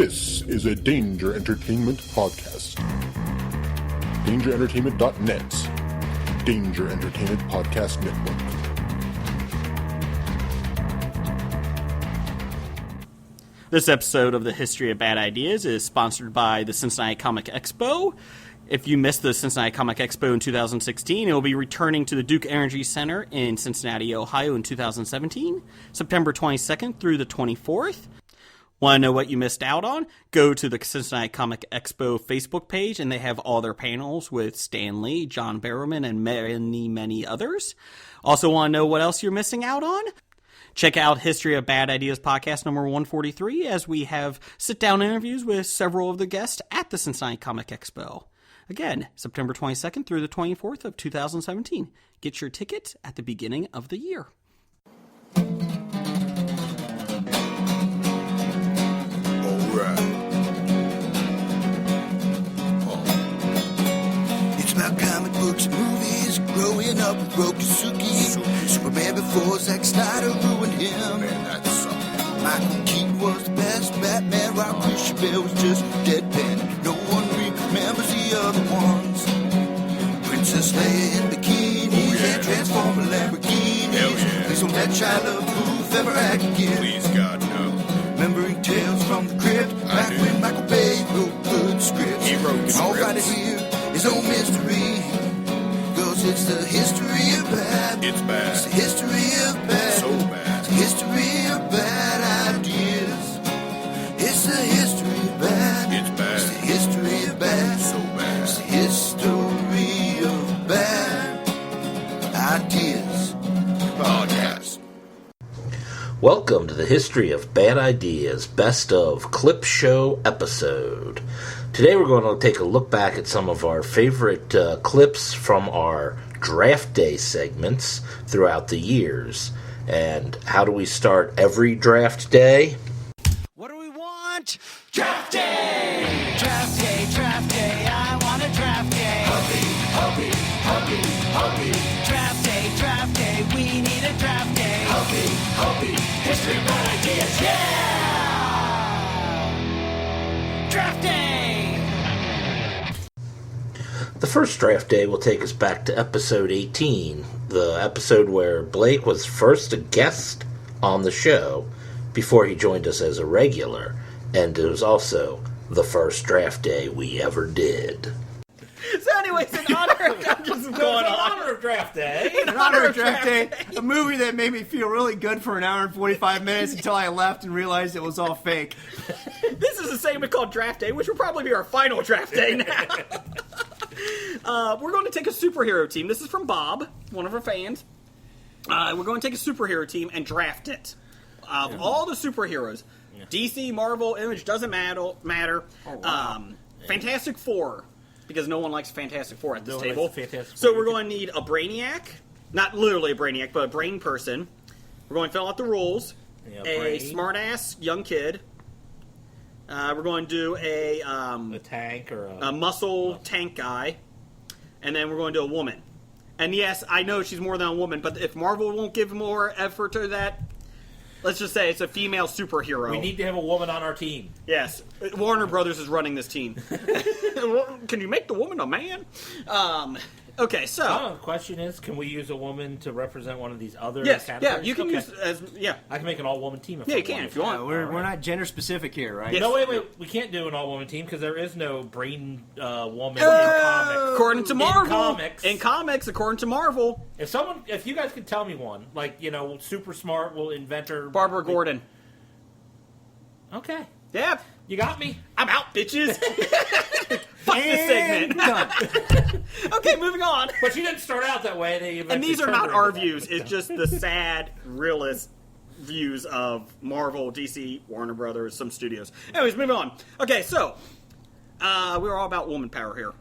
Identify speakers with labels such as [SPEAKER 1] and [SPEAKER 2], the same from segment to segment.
[SPEAKER 1] This is a Danger Entertainment podcast. DangerEntertainment.net. Danger Entertainment Podcast Network.
[SPEAKER 2] This episode of the History of Bad Ideas is sponsored by the Cincinnati Comic Expo. If you missed the Cincinnati Comic Expo in 2016, it will be returning to the Duke Energy Center in Cincinnati, Ohio in 2017, September 22nd through the 24th. Want to know what you missed out on? Go to the Cincinnati Comic Expo Facebook page, and they have all their panels with Stan Lee, John Barrowman, and many, many others. Also want to know what else you're missing out on? Check out History of Bad Ideas podcast number 143, as we have sit-down interviews with several of the guests at the Cincinnati Comic Expo. Again, September 22nd through the 24th of 2017. Get your tickets at the beginning of the year.
[SPEAKER 3] It's about comic books and movies, growing up with Rokusuki. Superman before Zack Snyder ruined him. Man, that sucked. Michael Keaton was the best Batman, while Christian Bale was just deadpan. No one remembers the other ones. Princess Leia in bikinis and Transformer Lamborghinis. Please don't let Shia LaBeouf ever act again.
[SPEAKER 4] Please, God, no.
[SPEAKER 3] Remembering tales from the crypt, back when Michael Bay wrote good scripts.
[SPEAKER 4] He wrote
[SPEAKER 3] and all right here is no mystery, 'cause it's the history of bad.
[SPEAKER 4] It's bad.
[SPEAKER 3] It's the history of bad.
[SPEAKER 4] So bad.
[SPEAKER 3] It's the history of bad ideas. It's the history of bad.
[SPEAKER 4] It's bad.
[SPEAKER 3] It's the history of bad.
[SPEAKER 4] So bad.
[SPEAKER 3] It's the history of bad ideas.
[SPEAKER 4] Podcast.
[SPEAKER 5] Welcome to the History of Bad Ideas Best of Clip Show episode. Today we're going to take a look back at some of our favorite clips from our draft day segments throughout the years. And how do we start every draft day?
[SPEAKER 6] What do we want? Draft day! Draft day, draft day, I want a draft day. Hubby, draft day, we need a draft day. Hubby, history of bad ideas, yeah! Draft day!
[SPEAKER 5] The first draft day will take us back to episode 18, the episode where Blake was first a guest on the show before he joined us as a regular, and it was also the first draft day we ever did.
[SPEAKER 2] So anyways, in honor of
[SPEAKER 7] Draft Day.
[SPEAKER 8] In honor of Draft Day, a movie that made me feel really good for an hour and 45 minutes until I left and realized it was all fake.
[SPEAKER 2] This is a segment called Draft Day, which will probably be our final draft day now. We're going to take a superhero team. This is from Bob, one of our fans. We're going to take a superhero team and draft it. Of all the superheroes, DC, Marvel, Image, doesn't matter.
[SPEAKER 7] Oh, wow.
[SPEAKER 2] Fantastic Four, because no one likes Fantastic Four at this
[SPEAKER 7] No one
[SPEAKER 2] table.
[SPEAKER 7] likes Fantastic
[SPEAKER 2] So
[SPEAKER 7] Four.
[SPEAKER 2] we're going to need a Brainiac, not literally a Brainiac, but a brain person. We're going to fill out the rules.
[SPEAKER 7] Yeah,
[SPEAKER 2] A
[SPEAKER 7] brain.
[SPEAKER 2] smart-ass young kid. We're going to do a
[SPEAKER 7] tank or
[SPEAKER 2] a muscle tank guy, and then we're going to do a woman. And yes, I know she's more than a woman, but if Marvel won't give more effort to that, let's just say it's a female superhero.
[SPEAKER 7] We need to have a woman on our team.
[SPEAKER 2] Yes, Warner Brothers is running this team. Can you make the woman a man? Okay, so
[SPEAKER 7] The question is, can we use a woman to represent one of these other
[SPEAKER 2] yes,
[SPEAKER 7] categories?
[SPEAKER 2] yeah, you can
[SPEAKER 7] Okay.
[SPEAKER 2] use as
[SPEAKER 7] I can make an all-woman team.
[SPEAKER 2] Yeah, you can if you want.
[SPEAKER 8] We're not gender specific here, right?
[SPEAKER 2] Yes.
[SPEAKER 7] No, wait. We can't do an all-woman team because there is no brain woman in comics.
[SPEAKER 2] According to Marvel,
[SPEAKER 7] In comics.
[SPEAKER 2] according to Marvel,
[SPEAKER 7] If you guys could tell me one, like, super smart, inventor.
[SPEAKER 2] Barbara Gordon.
[SPEAKER 7] Okay.
[SPEAKER 2] Yeah,
[SPEAKER 7] You got me.
[SPEAKER 2] I'm out, bitches. Fuck this segment.
[SPEAKER 8] Done.
[SPEAKER 2] Okay, moving on.
[SPEAKER 7] But she didn't start out that way.
[SPEAKER 2] And these are not our views. It's just the sad, realist views of Marvel, DC, Warner Brothers, some studios. Anyways, moving on. Okay, so we're all about woman power here.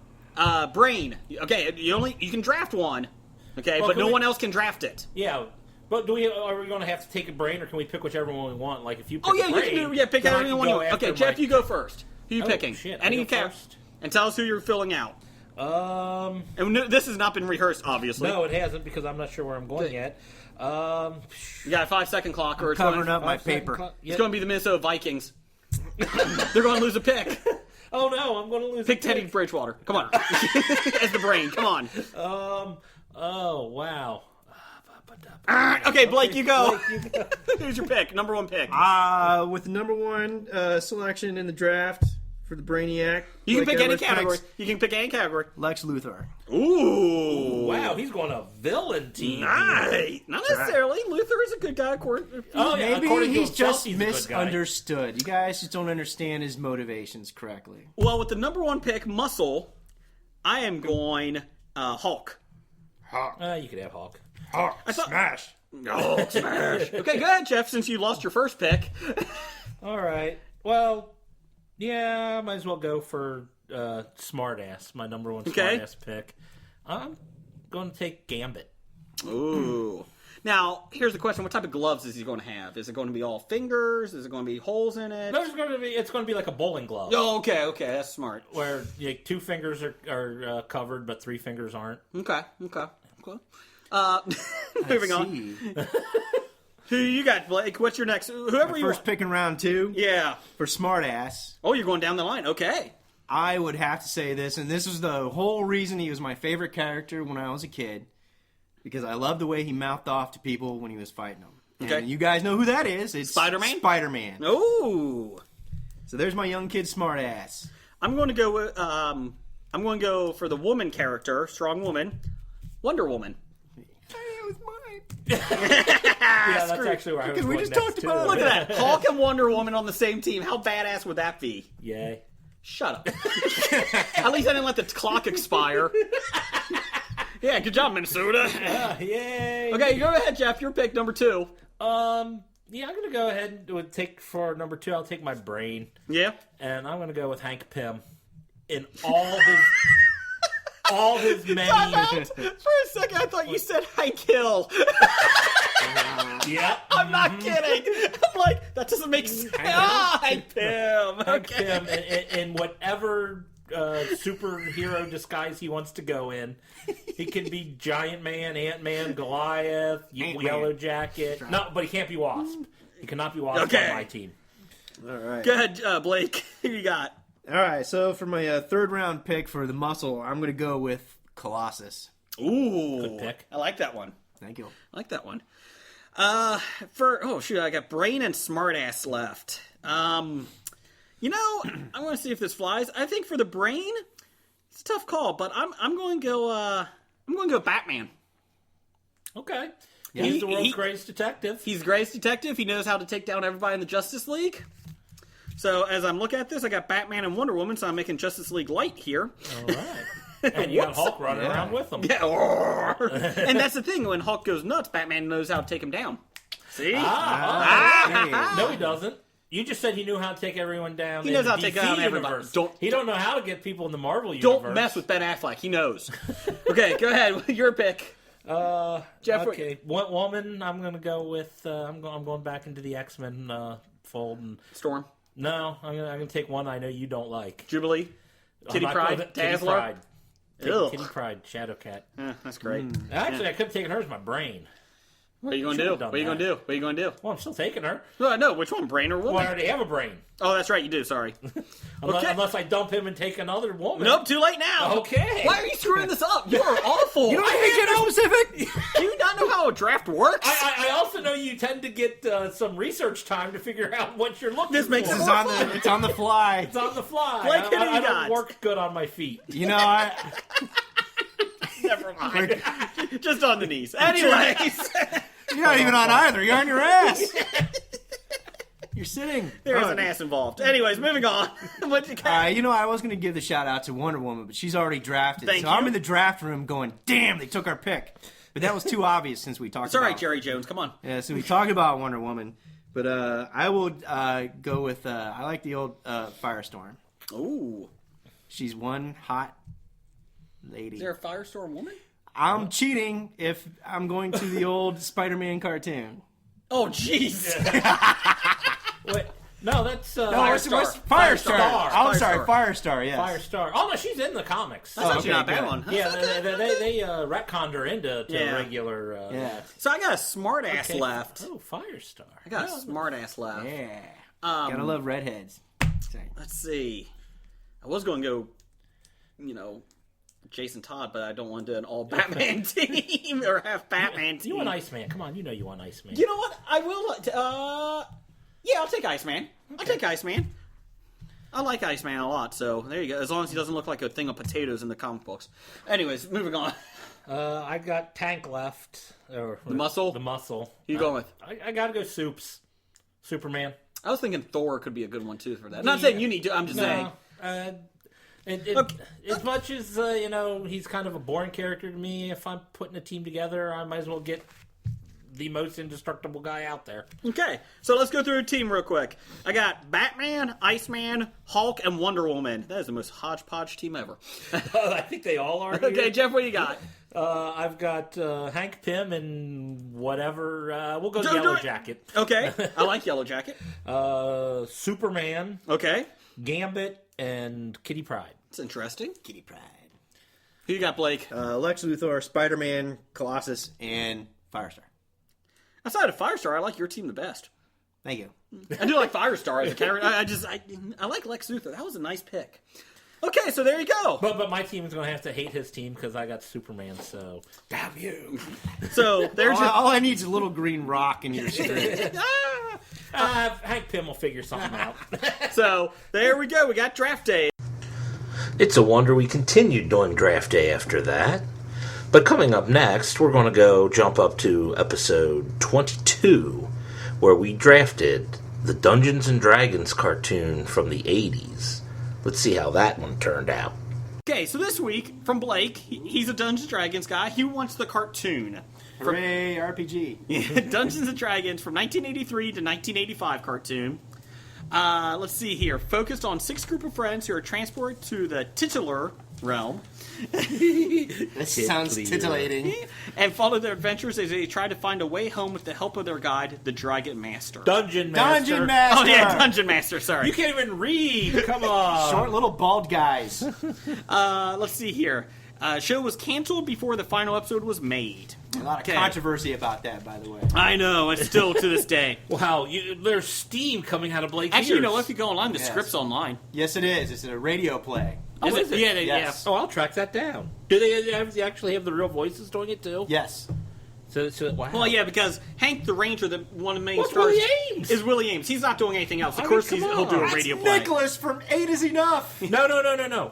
[SPEAKER 2] Brain. Okay, you can draft one. Okay,
[SPEAKER 7] Well,
[SPEAKER 2] but
[SPEAKER 7] can
[SPEAKER 2] no
[SPEAKER 7] we-
[SPEAKER 2] one else can draft it.
[SPEAKER 7] Yeah. But are we going to have to take a brain, or can we pick whichever one we want? Like, if you pick
[SPEAKER 2] Oh yeah,
[SPEAKER 7] a
[SPEAKER 2] you
[SPEAKER 7] brain,
[SPEAKER 2] can do pick
[SPEAKER 7] then I
[SPEAKER 2] anyone
[SPEAKER 7] can
[SPEAKER 2] you
[SPEAKER 7] go
[SPEAKER 2] want. Okay,
[SPEAKER 7] after
[SPEAKER 2] Jeff,
[SPEAKER 7] my-
[SPEAKER 2] you go first. Who you
[SPEAKER 7] Oh,
[SPEAKER 2] picking?
[SPEAKER 7] shit, I
[SPEAKER 2] Any
[SPEAKER 7] go
[SPEAKER 2] cap,
[SPEAKER 7] first.
[SPEAKER 2] and tell us who you're filling out. And this has not been rehearsed, obviously.
[SPEAKER 7] No, it hasn't, because I'm not sure where I'm going yet.
[SPEAKER 2] You got a 5-second clock, or it's
[SPEAKER 8] Covering
[SPEAKER 2] going,
[SPEAKER 8] up my
[SPEAKER 7] 5 second
[SPEAKER 8] paper.
[SPEAKER 7] clock.
[SPEAKER 2] it's going to be the Minnesota Vikings. They're going to lose a pick.
[SPEAKER 7] Oh no, I'm going to lose.
[SPEAKER 2] Pick
[SPEAKER 7] a
[SPEAKER 2] Teddy Bridgewater. Come on. As the brain. Come on.
[SPEAKER 7] Oh wow.
[SPEAKER 2] Okay, Blake, you go. Who's your pick? Number one pick.
[SPEAKER 8] With the number one selection in the draft for the Brainiac.
[SPEAKER 2] You can
[SPEAKER 8] Blake
[SPEAKER 2] pick any
[SPEAKER 8] Edwards
[SPEAKER 2] category.
[SPEAKER 8] picks
[SPEAKER 2] You can pick any category.
[SPEAKER 8] Lex Luthor.
[SPEAKER 2] Ooh.
[SPEAKER 7] Wow, he's going a villain team.
[SPEAKER 2] Nice. Not necessarily. Luther is a good guy.
[SPEAKER 7] Oh, yeah,
[SPEAKER 8] Maybe
[SPEAKER 7] according to
[SPEAKER 8] he's
[SPEAKER 7] himself,
[SPEAKER 8] just
[SPEAKER 7] he's a good guy.
[SPEAKER 8] misunderstood. You guys just don't understand his motivations correctly.
[SPEAKER 2] Well, with the number one pick, Muscle, I am going Hulk.
[SPEAKER 7] You could have Hulk.
[SPEAKER 8] Smash.
[SPEAKER 2] Oh, smash. Okay, go ahead, Jeff, since you lost your first pick.
[SPEAKER 7] All right. Well, yeah, I might as well go for Smartass, my number one
[SPEAKER 2] Okay.
[SPEAKER 7] Smartass pick. I'm going to take Gambit.
[SPEAKER 2] Ooh. Now, here's the question. What type of gloves is he going to have? Is it going to be all fingers? Is it going to be holes in it?
[SPEAKER 7] No, it's going to be like a bowling glove.
[SPEAKER 2] Oh, okay, that's smart.
[SPEAKER 7] Where 2 fingers are covered, but 3 fingers aren't.
[SPEAKER 2] Okay. Moving on. Who you got, Blake? What's your next? Whoever you
[SPEAKER 8] First
[SPEAKER 2] want.
[SPEAKER 8] pick in round 2
[SPEAKER 2] Yeah.
[SPEAKER 8] for Smartass.
[SPEAKER 2] Oh, you're going down the line. Okay.
[SPEAKER 8] I would have to say this, and this is the whole reason he was my favorite character when I was a kid, because I loved the way he mouthed off to people when he was fighting them.
[SPEAKER 2] Okay.
[SPEAKER 8] And you guys know who that is. It's
[SPEAKER 2] Spider-Man?
[SPEAKER 8] Spider-Man.
[SPEAKER 2] Ooh.
[SPEAKER 8] So there's my young kid Smartass.
[SPEAKER 2] I'm going to go with, I'm going to go for the woman character, strong woman, Wonder Woman.
[SPEAKER 8] It was mine.
[SPEAKER 7] Yeah, that's actually where I was
[SPEAKER 8] Because we
[SPEAKER 7] going
[SPEAKER 8] just
[SPEAKER 7] next,
[SPEAKER 8] talked
[SPEAKER 7] too.
[SPEAKER 8] about it.
[SPEAKER 2] Look at that. Hulk and Wonder Woman on the same team. How badass would that be?
[SPEAKER 7] Yay.
[SPEAKER 2] Shut up. At least I didn't let the clock expire. Yeah, good job, Minnesota.
[SPEAKER 7] Yay.
[SPEAKER 2] Okay, go ahead, Jeff. Your pick, number 2.
[SPEAKER 7] Yeah, I'm going to go ahead and take for number 2, I'll take my brain.
[SPEAKER 2] Yeah?
[SPEAKER 7] And I'm going to go with Hank Pym in all his many.
[SPEAKER 2] For a second, I thought you said Hank Hill.
[SPEAKER 7] Yeah.
[SPEAKER 2] I'm not kidding. I'm like, that doesn't make sense. Hank Pym.
[SPEAKER 7] Hank Pym in whatever superhero disguise he wants to go in. He can be Giant Man, Ant-Man, Goliath, Yellow Jacket. No, but he can't be Wasp. He cannot be Wasp
[SPEAKER 2] Okay.
[SPEAKER 7] on my team.
[SPEAKER 8] All right.
[SPEAKER 2] Go ahead, Blake. Who you got?
[SPEAKER 8] All right, so for my third round pick for the muscle, I'm going to go with Colossus.
[SPEAKER 2] Ooh.
[SPEAKER 7] Good pick.
[SPEAKER 2] I like that one.
[SPEAKER 8] Thank you.
[SPEAKER 2] I like that one. I got brain and smartass left. I'm going to see if this flies. I think for the brain, it's a tough call, but I'm going to go Batman.
[SPEAKER 7] Okay.
[SPEAKER 2] Yeah.
[SPEAKER 7] He's the world's
[SPEAKER 2] He-
[SPEAKER 7] greatest detective.
[SPEAKER 2] He's the greatest detective. He knows how to take down everybody in the Justice League. So as I'm looking at this, I got Batman and Wonder Woman, so I'm making Justice League light here.
[SPEAKER 7] All right. And you got Hulk running around with him.
[SPEAKER 2] Yeah. And that's the thing. When Hulk goes nuts, Batman knows how to take him down. See?
[SPEAKER 7] No, he doesn't. You just said he knew how to take everyone down.
[SPEAKER 2] He knows
[SPEAKER 7] in
[SPEAKER 2] how
[SPEAKER 7] the
[SPEAKER 2] to take
[SPEAKER 7] DC
[SPEAKER 2] down everybody.
[SPEAKER 7] universe. He don't know how to get people in the Marvel universe.
[SPEAKER 2] Don't mess with Ben Affleck. He knows. Okay, go ahead. Your pick. Jeff,
[SPEAKER 7] Okay, what woman? I'm gonna go with. I'm going back into the X-Men fold. And
[SPEAKER 2] Storm.
[SPEAKER 7] no, I'm gonna take one I know you don't like.
[SPEAKER 2] Jubilee. Kitty
[SPEAKER 7] I'm not
[SPEAKER 2] Pryde.
[SPEAKER 7] going- Kitty
[SPEAKER 2] Dazzler.
[SPEAKER 7] Pryde.
[SPEAKER 2] Ugh.
[SPEAKER 7] Kitty Pryde, Shadowcat.
[SPEAKER 2] That's great.
[SPEAKER 7] Actually, I could have taken her as my brain.
[SPEAKER 2] What are you going to
[SPEAKER 7] Should've
[SPEAKER 2] do?
[SPEAKER 7] done
[SPEAKER 2] What are you going to
[SPEAKER 7] that.
[SPEAKER 2] do? What are you going to do?
[SPEAKER 7] Well, I'm still taking her.
[SPEAKER 2] No, which one? Brain or woman?
[SPEAKER 7] Well, I already have a brain.
[SPEAKER 2] Oh, that's right. You do. Sorry. Okay.
[SPEAKER 7] Unless I dump him and take another woman.
[SPEAKER 2] Nope. Too late now.
[SPEAKER 7] Okay.
[SPEAKER 2] Why are you screwing this up? You are awful.
[SPEAKER 8] You don't get specific.
[SPEAKER 2] Do you not know how a draft works?
[SPEAKER 7] I also know you tend to get some research time to figure out what you're looking
[SPEAKER 2] This makes
[SPEAKER 7] for.
[SPEAKER 2] it
[SPEAKER 8] It's on the fly.
[SPEAKER 7] It's on the fly.
[SPEAKER 2] Blake, who do you
[SPEAKER 7] I
[SPEAKER 2] got?
[SPEAKER 7] don't work good on my feet.
[SPEAKER 8] You know, I
[SPEAKER 2] Never mind. Just on the knees. Anyways.
[SPEAKER 8] you're not even on either. You're on your ass. You're sitting.
[SPEAKER 2] There is
[SPEAKER 8] Oh.
[SPEAKER 2] an ass involved. Anyways, moving on. What you got?
[SPEAKER 8] I was going to give the shout out to Wonder Woman, but she's already drafted.
[SPEAKER 2] Thank
[SPEAKER 8] so
[SPEAKER 2] you.
[SPEAKER 8] I'm in the draft room going, damn, they took our pick. But that was too obvious since we talked
[SPEAKER 2] It's all
[SPEAKER 8] about
[SPEAKER 2] right, Jerry Jones. Come on.
[SPEAKER 8] Yeah, so we talked about Wonder Woman. But I will go with, I like the old Firestorm.
[SPEAKER 2] Ooh.
[SPEAKER 8] She's one hot lady.
[SPEAKER 2] Is there a Firestorm woman?
[SPEAKER 8] I'm cheating if I'm going to the old Spider-Man cartoon.
[SPEAKER 2] Oh, jeez.
[SPEAKER 7] Wait, no, that's
[SPEAKER 2] Firestar.
[SPEAKER 8] Firestar. I'm
[SPEAKER 2] Firestar.
[SPEAKER 8] sorry, Firestar, yes.
[SPEAKER 7] Firestar. Oh no, she's in the comics.
[SPEAKER 2] That's actually
[SPEAKER 8] okay,
[SPEAKER 2] not a bad
[SPEAKER 8] good.
[SPEAKER 2] one.
[SPEAKER 7] Yeah, they retconned her into
[SPEAKER 2] Yeah.
[SPEAKER 7] regular.
[SPEAKER 8] Yeah.
[SPEAKER 2] So I got a smart ass
[SPEAKER 7] Okay.
[SPEAKER 2] left.
[SPEAKER 7] Oh, Firestar.
[SPEAKER 2] I got a smart ass left.
[SPEAKER 8] Yeah. Gotta love redheads.
[SPEAKER 2] Let's see. I was going to go, Jason Todd, but I don't want to do an all Batman team or have Batman team.
[SPEAKER 7] You want Iceman? Come on, you know you want Iceman.
[SPEAKER 2] You know what? I will. Yeah, I'll take Iceman. I'll take Iceman. I like Iceman a lot, so there you go. As long as he doesn't look like a thing of potatoes in the comic books. Anyways, moving on.
[SPEAKER 7] I got Tank left. Or
[SPEAKER 2] The Muscle?
[SPEAKER 7] The Muscle.
[SPEAKER 2] Who you going with?
[SPEAKER 7] I gotta go Soups. Superman.
[SPEAKER 2] I was thinking Thor could be a good one, too, for that. I'm not saying you need to. I'm just saying.
[SPEAKER 7] As much as, he's kind of a boring character to me, if I'm putting a team together, I might as well get the most indestructible guy out there.
[SPEAKER 2] Okay, so let's go through a team real quick. I got Batman, Iceman, Hulk, and Wonder Woman. That is the most hodgepodge team ever.
[SPEAKER 7] I think they all are.
[SPEAKER 2] Okay,
[SPEAKER 7] here.
[SPEAKER 2] Jeff, what do you got?
[SPEAKER 7] I've got Hank Pym and whatever. We'll go Yellow Jacket.
[SPEAKER 2] Okay, I like Yellow Jacket.
[SPEAKER 7] Superman,
[SPEAKER 2] Okay,
[SPEAKER 7] Gambit, and Kitty Pryde.
[SPEAKER 2] that's interesting.
[SPEAKER 8] Kitty Pryde.
[SPEAKER 2] Who you got, Blake?
[SPEAKER 8] Lex Luthor, Spider-Man, Colossus, and Firestar.
[SPEAKER 2] Outside of Firestar, I like your team the best.
[SPEAKER 8] Thank you.
[SPEAKER 2] I do like Firestar as a character. I like Lex Luthor. That was a nice pick. Okay, so there you go.
[SPEAKER 7] But my team is going to have to hate his team because I got Superman, so damn you.
[SPEAKER 2] So there's
[SPEAKER 8] all I need is a little green rock in your script.
[SPEAKER 7] Hank Pym will figure something out.
[SPEAKER 2] So there we go. We got draft day.
[SPEAKER 5] It's a wonder we continued doing draft day after that. But coming up next, we're going to go jump up to episode 22, where we drafted the Dungeons & Dragons cartoon from the 80s. Let's see how that one turned out.
[SPEAKER 2] Okay, so this week from Blake, he's a Dungeons & Dragons guy. He wants the cartoon.
[SPEAKER 8] Hooray, RPG.
[SPEAKER 2] Dungeons & Dragons from 1983 to 1985 cartoon. Let's see here. Focused on 6 group of friends who are transported to the titular realm.
[SPEAKER 8] This sounds titillating.
[SPEAKER 2] And follow their adventures as they try to find a way home with the help of their guide, the Dragon Master.
[SPEAKER 7] Dungeon Master.
[SPEAKER 8] Dungeon Master.
[SPEAKER 2] Oh, yeah, Dungeon Master, sorry.
[SPEAKER 7] You can't even read. Come on.
[SPEAKER 8] Short little bald guys.
[SPEAKER 2] Let's see here. Show was canceled before the final episode was made.
[SPEAKER 8] A lot of controversy about that, by the way.
[SPEAKER 2] I know, it's still to this day.
[SPEAKER 7] Wow, there's steam coming out of Blake's
[SPEAKER 2] Actually, you
[SPEAKER 7] ears.
[SPEAKER 2] know, if you go online, the
[SPEAKER 8] Yes.
[SPEAKER 2] script's online.
[SPEAKER 8] Yes, it is. It's a radio play.
[SPEAKER 2] Is
[SPEAKER 7] is it?
[SPEAKER 2] Yeah,
[SPEAKER 8] Yes.
[SPEAKER 7] Oh, I'll track that down. Do they actually have the real voices doing it too?
[SPEAKER 8] Yes.
[SPEAKER 7] So wow.
[SPEAKER 2] Well, yeah, because Hank the Ranger, one of the main
[SPEAKER 7] What's
[SPEAKER 2] stars,
[SPEAKER 7] Willie Ames?
[SPEAKER 2] is Willie Ames. He's not doing anything else. Of
[SPEAKER 7] I
[SPEAKER 2] course,
[SPEAKER 7] mean, come
[SPEAKER 2] he'll do a
[SPEAKER 7] on.
[SPEAKER 2] radio
[SPEAKER 8] That's
[SPEAKER 2] play.
[SPEAKER 8] Nicholas from 8 is Enough.
[SPEAKER 7] No.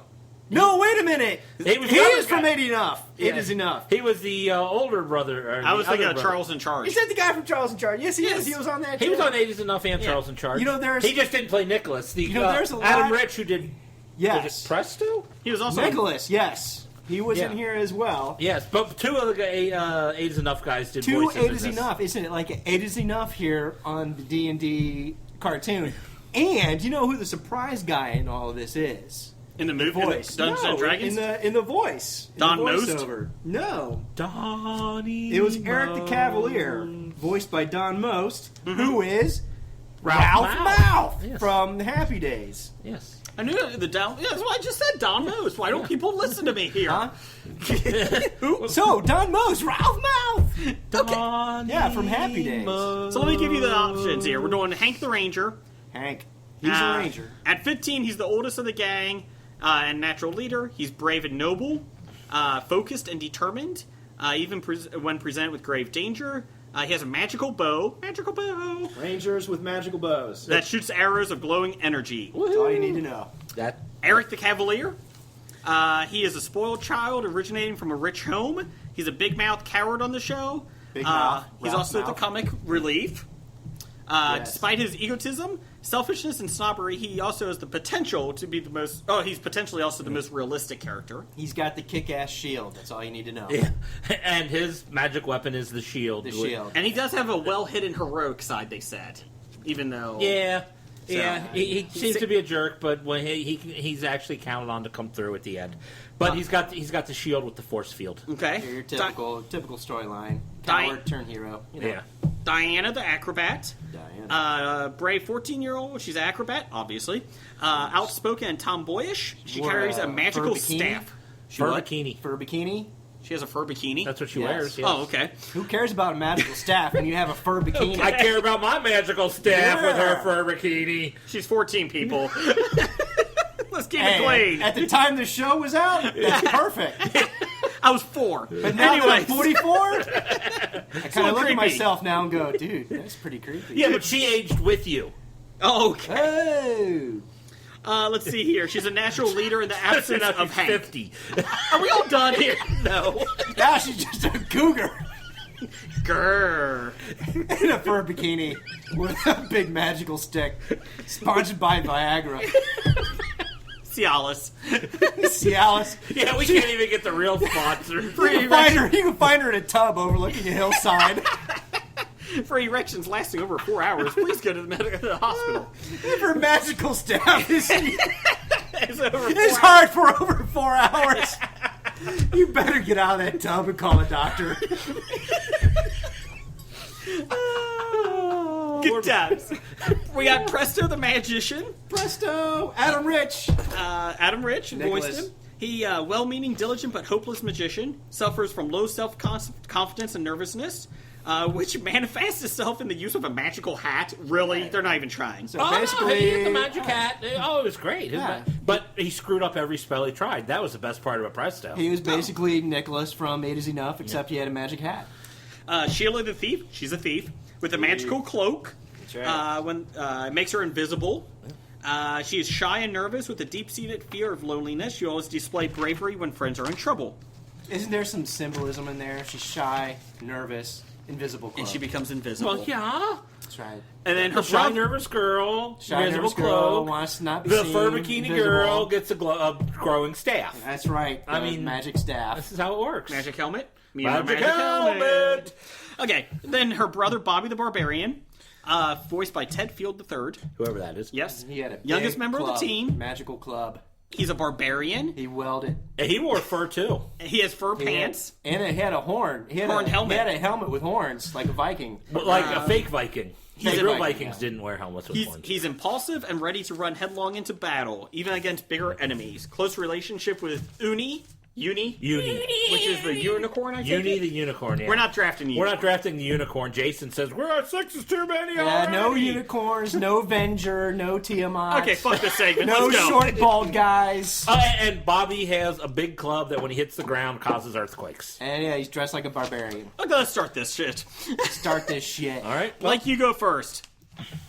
[SPEAKER 8] No, wait a minute.
[SPEAKER 7] He was
[SPEAKER 8] He
[SPEAKER 7] the other
[SPEAKER 8] is from
[SPEAKER 7] guy.
[SPEAKER 8] 8 Enough.
[SPEAKER 7] Yeah.
[SPEAKER 8] 8 is Enough.
[SPEAKER 7] He was the older brother. Or
[SPEAKER 2] I was
[SPEAKER 7] the
[SPEAKER 2] thinking
[SPEAKER 7] other
[SPEAKER 2] of
[SPEAKER 7] brother.
[SPEAKER 2] Charles in Charge.
[SPEAKER 8] Is that the guy from Charles in Charge? Yes, he
[SPEAKER 2] Yes.
[SPEAKER 8] is. He was on that.
[SPEAKER 7] He was
[SPEAKER 8] too.
[SPEAKER 7] on 80s Enough and Charles in Charge.
[SPEAKER 8] You know, there's-
[SPEAKER 7] he just didn't play Nicholas. The,
[SPEAKER 8] there's a
[SPEAKER 7] Adam
[SPEAKER 8] lot-
[SPEAKER 7] Rich who did.
[SPEAKER 8] Yes.
[SPEAKER 7] Was it Presto?
[SPEAKER 2] He was also
[SPEAKER 8] Nicholas, yes. He was
[SPEAKER 7] Yeah.
[SPEAKER 8] in here as well.
[SPEAKER 7] Yes, but 2 of the 8 is Enough guys did
[SPEAKER 8] 2
[SPEAKER 7] voices
[SPEAKER 8] 8
[SPEAKER 7] in
[SPEAKER 8] is
[SPEAKER 7] this.
[SPEAKER 8] Enough. Isn't it like 8 is Enough here on the D&D cartoon? And you know who the surprise guy in all of this is?
[SPEAKER 2] in the movie,
[SPEAKER 8] Voice.
[SPEAKER 2] Dungeons
[SPEAKER 8] no,
[SPEAKER 2] and Dragons.
[SPEAKER 8] in the voice. In
[SPEAKER 2] Don
[SPEAKER 8] the
[SPEAKER 2] Most?
[SPEAKER 8] voiceover. No.
[SPEAKER 7] Donnie.
[SPEAKER 8] It was Eric the Cavalier, voiced by Don Most, who is
[SPEAKER 7] Ralph
[SPEAKER 8] Mouth
[SPEAKER 7] Yes.
[SPEAKER 8] from the Happy Days.
[SPEAKER 7] Yes.
[SPEAKER 2] I knew the Don. Yeah, that's what I just said. Don Most. Why don't people listen to me here?
[SPEAKER 8] Huh? So, Don Most, Ralph Mouth!
[SPEAKER 7] Donnie.
[SPEAKER 8] Yeah, from Happy Days.
[SPEAKER 2] So let me give you the options here. We're doing Hank the Ranger.
[SPEAKER 8] Hank. He's a ranger.
[SPEAKER 2] At 15, he's the oldest of the gang and natural leader. He's brave and noble, focused and determined, even when presented with grave danger. He has a magical bow. Magical bow.
[SPEAKER 8] Rangers with magical bows.
[SPEAKER 2] That shoots arrows of glowing energy.
[SPEAKER 8] That's all you need to know.
[SPEAKER 7] That.
[SPEAKER 2] Eric the Cavalier. He is a spoiled child originating from a rich home. He's a big mouth coward on the show.
[SPEAKER 8] Big mouth.
[SPEAKER 2] He's
[SPEAKER 8] Ralph
[SPEAKER 2] also the
[SPEAKER 8] Mouth.
[SPEAKER 2] comic relief.
[SPEAKER 8] Yes.
[SPEAKER 2] Despite his egotism, selfishness, and snobbery, he also has the potential to be the most... Oh, he's potentially also the most realistic character.
[SPEAKER 8] He's got the kick-ass shield. That's all you need to know.
[SPEAKER 7] Yeah. And his magic weapon is the shield.
[SPEAKER 8] The shield.
[SPEAKER 2] And he does have a well-hidden heroic side, they said. Even though...
[SPEAKER 7] Yeah. Yeah,
[SPEAKER 2] So-
[SPEAKER 7] he seems to be a jerk, but when he's actually counted on to come through at the end. But he's got the shield with the force field.
[SPEAKER 2] Okay.
[SPEAKER 8] Your typical storyline.
[SPEAKER 2] Di-
[SPEAKER 8] Coward turn hero. You know.
[SPEAKER 7] Yeah.
[SPEAKER 2] Diana the acrobat.
[SPEAKER 8] Diana.
[SPEAKER 2] Brave 14-year-old. She's an acrobat, obviously. Outspoken and tomboyish. She carries a magical
[SPEAKER 8] fur bikini?
[SPEAKER 2] staff.
[SPEAKER 8] She
[SPEAKER 7] Fur
[SPEAKER 8] what?
[SPEAKER 7] bikini.
[SPEAKER 8] Fur bikini.
[SPEAKER 2] She has a fur bikini?
[SPEAKER 7] That's what she
[SPEAKER 8] Yes.
[SPEAKER 7] wears. Yes.
[SPEAKER 2] Oh, okay.
[SPEAKER 8] Who cares about a magical staff when you have a fur bikini?
[SPEAKER 7] I care about my magical staff with her
[SPEAKER 8] Yeah.
[SPEAKER 7] fur bikini.
[SPEAKER 2] She's 14, people. Let's keep
[SPEAKER 8] Hey,
[SPEAKER 2] it clean.
[SPEAKER 8] at the time the show was out, that's perfect.
[SPEAKER 2] I was 4.
[SPEAKER 8] But now that I'm
[SPEAKER 2] Anyways.
[SPEAKER 8] 44, I kind of look
[SPEAKER 2] creepy.
[SPEAKER 8] at myself now and go, dude, that's pretty creepy.
[SPEAKER 7] Yeah, but she aged with you.
[SPEAKER 2] Oh, okay.
[SPEAKER 8] Oh.
[SPEAKER 2] Let's see here. She's a natural leader in the
[SPEAKER 7] So
[SPEAKER 2] absence
[SPEAKER 7] now
[SPEAKER 2] of
[SPEAKER 7] she's
[SPEAKER 2] Hank.
[SPEAKER 7] 50.
[SPEAKER 2] Are we all done here?
[SPEAKER 7] No.
[SPEAKER 8] Now she's just a cougar
[SPEAKER 2] Grrr.
[SPEAKER 8] in a fur bikini with a big magical stick. Sponsored by Viagra.
[SPEAKER 2] Cialis.
[SPEAKER 8] Cialis.
[SPEAKER 7] Yeah, we can't even get the real sponsor.
[SPEAKER 8] You can find her in a tub overlooking a hillside.
[SPEAKER 2] For erections lasting over 4 hours, please go to the hospital.
[SPEAKER 8] Her magical staff is
[SPEAKER 2] It's over 4
[SPEAKER 8] it's hard for over 4 hours. You better get out of that tub and call a doctor.
[SPEAKER 2] Good times. We got Presto the Magician.
[SPEAKER 8] Presto! Adam Rich.
[SPEAKER 2] Adam Rich
[SPEAKER 8] Nicholas.
[SPEAKER 2] voiced him. He, well-meaning, diligent, but hopeless magician, suffers from low self-confidence and nervousness, which manifests itself in the use of a magical hat. Really? They're not even trying.
[SPEAKER 8] So
[SPEAKER 7] Oh, no,
[SPEAKER 8] basically,
[SPEAKER 7] he had the magic hat. Oh, it was great.
[SPEAKER 8] Yeah.
[SPEAKER 7] But he screwed up every spell he tried. That was the best part about Presto.
[SPEAKER 8] he was basically Nicholas from Eight Is Enough, except he had a magic hat.
[SPEAKER 2] Sheila the Thief, she's a thief, with a magical cloak.
[SPEAKER 8] That's right.
[SPEAKER 2] When it makes her invisible. She is shy and nervous with a deep-seated fear of loneliness. She always displays bravery when friends are in trouble.
[SPEAKER 8] Isn't there some symbolism in there? She's shy, nervous, invisible cloak.
[SPEAKER 2] And she becomes invisible.
[SPEAKER 7] Well, yeah.
[SPEAKER 8] That's right.
[SPEAKER 2] And then her
[SPEAKER 7] The shy,
[SPEAKER 2] brother...
[SPEAKER 7] nervous girl,
[SPEAKER 8] Shy,
[SPEAKER 7] invisible
[SPEAKER 8] nervous girl
[SPEAKER 7] cloak.
[SPEAKER 8] wants to not be
[SPEAKER 7] The
[SPEAKER 8] seen,
[SPEAKER 7] fur bikini
[SPEAKER 8] invisible.
[SPEAKER 7] girl gets a growing staff.
[SPEAKER 8] That's right.
[SPEAKER 7] I
[SPEAKER 8] the
[SPEAKER 7] mean,
[SPEAKER 8] magic staff.
[SPEAKER 7] This is how it works.
[SPEAKER 2] Magic helmet.
[SPEAKER 7] Magic helmet.
[SPEAKER 2] Okay, then her brother Bobby the Barbarian, voiced by Ted Field III.
[SPEAKER 7] Whoever that is.
[SPEAKER 2] Yes,
[SPEAKER 8] He had a
[SPEAKER 2] youngest
[SPEAKER 8] big
[SPEAKER 2] member
[SPEAKER 8] club,
[SPEAKER 2] of the team.
[SPEAKER 8] Magical club.
[SPEAKER 2] He's a barbarian.
[SPEAKER 8] He welded.
[SPEAKER 7] And he wore fur too.
[SPEAKER 2] He has fur pants.
[SPEAKER 8] And he had a horn. He had
[SPEAKER 2] Horned helmet.
[SPEAKER 8] He had a helmet with horns, like a Viking.
[SPEAKER 7] But like a fake Viking.
[SPEAKER 8] He's
[SPEAKER 7] The
[SPEAKER 8] a
[SPEAKER 7] real
[SPEAKER 8] Viking,
[SPEAKER 7] Vikings
[SPEAKER 8] yeah.
[SPEAKER 7] didn't wear helmets with
[SPEAKER 2] He's,
[SPEAKER 7] horns.
[SPEAKER 2] he's impulsive and ready to run headlong into battle, even against bigger enemies. Close relationship with Uni,
[SPEAKER 7] Uni.
[SPEAKER 2] which is the unicorn. I think.
[SPEAKER 7] Uni the unicorn. Yeah.
[SPEAKER 2] We're not drafting you.
[SPEAKER 7] We're not drafting the unicorn. Jason says we're at 6 is too many.
[SPEAKER 8] Yeah, no
[SPEAKER 7] already."
[SPEAKER 8] unicorns, no Venger, no Tiamat.
[SPEAKER 2] Okay, fuck this segment.
[SPEAKER 8] No
[SPEAKER 2] Let's go.
[SPEAKER 8] short, bald guys.
[SPEAKER 7] And Bobby has a big club that when he hits the ground causes earthquakes.
[SPEAKER 8] And yeah, he's dressed like a barbarian.
[SPEAKER 2] Okay, let's start this shit.
[SPEAKER 8] Start this shit.
[SPEAKER 7] All right.
[SPEAKER 2] Like you go first.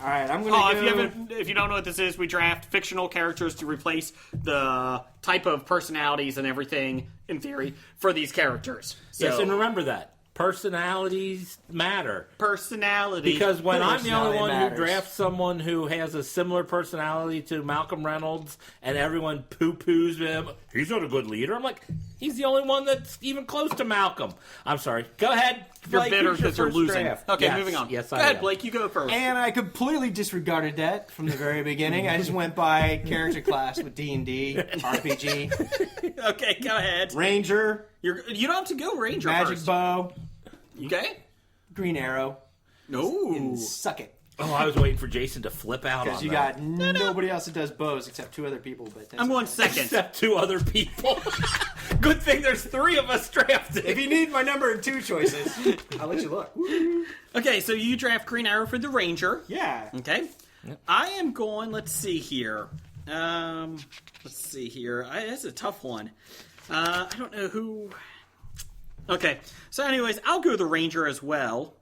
[SPEAKER 8] All right, I'm gonna
[SPEAKER 2] Oh,
[SPEAKER 8] go.
[SPEAKER 2] if you don't know what this is, we draft fictional characters to replace the type of personalities and everything, in theory, for these characters. So,
[SPEAKER 7] Yes, and remember that personalities matter.
[SPEAKER 2] personality.
[SPEAKER 7] Because when I'm the only
[SPEAKER 8] Personality
[SPEAKER 7] one
[SPEAKER 8] matters.
[SPEAKER 7] who drafts someone who has a similar personality to Malcolm Reynolds, and everyone poo-poos him, he's not a good leader. I'm like, he's the only one that's even close to Malcolm. I'm sorry. Go ahead.
[SPEAKER 2] you're
[SPEAKER 7] Blake,
[SPEAKER 2] bitter
[SPEAKER 7] who's your
[SPEAKER 2] because you're
[SPEAKER 7] first
[SPEAKER 2] losing.
[SPEAKER 7] draft?
[SPEAKER 2] Okay,
[SPEAKER 7] Yes,
[SPEAKER 2] moving on.
[SPEAKER 7] Yes,
[SPEAKER 2] go
[SPEAKER 7] I
[SPEAKER 2] ahead,
[SPEAKER 7] am.
[SPEAKER 2] Blake. You go first.
[SPEAKER 8] And I completely disregarded that from the very beginning. I just went by character class with D&D, RPG,
[SPEAKER 2] Okay, go ahead.
[SPEAKER 8] Ranger,
[SPEAKER 2] You don't have to go Ranger
[SPEAKER 8] Magic
[SPEAKER 2] first.
[SPEAKER 8] Bow,
[SPEAKER 2] Okay.
[SPEAKER 8] Green Arrow.
[SPEAKER 2] No.
[SPEAKER 8] Suck it.
[SPEAKER 7] Oh, I was waiting for Jason to flip out
[SPEAKER 8] Because
[SPEAKER 7] on
[SPEAKER 8] you
[SPEAKER 7] that.
[SPEAKER 8] got nobody else that does bows except 2 other people. But that's
[SPEAKER 2] I'm going second.
[SPEAKER 7] Except 2 other people. Good thing there's 3 of us drafted.
[SPEAKER 8] If you need my number and 2 choices, I'll let you look.
[SPEAKER 2] Okay, so you draft Green Arrow for the Ranger.
[SPEAKER 8] Yeah.
[SPEAKER 2] Okay. I am going, let's see here. That's a tough one. I don't know who. Okay, so anyways, I'll go the Ranger as well.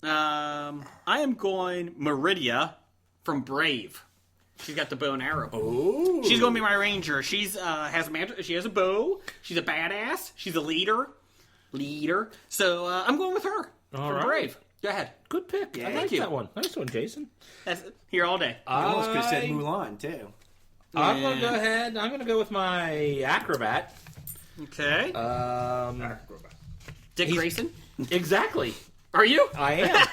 [SPEAKER 2] I am going Meridia from Brave. She's got the bow and arrow.
[SPEAKER 7] Ooh.
[SPEAKER 2] She's going to be my Ranger. She's she has a bow. She's a badass. She's a leader. So I'm going with her
[SPEAKER 7] All
[SPEAKER 2] from
[SPEAKER 7] right.
[SPEAKER 2] Brave. Go ahead.
[SPEAKER 7] Good pick. I
[SPEAKER 2] thank
[SPEAKER 7] like
[SPEAKER 2] you.
[SPEAKER 7] that one. Nice one, Jason.
[SPEAKER 2] That's here all day.
[SPEAKER 8] I almost could have said Mulan, too.
[SPEAKER 7] I'm going to go ahead. I'm going to go with my acrobat.
[SPEAKER 2] Okay. Dick Grayson.
[SPEAKER 7] Exactly.
[SPEAKER 2] Are you?
[SPEAKER 7] I am.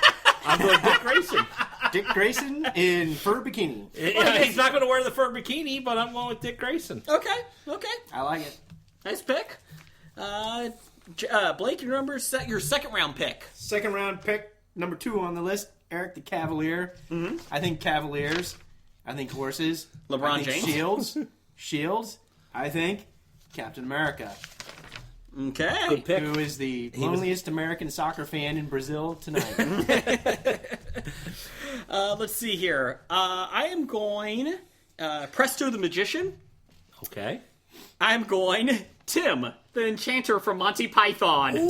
[SPEAKER 7] I'm going Dick Grayson.
[SPEAKER 8] Dick Grayson in fur bikini.
[SPEAKER 7] He's not going to wear the fur bikini, but I'm going with Dick Grayson.
[SPEAKER 2] Okay.
[SPEAKER 8] I like it.
[SPEAKER 2] Nice pick. Blake, your your second round pick.
[SPEAKER 8] Second round pick, number 2 on the list, Eric the Cavalier. Mm-hmm. I think Cavaliers. I think horses.
[SPEAKER 2] LeBron
[SPEAKER 8] I think
[SPEAKER 2] James.
[SPEAKER 8] Shields. I think Captain America.
[SPEAKER 2] Okay.
[SPEAKER 7] Good pick.
[SPEAKER 8] Who is the loneliest American soccer fan in Brazil tonight?
[SPEAKER 2] Let's see here. I am going Presto the Magician.
[SPEAKER 7] Okay.
[SPEAKER 2] I'm going Tim, the Enchanter from Monty Python.
[SPEAKER 7] I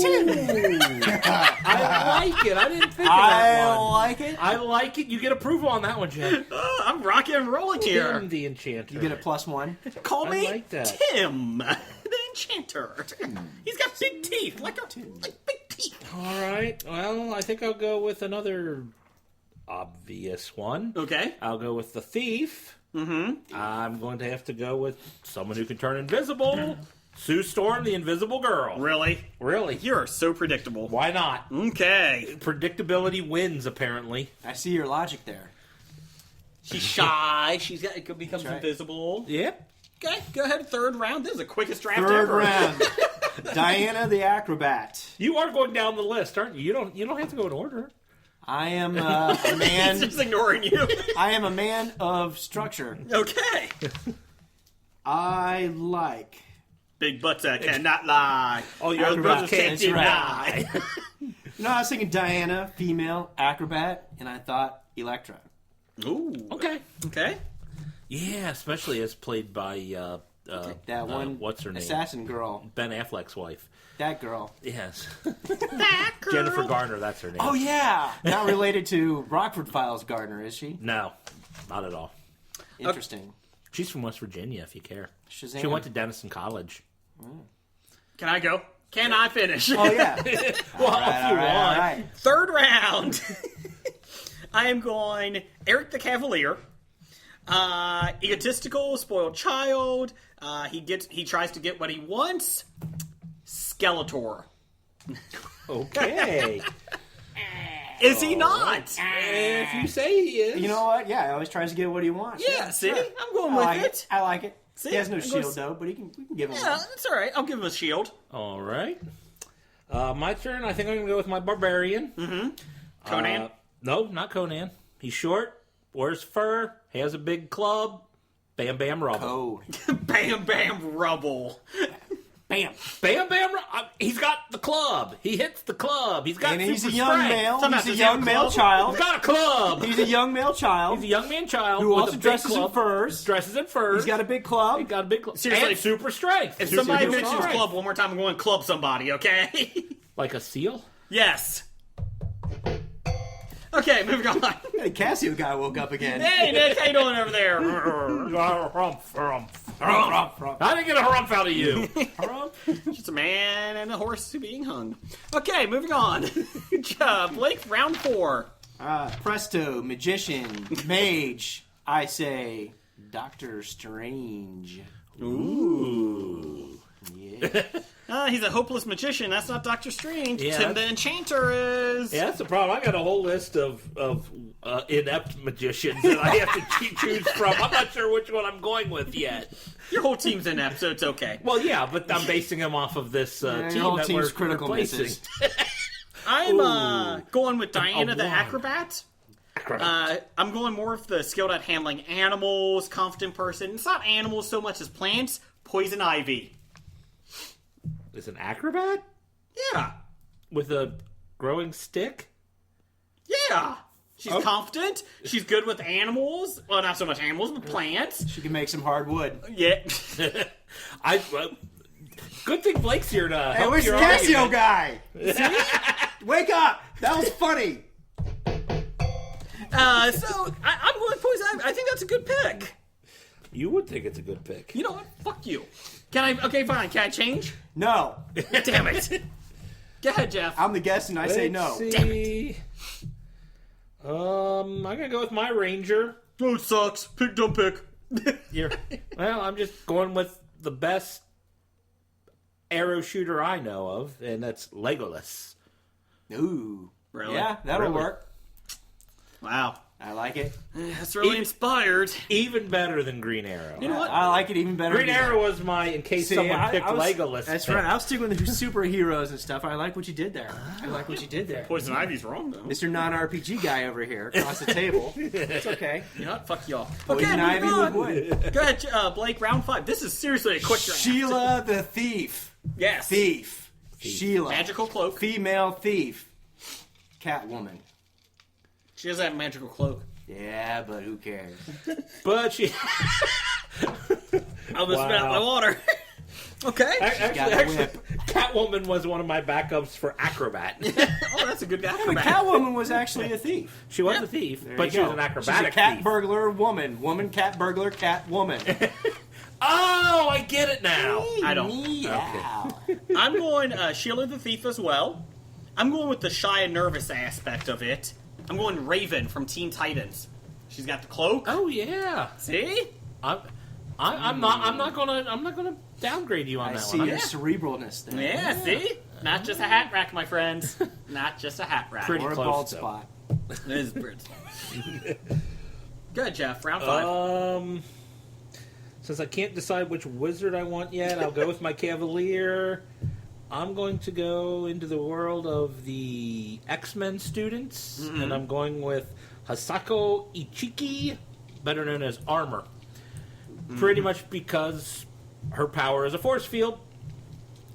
[SPEAKER 7] like it. I didn't think of that one.
[SPEAKER 8] like it.
[SPEAKER 7] I like it. You get approval on that one, Jim.
[SPEAKER 2] I'm rocking and rolling here.
[SPEAKER 7] Tim the Enchanter.
[SPEAKER 8] You get a +1.
[SPEAKER 2] Call me
[SPEAKER 7] like that.
[SPEAKER 2] Tim, the Enchanter. He's got big teeth, like big teeth.
[SPEAKER 7] All right. Well, I think I'll go with another obvious one.
[SPEAKER 2] Okay.
[SPEAKER 7] I'll go with the Thief. Mm-hmm. I'm going to have to go with someone who can turn invisible. Sue Storm, the Invisible Girl.
[SPEAKER 2] Really?
[SPEAKER 7] Really?
[SPEAKER 2] You're so predictable.
[SPEAKER 7] Why not?
[SPEAKER 2] Okay.
[SPEAKER 7] Predictability wins, apparently.
[SPEAKER 8] I see your logic there.
[SPEAKER 2] She's shy. Becomes
[SPEAKER 8] right.
[SPEAKER 2] invisible.
[SPEAKER 7] Yep.
[SPEAKER 2] Okay, go ahead. Third round. This is the quickest draft
[SPEAKER 8] Third
[SPEAKER 2] ever.
[SPEAKER 8] round. Diana the Acrobat.
[SPEAKER 7] You are going down the list, aren't you? You don't have to go in order.
[SPEAKER 8] I am a
[SPEAKER 2] He's
[SPEAKER 8] man.
[SPEAKER 2] just ignoring you.
[SPEAKER 8] I am a man of structure.
[SPEAKER 2] Okay.
[SPEAKER 8] I like.
[SPEAKER 2] Big butts that cannot lie.
[SPEAKER 7] Oh, your
[SPEAKER 2] Our
[SPEAKER 7] other
[SPEAKER 2] brothers
[SPEAKER 7] can't
[SPEAKER 2] can't
[SPEAKER 7] deny.
[SPEAKER 8] No, I was thinking Diana, female acrobat, and I thought Elektra.
[SPEAKER 2] Ooh.
[SPEAKER 7] Okay.
[SPEAKER 2] Okay.
[SPEAKER 7] Yeah, especially as played by
[SPEAKER 8] That one.
[SPEAKER 7] what's her name?
[SPEAKER 8] Assassin girl.
[SPEAKER 7] Ben Affleck's wife.
[SPEAKER 8] That girl.
[SPEAKER 7] Yes.
[SPEAKER 2] That girl.
[SPEAKER 7] Jennifer Garner, that's her name.
[SPEAKER 8] Oh yeah. Not related to Rockford Files Gardner, is she?
[SPEAKER 7] No, not at all.
[SPEAKER 8] Interesting.
[SPEAKER 7] She's from West Virginia, if you care.
[SPEAKER 8] Shazam.
[SPEAKER 7] She went to Denison College.
[SPEAKER 2] Can I go? Can I finish?
[SPEAKER 8] Oh yeah.
[SPEAKER 7] Well, if you
[SPEAKER 8] all
[SPEAKER 7] want.
[SPEAKER 8] right.
[SPEAKER 2] Third round. I am going Eric the Cavalier. Egotistical, spoiled child. He tries to get what he wants. Skeletor.
[SPEAKER 7] Okay.
[SPEAKER 2] Is he not?
[SPEAKER 7] If you say he is.
[SPEAKER 8] You know what? Yeah, he always tries to get what he wants.
[SPEAKER 2] Yeah, see?
[SPEAKER 8] sure.
[SPEAKER 2] I'm going
[SPEAKER 8] I
[SPEAKER 2] with
[SPEAKER 8] like
[SPEAKER 2] it.
[SPEAKER 8] I like it.
[SPEAKER 2] See?
[SPEAKER 8] He has no
[SPEAKER 2] I'm
[SPEAKER 8] shield
[SPEAKER 2] going-
[SPEAKER 8] though, but we can give him
[SPEAKER 2] Yeah,
[SPEAKER 8] one.
[SPEAKER 2] that's all right. I'll give him a shield.
[SPEAKER 7] All right. My turn. I think I'm going to go with my barbarian.
[SPEAKER 2] Conan?
[SPEAKER 7] No, not Conan. He's short, wears fur, has a big club. Bam Bam Rubble.
[SPEAKER 8] Oh,
[SPEAKER 2] Bam Bam Rubble.
[SPEAKER 8] bam!
[SPEAKER 7] Bam Bam he's got the club. He hits the club. He's got
[SPEAKER 8] And he's a
[SPEAKER 7] super
[SPEAKER 8] young
[SPEAKER 7] strength.
[SPEAKER 8] male.
[SPEAKER 2] Sometimes
[SPEAKER 8] He's a
[SPEAKER 2] does he have
[SPEAKER 8] young
[SPEAKER 2] a
[SPEAKER 8] male
[SPEAKER 2] club?
[SPEAKER 8] child.
[SPEAKER 7] He's got a club.
[SPEAKER 8] He's a young male child
[SPEAKER 7] He's a young man child
[SPEAKER 8] who
[SPEAKER 7] with
[SPEAKER 8] also
[SPEAKER 7] a big
[SPEAKER 8] dresses
[SPEAKER 7] club.
[SPEAKER 8] in furs.
[SPEAKER 7] Dresses in furs.
[SPEAKER 8] He's got a big club.
[SPEAKER 7] He got a big club.
[SPEAKER 2] Seriously,
[SPEAKER 7] And super strength.
[SPEAKER 2] If
[SPEAKER 7] Super
[SPEAKER 2] somebody
[SPEAKER 7] strength.
[SPEAKER 2] mentions club one more time, I'm going to club somebody, okay?
[SPEAKER 7] Like a seal?
[SPEAKER 2] Yes. Okay, moving on.
[SPEAKER 8] The Casio guy woke up again.
[SPEAKER 2] Hey, Nick, how you doing over there?
[SPEAKER 7] I didn't get a harumph out of you.
[SPEAKER 2] Just a man and a horse being hung. Okay, moving on. Blake, round 4.
[SPEAKER 8] Presto, magician, mage. I say, Doctor Strange.
[SPEAKER 2] Ooh.
[SPEAKER 8] Yeah.
[SPEAKER 2] He's a hopeless magician. That's not Doctor Strange.
[SPEAKER 7] Yeah.
[SPEAKER 2] Tim the Enchanter is.
[SPEAKER 7] Yeah, that's the problem. I got a whole list of inept magicians that I have to choose from. I'm not sure which one I'm going with yet.
[SPEAKER 2] Your whole team's inept, so it's okay.
[SPEAKER 7] Well, yeah, but I'm basing them off of this
[SPEAKER 8] your
[SPEAKER 7] team
[SPEAKER 8] whole
[SPEAKER 7] that
[SPEAKER 8] team's
[SPEAKER 7] we're
[SPEAKER 8] critical
[SPEAKER 7] replacing.
[SPEAKER 8] misses.
[SPEAKER 2] I'm going with Diana the
[SPEAKER 7] one.
[SPEAKER 2] Acrobat. I'm going more of the skilled at handling animals, confident person. It's not animals so much as plants. Poison ivy.
[SPEAKER 7] Is an acrobat
[SPEAKER 2] Yeah.
[SPEAKER 7] with a growing stick?
[SPEAKER 2] Yeah. She's confident. She's good with animals. Well, not so much animals, but plants.
[SPEAKER 8] She can make some hard wood.
[SPEAKER 2] Yeah.
[SPEAKER 7] Good thing Blake's here to
[SPEAKER 8] Hey,
[SPEAKER 7] help
[SPEAKER 8] where's the
[SPEAKER 7] your
[SPEAKER 8] Casio
[SPEAKER 7] argument.
[SPEAKER 8] guy? Wake up! That was funny.
[SPEAKER 2] So I'm going with poison ivy. I think that's a good pick.
[SPEAKER 7] You would think it's a good pick.
[SPEAKER 2] You know what? Fuck you. Can I? Okay, fine. Can I change?
[SPEAKER 8] No,
[SPEAKER 2] Damn it. Go ahead, Jeff.
[SPEAKER 8] I'm the guest and I say no.
[SPEAKER 7] Let's see. I'm gonna go with my ranger.
[SPEAKER 2] Oh, it sucks. Don't pick.
[SPEAKER 7] Well, I'm just going with the best arrow shooter I know of, and that's Legolas.
[SPEAKER 8] Ooh,
[SPEAKER 2] Really?
[SPEAKER 8] yeah, that'll
[SPEAKER 7] Really?
[SPEAKER 8] work.
[SPEAKER 2] Wow.
[SPEAKER 8] I like it.
[SPEAKER 2] That's really inspired.
[SPEAKER 7] Even better than Green Arrow.
[SPEAKER 2] You know what?
[SPEAKER 8] I like it even better.
[SPEAKER 7] Green
[SPEAKER 8] than
[SPEAKER 7] Arrow was my, in case someone picked Legolas.
[SPEAKER 8] That's right. I was sticking with the superheroes and stuff. I like what you did there. I like what you did there.
[SPEAKER 2] Poison Ivy's wrong, though.
[SPEAKER 8] Mr. Non-RPG guy over here across the table. It's okay.
[SPEAKER 2] You know what? Fuck y'all.
[SPEAKER 8] Poison Ivy would win.
[SPEAKER 2] Go ahead, Blake, round 5. This is seriously a quick draft.
[SPEAKER 8] Sheila the Thief.
[SPEAKER 2] Yes.
[SPEAKER 8] Thief. Sheila.
[SPEAKER 2] Magical cloak.
[SPEAKER 8] Female thief. Catwoman.
[SPEAKER 2] She has that magical cloak.
[SPEAKER 8] Yeah, but who cares?
[SPEAKER 7] But she...
[SPEAKER 2] I almost spit out my water. Okay.
[SPEAKER 7] Actually, Catwoman was one of my backups for Acrobat.
[SPEAKER 2] Oh, that's a good acrobat.
[SPEAKER 8] Catwoman was actually a thief.
[SPEAKER 7] She was a thief,
[SPEAKER 8] There
[SPEAKER 7] but
[SPEAKER 8] you
[SPEAKER 7] she
[SPEAKER 8] go.
[SPEAKER 7] was an acrobatic
[SPEAKER 8] She's a cat
[SPEAKER 7] thief.
[SPEAKER 8] burglar woman. Woman cat burglar cat woman.
[SPEAKER 7] Oh, I get it now.
[SPEAKER 2] I don't.
[SPEAKER 8] Meow.
[SPEAKER 2] I'm going Sheila the Thief as well. I'm going with the shy and nervous aspect of it. I'm going Raven from Teen Titans. She's got the cloak.
[SPEAKER 7] Oh yeah.
[SPEAKER 2] See?
[SPEAKER 7] I'm not gonna downgrade you on
[SPEAKER 8] I
[SPEAKER 7] that
[SPEAKER 8] see
[SPEAKER 7] one.
[SPEAKER 8] your cerebralness there.
[SPEAKER 2] Yeah, see? Not just a hat rack, my friends. Not just a hat rack.
[SPEAKER 7] Pretty
[SPEAKER 8] Or a
[SPEAKER 7] close,
[SPEAKER 8] bald
[SPEAKER 7] though.
[SPEAKER 8] spot.
[SPEAKER 2] It is bird. Good, Jeff. Round 5.
[SPEAKER 7] Since I can't decide which wizard I want yet, I'll go with my Cavalier. I'm going to go into the world of the X-Men students, and I'm going with Hasako Ichiki, better known as Armor. Pretty much because her power is a force field,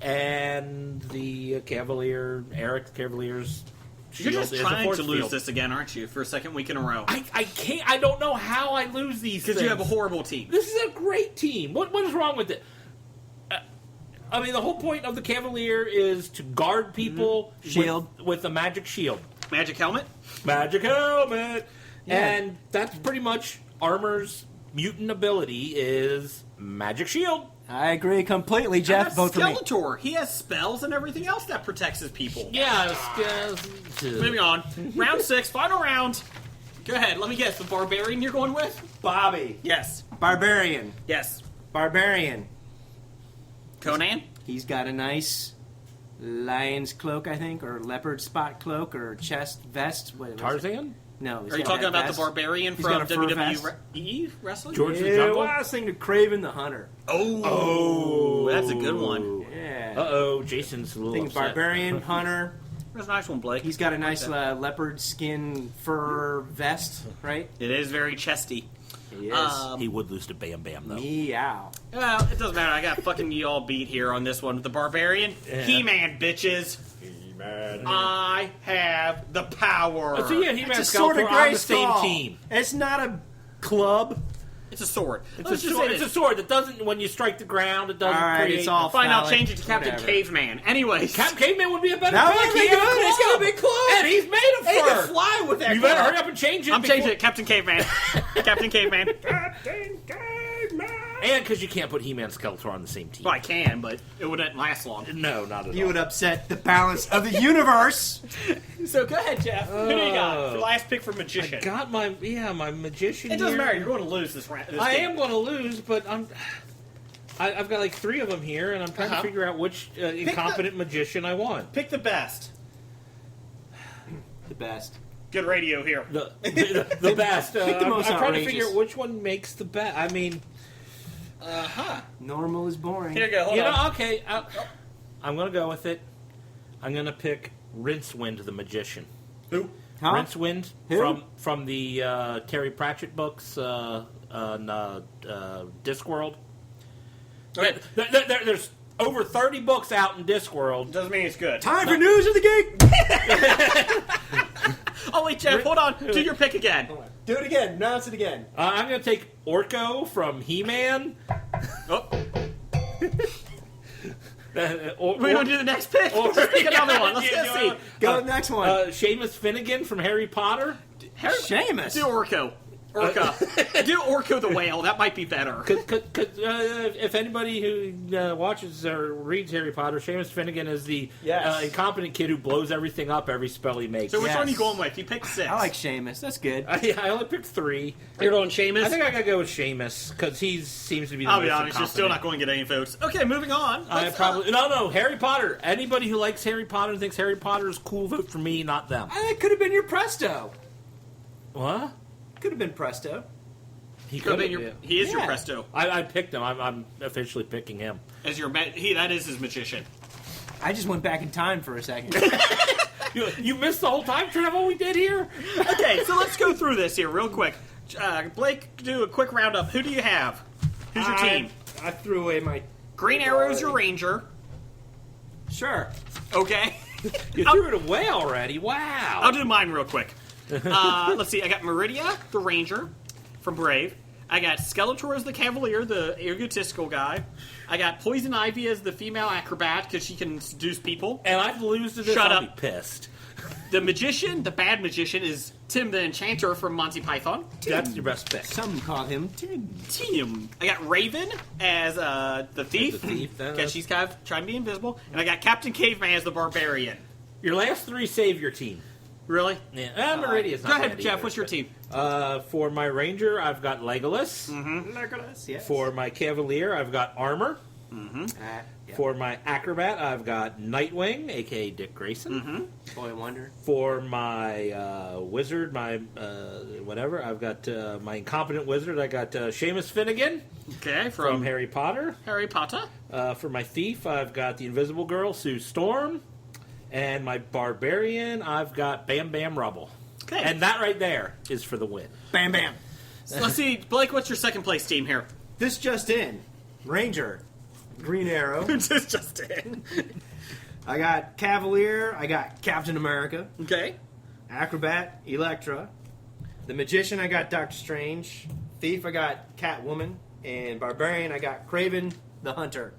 [SPEAKER 7] and the Cavalier, Eric Cavalier's
[SPEAKER 2] You're
[SPEAKER 7] shield
[SPEAKER 2] just
[SPEAKER 7] is a
[SPEAKER 2] trying
[SPEAKER 7] force
[SPEAKER 2] to lose
[SPEAKER 7] field.
[SPEAKER 2] this again, aren't you? For a second week in a row.
[SPEAKER 7] I can't. I don't know how I lose these
[SPEAKER 2] Because
[SPEAKER 7] things.
[SPEAKER 2] you have a horrible team.
[SPEAKER 7] This is a great team. What is wrong with it? I mean, the whole point of the Cavalier is to guard people
[SPEAKER 8] Shield.
[SPEAKER 7] with a magic shield.
[SPEAKER 2] Magic helmet?
[SPEAKER 7] Magic helmet!
[SPEAKER 8] Yeah.
[SPEAKER 7] And that's pretty much Armor's mutant ability is magic shield.
[SPEAKER 8] I agree completely, Jeff.
[SPEAKER 2] That's
[SPEAKER 8] Vote for me.
[SPEAKER 2] Skeletor. He has spells and everything else that protects his people.
[SPEAKER 7] Yeah.
[SPEAKER 2] Moving on. Round 6, final round. Go ahead, let me guess. The Barbarian you're going with?
[SPEAKER 8] Bobby.
[SPEAKER 2] Yes.
[SPEAKER 8] Barbarian.
[SPEAKER 2] Yes.
[SPEAKER 8] Barbarian.
[SPEAKER 2] Conan?
[SPEAKER 8] He's got a nice lion's cloak, I think, or leopard spot cloak, or chest vest. What is it?
[SPEAKER 7] Tarzan?
[SPEAKER 8] No. he's
[SPEAKER 2] Are you
[SPEAKER 8] got
[SPEAKER 2] talking
[SPEAKER 8] that
[SPEAKER 2] about
[SPEAKER 8] vest.
[SPEAKER 2] the Barbarian
[SPEAKER 8] He's
[SPEAKER 2] from
[SPEAKER 8] got a fur vest.
[SPEAKER 2] WWE wrestling?
[SPEAKER 7] George the
[SPEAKER 8] Yeah,
[SPEAKER 7] Jungle?
[SPEAKER 8] well, I was thinking of Craven the Hunter.
[SPEAKER 2] Oh, that's a good one.
[SPEAKER 8] Yeah.
[SPEAKER 7] Uh-oh, Jason's a little
[SPEAKER 8] Thinking
[SPEAKER 7] upset.
[SPEAKER 8] Barbarian, Hunter.
[SPEAKER 2] That's a nice one, Blake.
[SPEAKER 8] He's got a nice leopard skin fur vest, right?
[SPEAKER 2] It is very chesty.
[SPEAKER 8] He is.
[SPEAKER 7] He would lose to Bam Bam, though.
[SPEAKER 8] Meow.
[SPEAKER 2] Well, it doesn't matter. I got fucking you all beat here on this one. The Barbarian, He-Man, bitches. He-Man. I have the power.
[SPEAKER 7] So yeah, He-Man
[SPEAKER 8] It's a sword of
[SPEAKER 7] Skeletor on the same
[SPEAKER 8] Grayskull.
[SPEAKER 7] team.
[SPEAKER 8] It's not a club.
[SPEAKER 2] It's a sword.
[SPEAKER 7] It's
[SPEAKER 2] Let's
[SPEAKER 7] a
[SPEAKER 2] just
[SPEAKER 7] sword.
[SPEAKER 2] say
[SPEAKER 7] It's a
[SPEAKER 2] this.
[SPEAKER 7] sword that doesn't, when you strike the ground, it doesn't
[SPEAKER 8] All right,
[SPEAKER 7] create...
[SPEAKER 8] it's all
[SPEAKER 2] Fine, I'll
[SPEAKER 8] phallic.
[SPEAKER 2] change it to Captain
[SPEAKER 8] Whatever.
[SPEAKER 2] Caveman. Anyways.
[SPEAKER 7] Captain Caveman would be a better
[SPEAKER 8] That
[SPEAKER 7] pick.
[SPEAKER 8] would be
[SPEAKER 7] He has
[SPEAKER 8] good. He's got a big club.
[SPEAKER 7] And he's made of
[SPEAKER 2] He can
[SPEAKER 7] fur.
[SPEAKER 2] fly with that
[SPEAKER 7] You better
[SPEAKER 2] club.
[SPEAKER 7] hurry up and change it.
[SPEAKER 2] I'm
[SPEAKER 7] before-
[SPEAKER 2] changing it. Captain Caveman. Captain Caveman.
[SPEAKER 7] Captain Caveman. And because you can't put He-Man and Skeletor on the same team.
[SPEAKER 2] Well, I can, but it wouldn't last long.
[SPEAKER 7] No, not at
[SPEAKER 8] You
[SPEAKER 7] all.
[SPEAKER 8] would upset the balance of the universe.
[SPEAKER 2] So go ahead, Jeff. Who do you got? For last pick for
[SPEAKER 7] I
[SPEAKER 2] Magician.
[SPEAKER 7] got my magician.
[SPEAKER 2] It doesn't
[SPEAKER 7] here.
[SPEAKER 2] matter. You're going to lose this round.
[SPEAKER 7] I am going to lose, but I've got like 3 of them here, and I'm trying to figure out which incompetent magician I want.
[SPEAKER 2] Pick the best.
[SPEAKER 8] The best.
[SPEAKER 2] Good radio here.
[SPEAKER 7] The best.
[SPEAKER 8] Pick the most
[SPEAKER 7] I'm trying to
[SPEAKER 8] outrageous.
[SPEAKER 7] figure out which one makes the best. I mean,
[SPEAKER 8] Normal is boring.
[SPEAKER 2] Here you go. Hold
[SPEAKER 7] you
[SPEAKER 2] on.
[SPEAKER 7] know, okay. I'm going to go with it. I'm going to pick Rincewind the magician.
[SPEAKER 2] Who?
[SPEAKER 8] Huh?
[SPEAKER 7] Rincewind
[SPEAKER 8] Who?
[SPEAKER 7] from the Terry Pratchett books on Discworld.
[SPEAKER 2] Okay.
[SPEAKER 7] There's over 30 books out in Discworld.
[SPEAKER 2] Doesn't mean it's good.
[SPEAKER 8] Time for news of the geek.
[SPEAKER 2] Oh, wait, Jeff. Hold on. Do your pick again.
[SPEAKER 8] Do it again. Announce it again.
[SPEAKER 7] I'm going to take Orko from He-Man.
[SPEAKER 2] Oh,
[SPEAKER 7] Or,
[SPEAKER 2] we don't do the next pick. Just pick another one. Let's just see.
[SPEAKER 8] Go to the next one.
[SPEAKER 7] Seamus Finnegan from Harry Potter.
[SPEAKER 8] Seamus.
[SPEAKER 2] Do Orko. Orca. Do Orko the whale. That might be better.
[SPEAKER 7] If anybody who watches or reads Harry Potter, Seamus Finnegan is the
[SPEAKER 8] Yes.
[SPEAKER 7] incompetent kid who blows everything up every spell he makes.
[SPEAKER 2] So which
[SPEAKER 8] Yes.
[SPEAKER 2] one are you going with? You picked 6.
[SPEAKER 8] I like Seamus. That's good.
[SPEAKER 7] I only picked 3.
[SPEAKER 2] You're going Seamus?
[SPEAKER 7] I think I gotta go with Seamus because he seems to be the
[SPEAKER 2] I'll
[SPEAKER 7] most
[SPEAKER 2] be honest, you're still not
[SPEAKER 7] incompetent.
[SPEAKER 2] going to get any votes. Okay, moving on.
[SPEAKER 7] I
[SPEAKER 2] Let's,
[SPEAKER 7] probably no Harry Potter. Anybody who likes Harry Potter and thinks Harry Potter is cool, vote for me, not them.
[SPEAKER 8] That could have been your Presto.
[SPEAKER 7] What?
[SPEAKER 8] Could have been Presto.
[SPEAKER 7] He
[SPEAKER 2] Could have been
[SPEAKER 7] could've-
[SPEAKER 2] your, he is your
[SPEAKER 8] Yeah.
[SPEAKER 2] Presto.
[SPEAKER 7] I picked him. I'm officially picking him.
[SPEAKER 2] As your that is his magician.
[SPEAKER 8] I just went back in time for a second.
[SPEAKER 7] You missed the whole time travel we did here?
[SPEAKER 2] Okay, so let's go through this here real quick. Blake, do a quick roundup. Who do you have? Who's your team?
[SPEAKER 8] I threw away my...
[SPEAKER 2] Green Arrow's your ranger.
[SPEAKER 8] Sure.
[SPEAKER 2] Okay.
[SPEAKER 7] You threw it away already. Wow.
[SPEAKER 2] I'll do mine real quick. Let's see. I got Meridia, the ranger, from Brave. I got Skeletor as the Cavalier, the egotistical guy. I got Poison Ivy as the female acrobat because she can seduce people.
[SPEAKER 7] And I've lose to this.
[SPEAKER 2] Shut
[SPEAKER 7] I'll
[SPEAKER 2] up.
[SPEAKER 7] be pissed.
[SPEAKER 2] The magician, the bad magician, is Tim the Enchanter from Monty Python.
[SPEAKER 7] That's your best pick.
[SPEAKER 8] Some call him Tim.
[SPEAKER 2] Tim. I got Raven as the thief.
[SPEAKER 7] The thief,
[SPEAKER 2] Because she's kind of trying to be invisible. And I got Captain Caveman as the barbarian.
[SPEAKER 7] Your last three save your team.
[SPEAKER 2] Really?
[SPEAKER 7] Yeah, Meridia's
[SPEAKER 2] Go
[SPEAKER 7] not
[SPEAKER 2] ahead,
[SPEAKER 7] bad
[SPEAKER 2] Jeff.
[SPEAKER 7] either.
[SPEAKER 2] What's your team?
[SPEAKER 7] For my ranger, I've got Legolas.
[SPEAKER 8] Legolas, yes.
[SPEAKER 7] For my cavalier, I've got Armor.
[SPEAKER 8] Yeah.
[SPEAKER 7] For my acrobat, I've got Nightwing, aka Dick Grayson.
[SPEAKER 8] Boy Wonder.
[SPEAKER 7] For my wizard, my whatever, I've got my incompetent wizard. I got Seamus Finnegan
[SPEAKER 2] Okay,
[SPEAKER 7] from Harry Potter.
[SPEAKER 2] Harry Potter.
[SPEAKER 7] For my thief, I've got the Invisible Girl, Sue Storm. And my barbarian, I've got Bam Bam Rubble.
[SPEAKER 2] Okay.
[SPEAKER 7] And that right there is for the win.
[SPEAKER 8] Bam Bam.
[SPEAKER 2] So let's see, Blake, what's your second place team here?
[SPEAKER 8] This just in. Ranger. Green Arrow.
[SPEAKER 2] Just in.
[SPEAKER 8] I got Cavalier. I got Captain America.
[SPEAKER 2] Okay.
[SPEAKER 8] Acrobat, Elektra. The Magician, I got Doctor Strange. Thief, I got Catwoman. And Barbarian, I got Kraven the Hunter.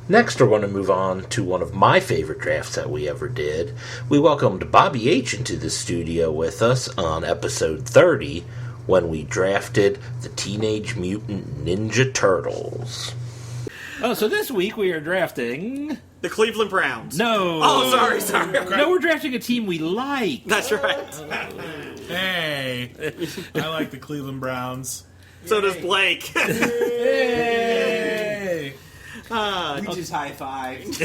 [SPEAKER 5] Next, we're going to move on to one of my favorite drafts that we ever did. We welcomed Bobby H. into the studio with us on episode 30 when we drafted the Teenage Mutant Ninja Turtles.
[SPEAKER 7] Oh, so this week we are drafting...
[SPEAKER 2] The Cleveland Browns.
[SPEAKER 7] No.
[SPEAKER 2] Oh, sorry.
[SPEAKER 7] No, we're drafting a team we like.
[SPEAKER 2] That's right.
[SPEAKER 9] Hey, I like the Cleveland Browns.
[SPEAKER 2] So does Blake.
[SPEAKER 9] Hey,
[SPEAKER 8] We just high-fived.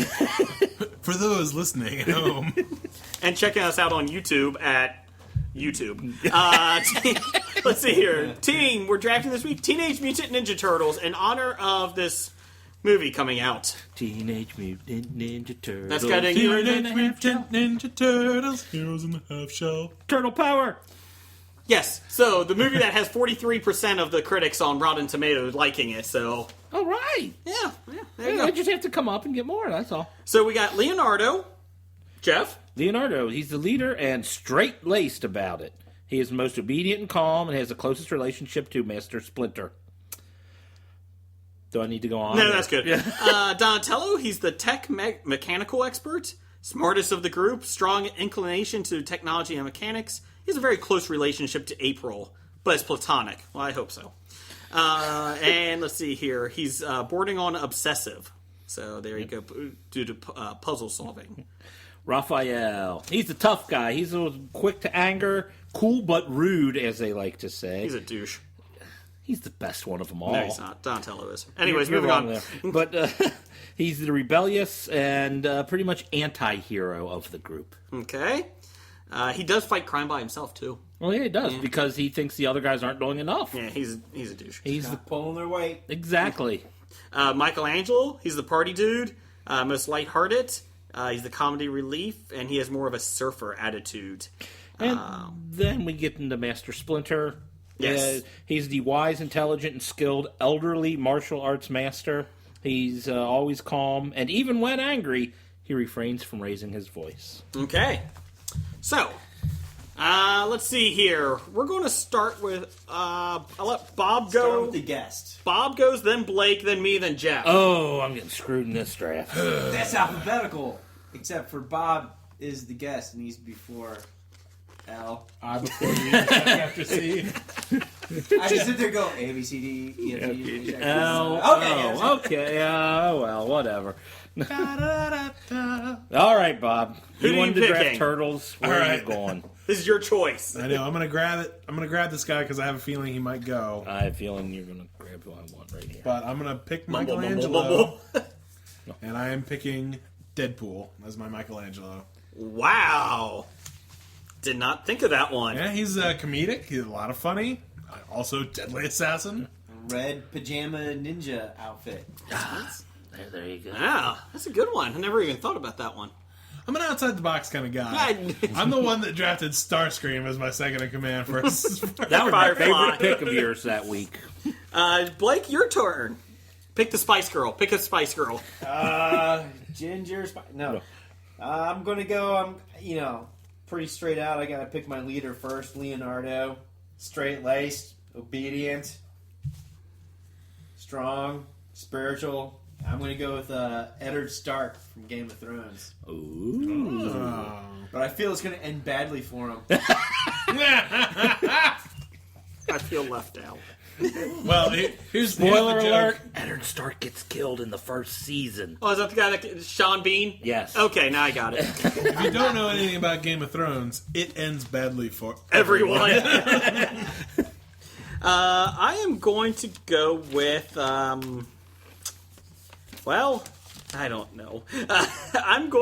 [SPEAKER 9] for those listening at home,
[SPEAKER 2] And checking us out on YouTube at YouTube. Let's see here. Team, we're drafting this week Teenage Mutant Ninja Turtles in honor of this movie coming out.
[SPEAKER 7] Teenage Mutant Ninja Turtles.
[SPEAKER 2] That's got a
[SPEAKER 9] Teenage Mutant Ninja Turtles, Heroes in the Half Shell.
[SPEAKER 7] Turtle Power.
[SPEAKER 2] Yes, so the movie that has 43% of the critics on Rotten Tomatoes liking it, so
[SPEAKER 7] All right.
[SPEAKER 2] yeah, there you
[SPEAKER 7] I
[SPEAKER 2] go.
[SPEAKER 7] just have to come up and get more, that's all.
[SPEAKER 2] So we got Leonardo, Jeff,
[SPEAKER 7] Leonardo, he's the leader and straight-laced about it. He is the most obedient and calm and has the closest relationship to Master Splinter. Do I need to go on?
[SPEAKER 2] No, that's good. Donatello, he's the tech mechanical expert, smartest of the group, strong inclination to technology and mechanics. He has a very close relationship to April, but it's platonic. Well, I hope so. And let's see here. He's bordering on obsessive. So there you go, due to puzzle solving.
[SPEAKER 7] Raphael, he's the tough guy. He's quick to anger, cool but rude, as they like to say.
[SPEAKER 2] He's a douche.
[SPEAKER 7] He's the best one of them all.
[SPEAKER 2] No, he's not. Donatello is. Anyways,
[SPEAKER 7] You're
[SPEAKER 2] moving
[SPEAKER 7] wrong
[SPEAKER 2] on.
[SPEAKER 7] there. But he's the rebellious and pretty much anti-hero of the group.
[SPEAKER 2] Okay. He does fight crime by himself, too.
[SPEAKER 7] Well, yeah, he does, because he thinks the other guys aren't doing enough.
[SPEAKER 2] Yeah, he's a douche.
[SPEAKER 7] He's the,
[SPEAKER 8] Pulling their weight.
[SPEAKER 7] exactly.
[SPEAKER 2] Michelangelo, he's the party dude, most lighthearted. He's the comedy relief, and he has more of a surfer attitude.
[SPEAKER 7] And then we get into Master Splinter.
[SPEAKER 2] Yes.
[SPEAKER 7] He's the wise, intelligent, and skilled elderly martial arts master. He's always calm, and even when angry, he refrains from raising his voice.
[SPEAKER 2] Okay. So, let's see here. We're going to start with, I'll let Bob
[SPEAKER 8] Start
[SPEAKER 2] go.
[SPEAKER 8] with the guest.
[SPEAKER 2] Bob goes, then Blake, then me, then Jeff.
[SPEAKER 7] Oh, I'm getting screwed in this draft.
[SPEAKER 8] That's alphabetical. Except for Bob is the guest, and he's before L.
[SPEAKER 9] I before you, after C.
[SPEAKER 8] I just sit there and go A, B, C, D, E, F, G, H, I, J, K,
[SPEAKER 7] Oh,
[SPEAKER 8] L.
[SPEAKER 7] okay. Well, whatever. All right, Bob.
[SPEAKER 2] Who
[SPEAKER 7] You
[SPEAKER 2] are
[SPEAKER 7] wanted
[SPEAKER 2] you
[SPEAKER 7] to draft
[SPEAKER 2] picking?
[SPEAKER 7] turtles. Where
[SPEAKER 9] All
[SPEAKER 7] are you
[SPEAKER 9] right.
[SPEAKER 7] going?
[SPEAKER 2] This is your choice.
[SPEAKER 9] I know. I'm gonna grab it. I'm gonna grab this guy because I have a feeling he might go.
[SPEAKER 7] I have a feeling you're going to grab who I want right here.
[SPEAKER 9] But I'm gonna pick
[SPEAKER 2] Mumble, mumble,
[SPEAKER 9] Michelangelo,
[SPEAKER 2] mumble.
[SPEAKER 9] and I am picking Deadpool as my Michelangelo.
[SPEAKER 2] Wow. Did not think of that one.
[SPEAKER 9] Yeah, he's comedic. He's a lot of funny. Also, deadly assassin.
[SPEAKER 8] Red pajama ninja outfit.
[SPEAKER 5] There you go.
[SPEAKER 2] Yeah, that's a good one. I never even thought about that one.
[SPEAKER 9] I'm an outside the box kind of guy. I'm the one that drafted Starscream as my second in command for us.
[SPEAKER 5] That was my favorite pick of yours that week.
[SPEAKER 2] Blake, your turn. Pick the Spice Girl. Pick a Spice Girl.
[SPEAKER 8] Ginger Spice. No. I'm going to go, pretty straight out. I got to pick my leader first, Leonardo. Straight-laced, obedient, strong, spiritual. I'm going to go with Eddard Stark from Game of Thrones.
[SPEAKER 5] Ooh.
[SPEAKER 8] But I feel it's going to end badly for him.
[SPEAKER 2] I feel left out.
[SPEAKER 9] Well, here's
[SPEAKER 5] Spoiler
[SPEAKER 9] the
[SPEAKER 5] alert.
[SPEAKER 9] joke.
[SPEAKER 5] Eddard Stark gets killed in the first season.
[SPEAKER 2] Oh, is that the guy that... Sean Bean?
[SPEAKER 5] Yes.
[SPEAKER 2] Okay, now I got it.
[SPEAKER 9] If you don't know anything about Game of Thrones, it ends badly for
[SPEAKER 2] Everyone. I am going to go with... well, I don't know.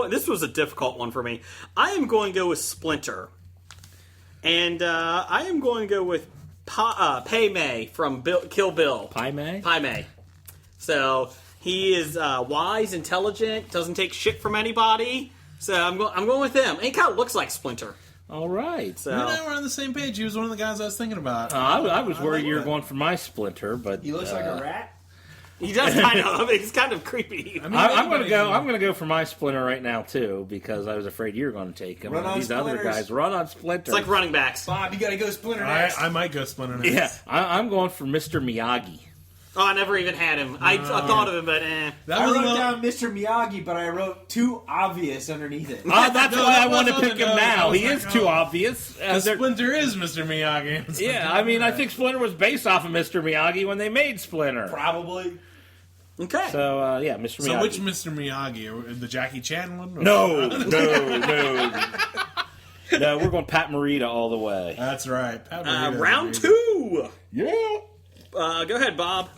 [SPEAKER 2] This was a difficult one for me. I am going to go with Splinter. And I am going to go with Pai Mei from Kill Bill.
[SPEAKER 5] Pai Mei?
[SPEAKER 2] Pai Mei. So he is wise, intelligent, doesn't take shit from anybody. So I'm going with him. And he kind of looks like Splinter.
[SPEAKER 5] All right.
[SPEAKER 2] So
[SPEAKER 9] You and I were on the same page. He was one of the guys I was thinking about.
[SPEAKER 5] I was worried you were going for my Splinter, but
[SPEAKER 8] He looks like a rat.
[SPEAKER 2] he does kind of. He's kind of creepy.
[SPEAKER 9] I mean,
[SPEAKER 5] I'm going to
[SPEAKER 9] anybody's-
[SPEAKER 5] go. I'm going to go for my Splinter right now too, because I was afraid you were going to take him.
[SPEAKER 8] Run on
[SPEAKER 5] These other
[SPEAKER 8] Splinters.
[SPEAKER 5] guys run on Splinter.
[SPEAKER 2] It's like running backs.
[SPEAKER 8] Bob, you got to go Splinter next.
[SPEAKER 9] I might go Splinter next.
[SPEAKER 5] Yeah, I'm going for Mr. Miyagi.
[SPEAKER 2] Oh, I never even had him. I thought of him, but
[SPEAKER 9] That
[SPEAKER 8] I
[SPEAKER 9] was a
[SPEAKER 8] wrote
[SPEAKER 9] little-
[SPEAKER 8] down Mr. Miyagi, but I wrote too obvious underneath it.
[SPEAKER 5] That's
[SPEAKER 9] No,
[SPEAKER 5] why
[SPEAKER 9] that
[SPEAKER 5] I want to
[SPEAKER 9] was on
[SPEAKER 5] pick
[SPEAKER 9] the
[SPEAKER 5] him
[SPEAKER 9] nose. I
[SPEAKER 5] now.
[SPEAKER 9] was
[SPEAKER 5] He
[SPEAKER 9] like,
[SPEAKER 5] is too
[SPEAKER 9] oh.
[SPEAKER 5] obvious.
[SPEAKER 9] Splinter is Mr. Miyagi. It's
[SPEAKER 5] Yeah,
[SPEAKER 9] like,
[SPEAKER 5] I mean, I
[SPEAKER 9] alright.
[SPEAKER 5] think Splinter was based off of Mr. Miyagi when they made Splinter.
[SPEAKER 8] Probably.
[SPEAKER 2] okay.
[SPEAKER 5] So, yeah, Mr. Miyagi.
[SPEAKER 9] So which Mr. Miyagi? The Jackie Chan one? Or-
[SPEAKER 5] No. No, we're going Pat Morita all the way.
[SPEAKER 9] That's right. Pat Morita's
[SPEAKER 2] Round
[SPEAKER 9] amazing.
[SPEAKER 2] 2.
[SPEAKER 9] Yeah.
[SPEAKER 2] Go ahead, Bob.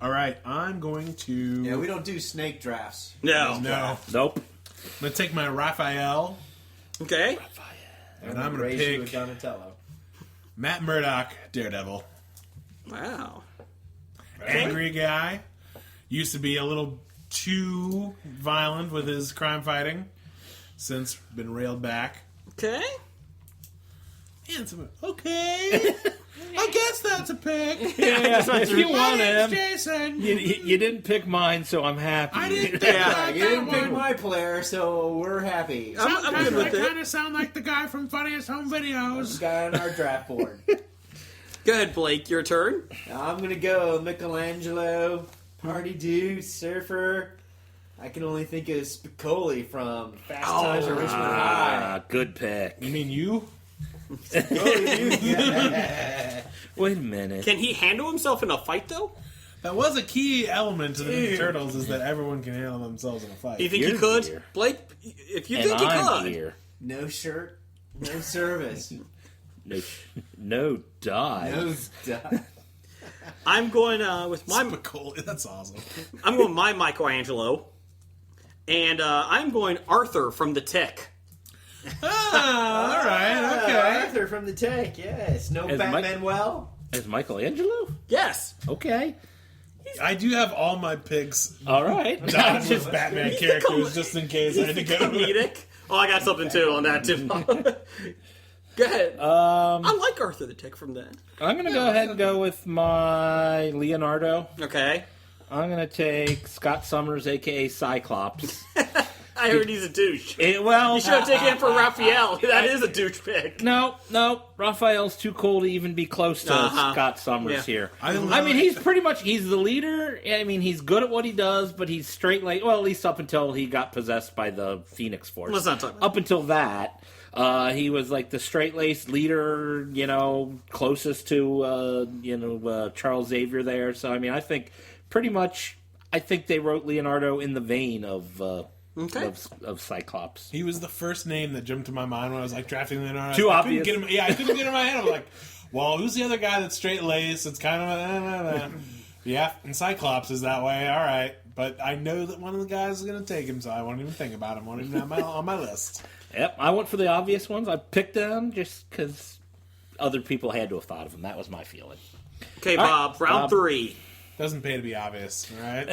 [SPEAKER 9] All right, I'm going to...
[SPEAKER 8] Yeah, we don't do snake drafts.
[SPEAKER 2] No.
[SPEAKER 9] No.
[SPEAKER 5] Nope.
[SPEAKER 9] I'm going to take my Raphael,
[SPEAKER 2] Okay.
[SPEAKER 9] and I'm going to
[SPEAKER 8] Raise you
[SPEAKER 9] pick
[SPEAKER 8] a Donatello.
[SPEAKER 9] Matt Murdock, Daredevil.
[SPEAKER 2] Wow.
[SPEAKER 9] Angry guy. Used to be a little too violent with his crime fighting. Since been railed back.
[SPEAKER 2] Okay.
[SPEAKER 9] Handsome. Okay. I guess that's a pick.
[SPEAKER 5] Yeah, if you
[SPEAKER 9] My
[SPEAKER 5] want
[SPEAKER 9] name's
[SPEAKER 5] him.
[SPEAKER 9] Jason.
[SPEAKER 5] You didn't pick mine, so I'm happy.
[SPEAKER 9] I didn't
[SPEAKER 2] Yeah,
[SPEAKER 8] You didn't pick my player, so we're happy.
[SPEAKER 2] I'm good with
[SPEAKER 9] I
[SPEAKER 2] it.
[SPEAKER 9] kind of sound like the guy from Funniest Home
[SPEAKER 8] This
[SPEAKER 9] Videos.
[SPEAKER 8] guy on our draft board.
[SPEAKER 2] Go ahead, Blake. Your turn.
[SPEAKER 8] I'm gonna go Michelangelo, party dude, surfer. I can only think of Spicoli from Fast Times at Richmond High.
[SPEAKER 5] Good pick.
[SPEAKER 9] You mean you?
[SPEAKER 8] Spicoli, dude.
[SPEAKER 5] Wait a minute.
[SPEAKER 2] Can he handle himself in a fight, though?
[SPEAKER 9] That was a key element to the Ninja Turtles, is that everyone can handle themselves in a fight.
[SPEAKER 2] Do you think
[SPEAKER 5] You're
[SPEAKER 2] he could?
[SPEAKER 5] here.
[SPEAKER 2] Blake, if you
[SPEAKER 5] And
[SPEAKER 2] think he
[SPEAKER 5] I'm
[SPEAKER 2] could.
[SPEAKER 5] here.
[SPEAKER 8] No shirt, no service,
[SPEAKER 5] No dive.
[SPEAKER 8] no stuff.
[SPEAKER 2] I'm going with my
[SPEAKER 9] Spicoli, that's awesome.
[SPEAKER 2] I'm going my Michelangelo. And I'm going Arthur from The Tick.
[SPEAKER 9] Ah, all right, okay.
[SPEAKER 8] Arthur from the Tank, yes. No
[SPEAKER 5] As Mike-
[SPEAKER 8] Batman well.
[SPEAKER 5] Is Michelangelo?
[SPEAKER 2] Yes.
[SPEAKER 5] Okay.
[SPEAKER 9] I do have all my picks
[SPEAKER 5] All right.
[SPEAKER 9] not just Batman characters, just in case I had to go.
[SPEAKER 2] Comedic. Oh, I got something too on that too. Go ahead. I like Arthur the Tick from that.
[SPEAKER 5] I'm going to go ahead and go with my Leonardo.
[SPEAKER 2] Okay.
[SPEAKER 5] I'm going to take Scott Summers, a.k.a. Cyclops.
[SPEAKER 2] I heard he's a douche.
[SPEAKER 5] Well,
[SPEAKER 2] You should have taken him for Raphael. That is a douche pick.
[SPEAKER 5] no. Raphael's too cool to even be close to
[SPEAKER 2] Uh-huh.
[SPEAKER 5] Scott Summers
[SPEAKER 2] Yeah.
[SPEAKER 5] here.
[SPEAKER 9] I
[SPEAKER 5] mean, he's pretty much, he's the leader. I mean, he's good at what he does, but he's straight like, well, at least up until he got possessed by the Phoenix Force.
[SPEAKER 2] Let's not talk about
[SPEAKER 5] Up until that, he was like the straight-laced leader, closest to, Charles Xavier there. So, I mean, I think they wrote Leonardo in the vein of Cyclops.
[SPEAKER 9] He was the first name that jumped to my mind when I was like drafting Leonardo.
[SPEAKER 5] Too
[SPEAKER 9] I couldn't
[SPEAKER 5] obvious.
[SPEAKER 9] get him, I couldn't get him in my head. I'm like, well, who's the other guy that's straight laced? It's kind of yeah, and Cyclops is that way. All right, but I know that one of the guys is going to take him, so I won't even think about him. Won't even have on my list.
[SPEAKER 10] Yep, I went for the obvious ones. I picked them just because other people had to have thought of them. That was my feeling.
[SPEAKER 2] Okay,
[SPEAKER 10] All
[SPEAKER 2] Bob,
[SPEAKER 10] right,
[SPEAKER 2] round
[SPEAKER 10] Bob.
[SPEAKER 2] 3.
[SPEAKER 9] Doesn't pay to be obvious, all right?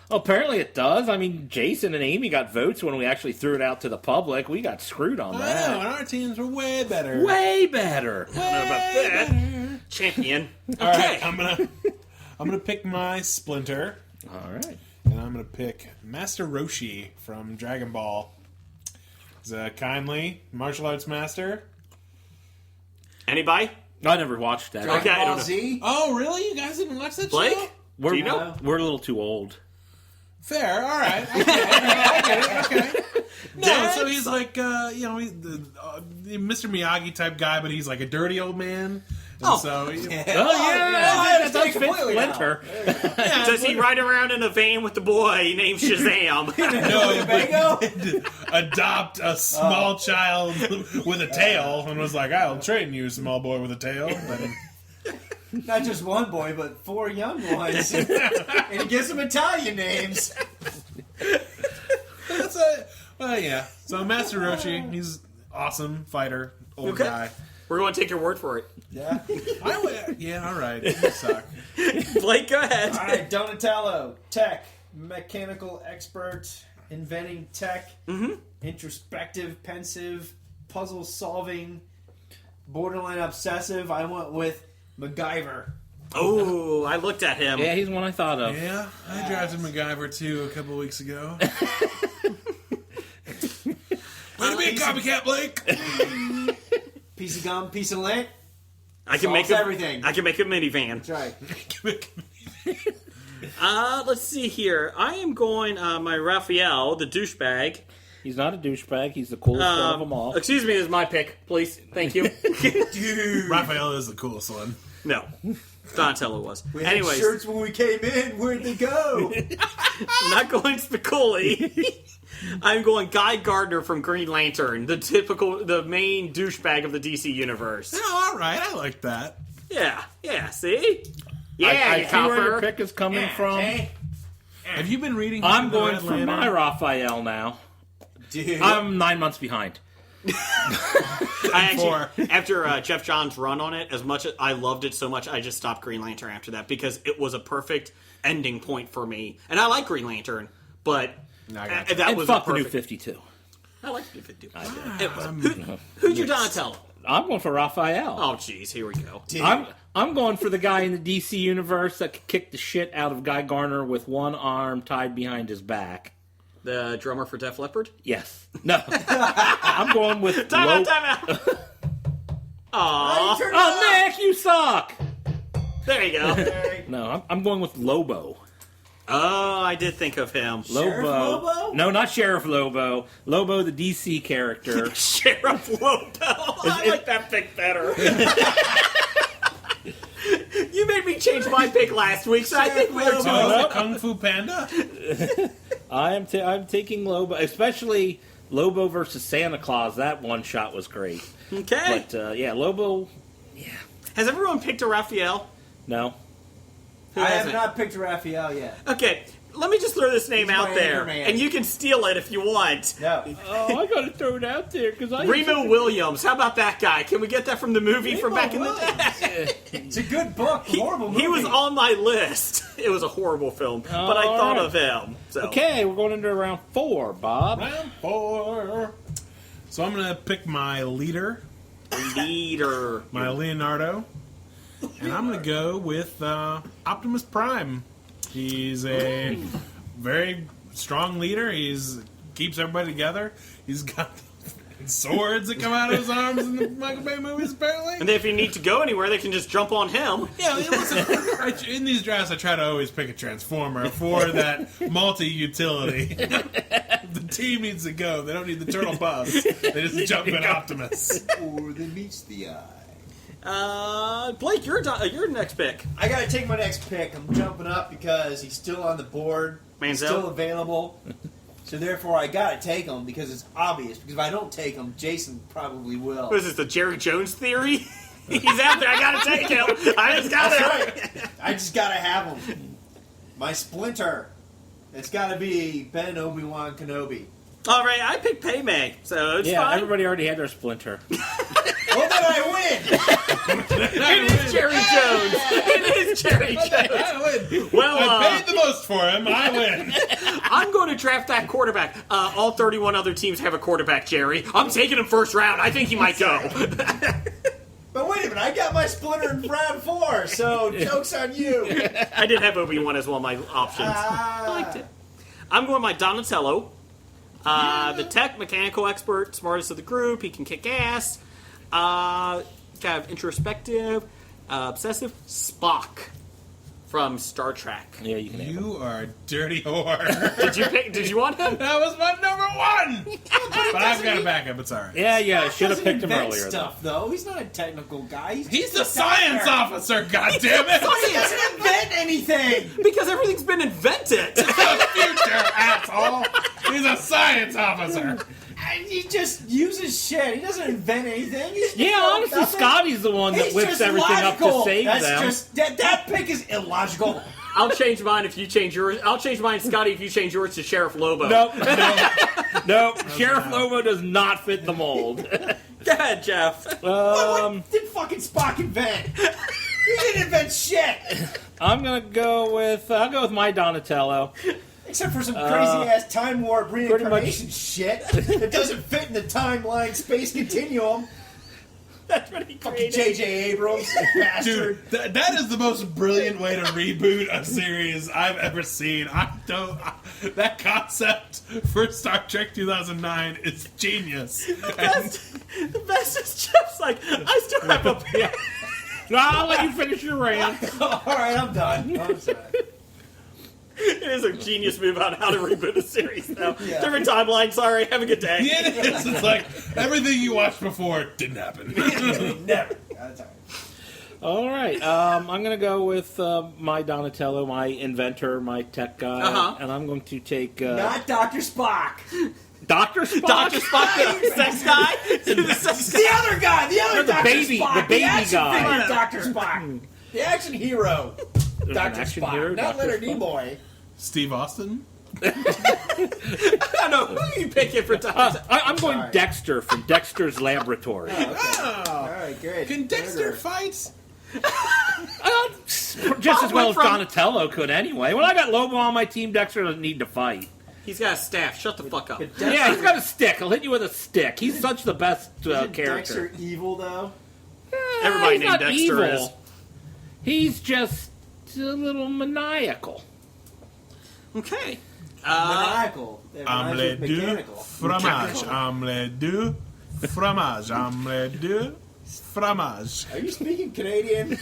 [SPEAKER 10] Well, apparently it does. I mean, Jason and Amy got votes when we actually threw it out to the public. We got screwed on
[SPEAKER 9] I
[SPEAKER 10] that.
[SPEAKER 9] know, and our teams were way better.
[SPEAKER 10] Way better.
[SPEAKER 2] I don't know about that. Champion.
[SPEAKER 9] All
[SPEAKER 2] Okay.
[SPEAKER 9] right, I'm gonna pick my Splinter,
[SPEAKER 10] All right.
[SPEAKER 9] and I'm gonna pick Master Roshi from Dragon Ball. He's a kindly martial arts master.
[SPEAKER 2] Anybody?
[SPEAKER 10] I never watched that.
[SPEAKER 2] Okay, I don't know.
[SPEAKER 8] Z?
[SPEAKER 9] Oh, really? You guys didn't watch that
[SPEAKER 2] Blake?
[SPEAKER 9] show?
[SPEAKER 10] We're,
[SPEAKER 2] Do you know?
[SPEAKER 10] We're a little too old.
[SPEAKER 9] Fair, all right. I get it. Okay. No, so he's like, he's the Mr. Miyagi type guy, but he's like a dirty old man. And so,
[SPEAKER 10] Oh, yeah. That does fit
[SPEAKER 8] completely now.
[SPEAKER 10] Splinter.
[SPEAKER 2] Does he ride around in a van with the boy named Shazam?
[SPEAKER 9] no,
[SPEAKER 8] Bingo?
[SPEAKER 9] adopt a small child with a tail, and was like, "I'll train you, small boy with a tail." Then,
[SPEAKER 8] Not just one boy, but 4 young ones. And he gives them Italian names.
[SPEAKER 9] that's a yeah. So Master Roshi, he's awesome fighter, old
[SPEAKER 2] Okay.
[SPEAKER 9] guy.
[SPEAKER 2] We're going to take your word for it.
[SPEAKER 8] Yeah.
[SPEAKER 9] Yeah, all right. You suck.
[SPEAKER 2] Blake, go ahead.
[SPEAKER 8] All right, Donatello, tech, mechanical expert, inventing tech, introspective, pensive, puzzle solving, borderline obsessive. I went with MacGyver.
[SPEAKER 2] Oh, I looked at him.
[SPEAKER 10] Yeah, he's one I thought of.
[SPEAKER 9] Yeah, I drafted MacGyver too a couple weeks ago. Way to be a copycat, Blake.
[SPEAKER 8] Piece of gum, piece of lint.
[SPEAKER 2] I can make
[SPEAKER 8] Solves
[SPEAKER 2] a,
[SPEAKER 8] everything.
[SPEAKER 2] I can make a minivan.
[SPEAKER 8] That's right.
[SPEAKER 2] Let's see here. I am going my Raphael, the douchebag.
[SPEAKER 10] He's not a douchebag. He's the coolest one of them all.
[SPEAKER 2] Excuse me, this is my pick, please. Thank you.
[SPEAKER 9] Raphael is the coolest one.
[SPEAKER 2] No, Donatello was.
[SPEAKER 8] We had
[SPEAKER 2] Anyways,
[SPEAKER 8] shirts when we came in. Where'd they go?
[SPEAKER 2] I'm not going Spicoli. I'm going Guy Gardner from Green Lantern, the main douchebag of the DC universe.
[SPEAKER 9] Oh, all right, I like that.
[SPEAKER 2] Yeah, see? Yeah,
[SPEAKER 10] I
[SPEAKER 2] you
[SPEAKER 10] see where your
[SPEAKER 2] copper.
[SPEAKER 10] pick is coming from.
[SPEAKER 9] Have you been reading?
[SPEAKER 10] I'm
[SPEAKER 9] The
[SPEAKER 10] going
[SPEAKER 9] Red
[SPEAKER 10] for
[SPEAKER 9] Lantern?
[SPEAKER 10] my Raphael now.
[SPEAKER 8] Dude.
[SPEAKER 10] I'm 9 months behind.
[SPEAKER 2] I actually, after Jeff Johns' run on it, as much as I loved it so much, I just stopped Green Lantern after that because it was a perfect ending point for me. And I like Green Lantern, but that
[SPEAKER 10] And
[SPEAKER 2] was
[SPEAKER 10] fuck
[SPEAKER 2] a
[SPEAKER 10] the new
[SPEAKER 2] perfect.
[SPEAKER 10] 52.
[SPEAKER 2] I like the 52.
[SPEAKER 10] I
[SPEAKER 2] Who'd you Donatello?
[SPEAKER 10] I'm going for Raphael.
[SPEAKER 2] Oh, jeez, here we go.
[SPEAKER 10] I'm going for the guy in the DC universe that could kick the shit out of Guy Gardner with one arm tied behind his back.
[SPEAKER 2] The drummer for Def Leppard?
[SPEAKER 10] Yes. No. I'm going with
[SPEAKER 2] Time out. Aww.
[SPEAKER 10] Oh, Nick, you suck.
[SPEAKER 2] There you go.
[SPEAKER 10] No, I'm going with Lobo.
[SPEAKER 2] Oh, I did think of him.
[SPEAKER 8] Lobo?
[SPEAKER 10] No, not Sheriff Lobo. Lobo, the DC character.
[SPEAKER 2] Sheriff Lobo. I like that pick better. You made me change my pick last week, so I think we're
[SPEAKER 9] Oh, Kung Fu Panda?
[SPEAKER 10] I'm taking Lobo, especially Lobo versus Santa Claus. That one shot was great.
[SPEAKER 2] Okay.
[SPEAKER 10] But yeah, Lobo.
[SPEAKER 2] Has everyone picked a Raphael?
[SPEAKER 10] No.
[SPEAKER 2] Who
[SPEAKER 8] I have
[SPEAKER 2] hasn't?
[SPEAKER 8] not picked Raphael yet.
[SPEAKER 2] Okay, let me just throw this name
[SPEAKER 8] He's
[SPEAKER 2] out
[SPEAKER 8] my
[SPEAKER 2] there,
[SPEAKER 8] Anchorman.
[SPEAKER 2] and you can steal it if you want.
[SPEAKER 8] No.
[SPEAKER 10] Oh, I gotta throw it out there because I.
[SPEAKER 2] Remo Williams. How about that guy? Can we get that from the movie from back in the day?
[SPEAKER 8] It's a good book. Horrible movie.
[SPEAKER 2] He was on my list. It was a horrible film, but I
[SPEAKER 10] All
[SPEAKER 2] thought
[SPEAKER 10] right.
[SPEAKER 2] of him. So.
[SPEAKER 10] Okay, we're going into round 4, Bob.
[SPEAKER 9] Round 4. So I'm going to pick my leader,
[SPEAKER 2] Leader.
[SPEAKER 9] my Leonardo, and I'm going to go with Optimus Prime. He's a very strong leader. He's keeps everybody together. He's got swords that come out of his arms in the Michael Bay movies, apparently.
[SPEAKER 2] And then if you need to go anywhere, they can just jump on him.
[SPEAKER 9] Yeah, listen, in these drafts, I try to always pick a Transformer for that multi-utility. The team needs to go. They don't need the turtle bus. They just jump in Optimus.
[SPEAKER 8] Or that meets the eye.
[SPEAKER 2] Blake, your next pick.
[SPEAKER 8] I gotta take my next pick. I'm jumping up because he's still on the board. He's
[SPEAKER 2] Manziel?
[SPEAKER 8] still available. So therefore, I gotta take him because it's obvious. Because if I don't take him, Jason probably will.
[SPEAKER 2] What is this, the Jerry Jones theory? He's out there. I gotta take him. I just got
[SPEAKER 8] That's
[SPEAKER 2] it.
[SPEAKER 8] right. I just gotta have him. My Splinter. It's gotta be Ben Obi-Wan Kenobi.
[SPEAKER 2] All right, I picked Paymay, so it's
[SPEAKER 10] Yeah,
[SPEAKER 2] fine.
[SPEAKER 10] everybody already had their Splinter.
[SPEAKER 8] Well, then I win.
[SPEAKER 2] It is Jerry Jones. It is Jerry Jones.
[SPEAKER 9] I win.
[SPEAKER 2] Well,
[SPEAKER 9] I paid the most for him. I win.
[SPEAKER 2] I'm going to draft that quarterback. All 31 other teams have a quarterback, Jerry. I'm taking him first round. I think he might go.
[SPEAKER 8] But wait a minute, I got my Splinter in round 4, so joke's on you.
[SPEAKER 2] I did have Obi-Wan as one of my options. I liked it. I'm going my Donatello. The tech, mechanical expert, smartest of the group. He can kick ass. Kind of introspective, obsessive. Spock from Star Trek.
[SPEAKER 10] Yeah, you can have him.
[SPEAKER 9] You are a dirty whore.
[SPEAKER 2] Did you want him?
[SPEAKER 9] That was my number 1. But I've got a backup. It's all right.
[SPEAKER 10] Yeah, I should have
[SPEAKER 8] Doesn't
[SPEAKER 10] picked him
[SPEAKER 8] invent
[SPEAKER 10] earlier.
[SPEAKER 8] stuff, though. He's not a technical guy.
[SPEAKER 9] He's the
[SPEAKER 8] just a
[SPEAKER 9] science
[SPEAKER 8] doctor.
[SPEAKER 9] officer, goddammit!
[SPEAKER 8] He doesn't invent anything.
[SPEAKER 2] Because everything's been invented.
[SPEAKER 9] The future, asshole! He's a science officer.
[SPEAKER 8] And he just uses shit. He doesn't invent anything. He's
[SPEAKER 10] Yeah, honestly,
[SPEAKER 8] nothing.
[SPEAKER 10] Scotty's the one that
[SPEAKER 8] He's
[SPEAKER 10] whips
[SPEAKER 8] just
[SPEAKER 10] everything
[SPEAKER 8] logical.
[SPEAKER 10] up to save
[SPEAKER 8] That's
[SPEAKER 10] them.
[SPEAKER 8] Just, that pick is illogical.
[SPEAKER 2] I'll change mine if you change yours. I'll change mine, Scotty, if you change yours to Sheriff Lobo.
[SPEAKER 10] Nope. Sheriff Lobo does not fit the mold.
[SPEAKER 2] Go ahead, Jeff.
[SPEAKER 8] What did fucking Spock invent? He didn't invent shit.
[SPEAKER 10] I'll go with my Donatello.
[SPEAKER 8] Except for some crazy ass time warp
[SPEAKER 10] much-
[SPEAKER 8] reincarnation shit that doesn't fit in the timeline space continuum.
[SPEAKER 2] That's what he
[SPEAKER 8] Fucking
[SPEAKER 2] created.
[SPEAKER 8] J.J. Abrams, bastard.
[SPEAKER 9] Dude, that is the most brilliant way to reboot a series I've ever seen. That concept for Star Trek 2009 is genius.
[SPEAKER 2] The best is Jeff's like, I still have a...
[SPEAKER 10] No, I'll let you finish your rant.
[SPEAKER 8] All right, I'm done. I'm sorry.
[SPEAKER 2] It is a genius move on how to reboot a series, though.
[SPEAKER 8] Yeah.
[SPEAKER 2] Different timeline, sorry. Have a good day.
[SPEAKER 9] It is. It's like everything you watched before didn't happen.
[SPEAKER 8] Never. That's all right.
[SPEAKER 10] All right, I'm going to go with my Donatello, my inventor, my tech guy, and I'm going to take
[SPEAKER 8] Not Dr. Spock.
[SPEAKER 10] Dr. Spock.
[SPEAKER 2] Dr. Spock, the sex guy? The sex guy.
[SPEAKER 8] The other guy. The other
[SPEAKER 10] the
[SPEAKER 8] Dr.
[SPEAKER 10] baby-
[SPEAKER 8] Spock.
[SPEAKER 10] the baby
[SPEAKER 8] action
[SPEAKER 10] guy.
[SPEAKER 8] figure Dr. Spock. The action hero.
[SPEAKER 10] There's an
[SPEAKER 8] Dr.
[SPEAKER 10] action
[SPEAKER 8] Spock.
[SPEAKER 10] hero,
[SPEAKER 8] Not
[SPEAKER 10] Dr.
[SPEAKER 8] Leonard
[SPEAKER 10] Spock.
[SPEAKER 8] Nimoy.
[SPEAKER 9] Steve Austin?
[SPEAKER 2] I know. Who are you picking for Dr.
[SPEAKER 10] I'm going
[SPEAKER 8] Sorry.
[SPEAKER 10] Dexter from Dexter's Laboratory.
[SPEAKER 9] Oh.
[SPEAKER 8] All right, great.
[SPEAKER 9] Can Dexter
[SPEAKER 8] Murder.
[SPEAKER 9] fight?
[SPEAKER 10] Just as well as
[SPEAKER 2] from-
[SPEAKER 10] Donatello could anyway. When I got Lobo on my team, Dexter doesn't need to fight.
[SPEAKER 2] He's got a staff. Shut the fuck up.
[SPEAKER 10] Yeah, he's got a stick. He'll hit you with a stick. He's such the best
[SPEAKER 8] Isn't
[SPEAKER 10] character.
[SPEAKER 8] Dexter evil, though?
[SPEAKER 2] Everybody
[SPEAKER 10] he's
[SPEAKER 2] named
[SPEAKER 10] not
[SPEAKER 2] Dexter
[SPEAKER 10] evil.
[SPEAKER 2] is.
[SPEAKER 10] He's just a little maniacal.
[SPEAKER 2] Okay.
[SPEAKER 8] Maniacal. That rhymes
[SPEAKER 9] Omelette
[SPEAKER 8] with
[SPEAKER 9] du
[SPEAKER 8] mechanical.
[SPEAKER 9] fromage. Omelette du fromage. Omelette du fromage.
[SPEAKER 8] Are you speaking Canadian?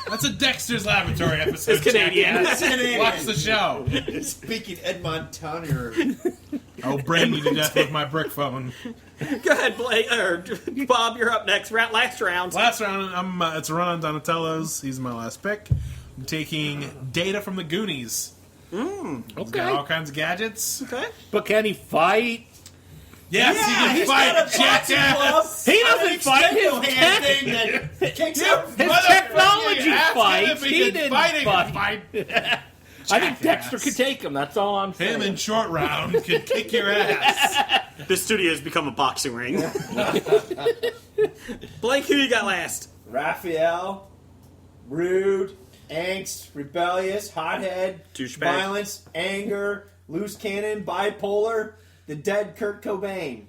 [SPEAKER 9] That's a Dexter's Laboratory episode.
[SPEAKER 2] It's Canadian.
[SPEAKER 9] jackass.
[SPEAKER 8] Canadian.
[SPEAKER 9] Watch the show.
[SPEAKER 8] Speaking Edmontonian.
[SPEAKER 9] I'll brand you to death with my brick phone.
[SPEAKER 2] Go ahead, Blake. Or Bob, you're up next. Last round.
[SPEAKER 9] Last round, it's a run on Donatello's. He's my last pick. I'm taking Data from the Goonies. He's got all
[SPEAKER 10] Okay.
[SPEAKER 9] kinds of gadgets.
[SPEAKER 2] Okay.
[SPEAKER 10] But can he fight?
[SPEAKER 9] Yes, he can
[SPEAKER 8] he's
[SPEAKER 9] fight,
[SPEAKER 8] got a boxing glove.
[SPEAKER 9] jackass.
[SPEAKER 10] He doesn't fight. His
[SPEAKER 8] Hand
[SPEAKER 10] tech.
[SPEAKER 8] thing that kicks out.
[SPEAKER 10] His technology
[SPEAKER 9] Ask him
[SPEAKER 10] fights.
[SPEAKER 9] if
[SPEAKER 10] He
[SPEAKER 9] can
[SPEAKER 10] didn't
[SPEAKER 9] fight, he can
[SPEAKER 10] fight.
[SPEAKER 9] fight.
[SPEAKER 10] I think Dexter could take him. That's all I'm saying.
[SPEAKER 9] Him in short round can kick your ass.
[SPEAKER 2] This studio has become a boxing ring. Blake, who you got last?
[SPEAKER 8] Raphael, rude, angst, rebellious, hothead,
[SPEAKER 2] Douchebag.
[SPEAKER 8] violence, anger, loose cannon, bipolar, the dead Kurt Cobain.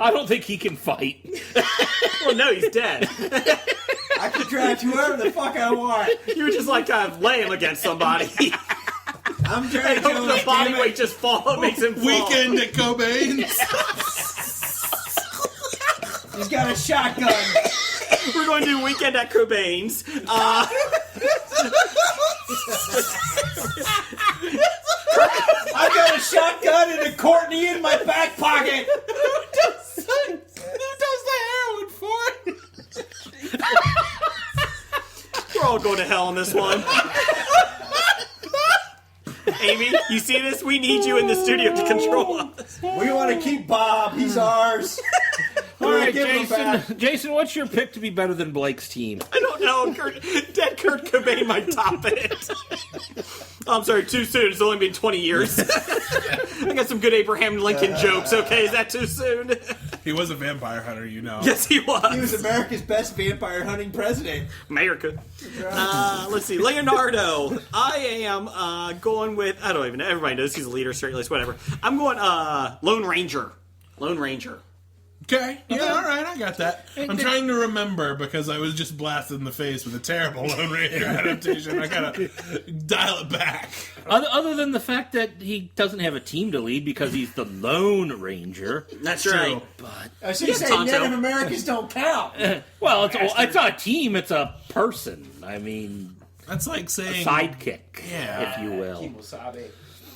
[SPEAKER 10] I don't think he can fight.
[SPEAKER 2] Well, no, he's dead.
[SPEAKER 8] I can draft whoever the fuck I want.
[SPEAKER 2] You were just like kind of lay him against somebody.
[SPEAKER 8] I'm
[SPEAKER 2] And
[SPEAKER 8] drafting
[SPEAKER 2] hope the body weight just makes him fall.
[SPEAKER 9] Weekend at Cobain's.
[SPEAKER 8] He's got a shotgun.
[SPEAKER 2] We're going to do Weekend at Cobain's.
[SPEAKER 8] I've got a shotgun and a Courtney in my back pocket.
[SPEAKER 9] Who does the heroin for it?
[SPEAKER 2] We're all going to hell on this one. Amy, you see this? We need you in the studio to control us.
[SPEAKER 8] We want to keep Bob. He's ours.
[SPEAKER 10] Oh, All right,
[SPEAKER 8] give him back.
[SPEAKER 10] Jason, what's your pick to be better than Blake's team?
[SPEAKER 2] I don't know. Dead Kurt Cobain might top it. I'm sorry, too soon. It's only been 20 years. I got some good Abraham Lincoln jokes, okay? Is that too soon?
[SPEAKER 9] He was a vampire hunter, you know.
[SPEAKER 2] Yes, he was.
[SPEAKER 8] He was America's best vampire hunting president.
[SPEAKER 2] America. Let's see. Leonardo. I am going with, I don't even know. Everybody knows he's a leader, straight laced, whatever. I'm going Lone Ranger. Lone Ranger.
[SPEAKER 9] Okay, yeah, all right, I got that. I'm trying to remember because I was just blasted in the face with a terrible Lone Ranger adaptation. I gotta dial it back.
[SPEAKER 10] Other than the fact that he doesn't have a team to lead because he's the Lone Ranger.
[SPEAKER 2] That's right.
[SPEAKER 10] But
[SPEAKER 8] I should say Native Americans don't count.
[SPEAKER 10] well, it's not a team; it's a person. I mean,
[SPEAKER 9] That's like saying
[SPEAKER 10] a sidekick,
[SPEAKER 9] Yeah.
[SPEAKER 10] if you will.
[SPEAKER 8] Kimosabe.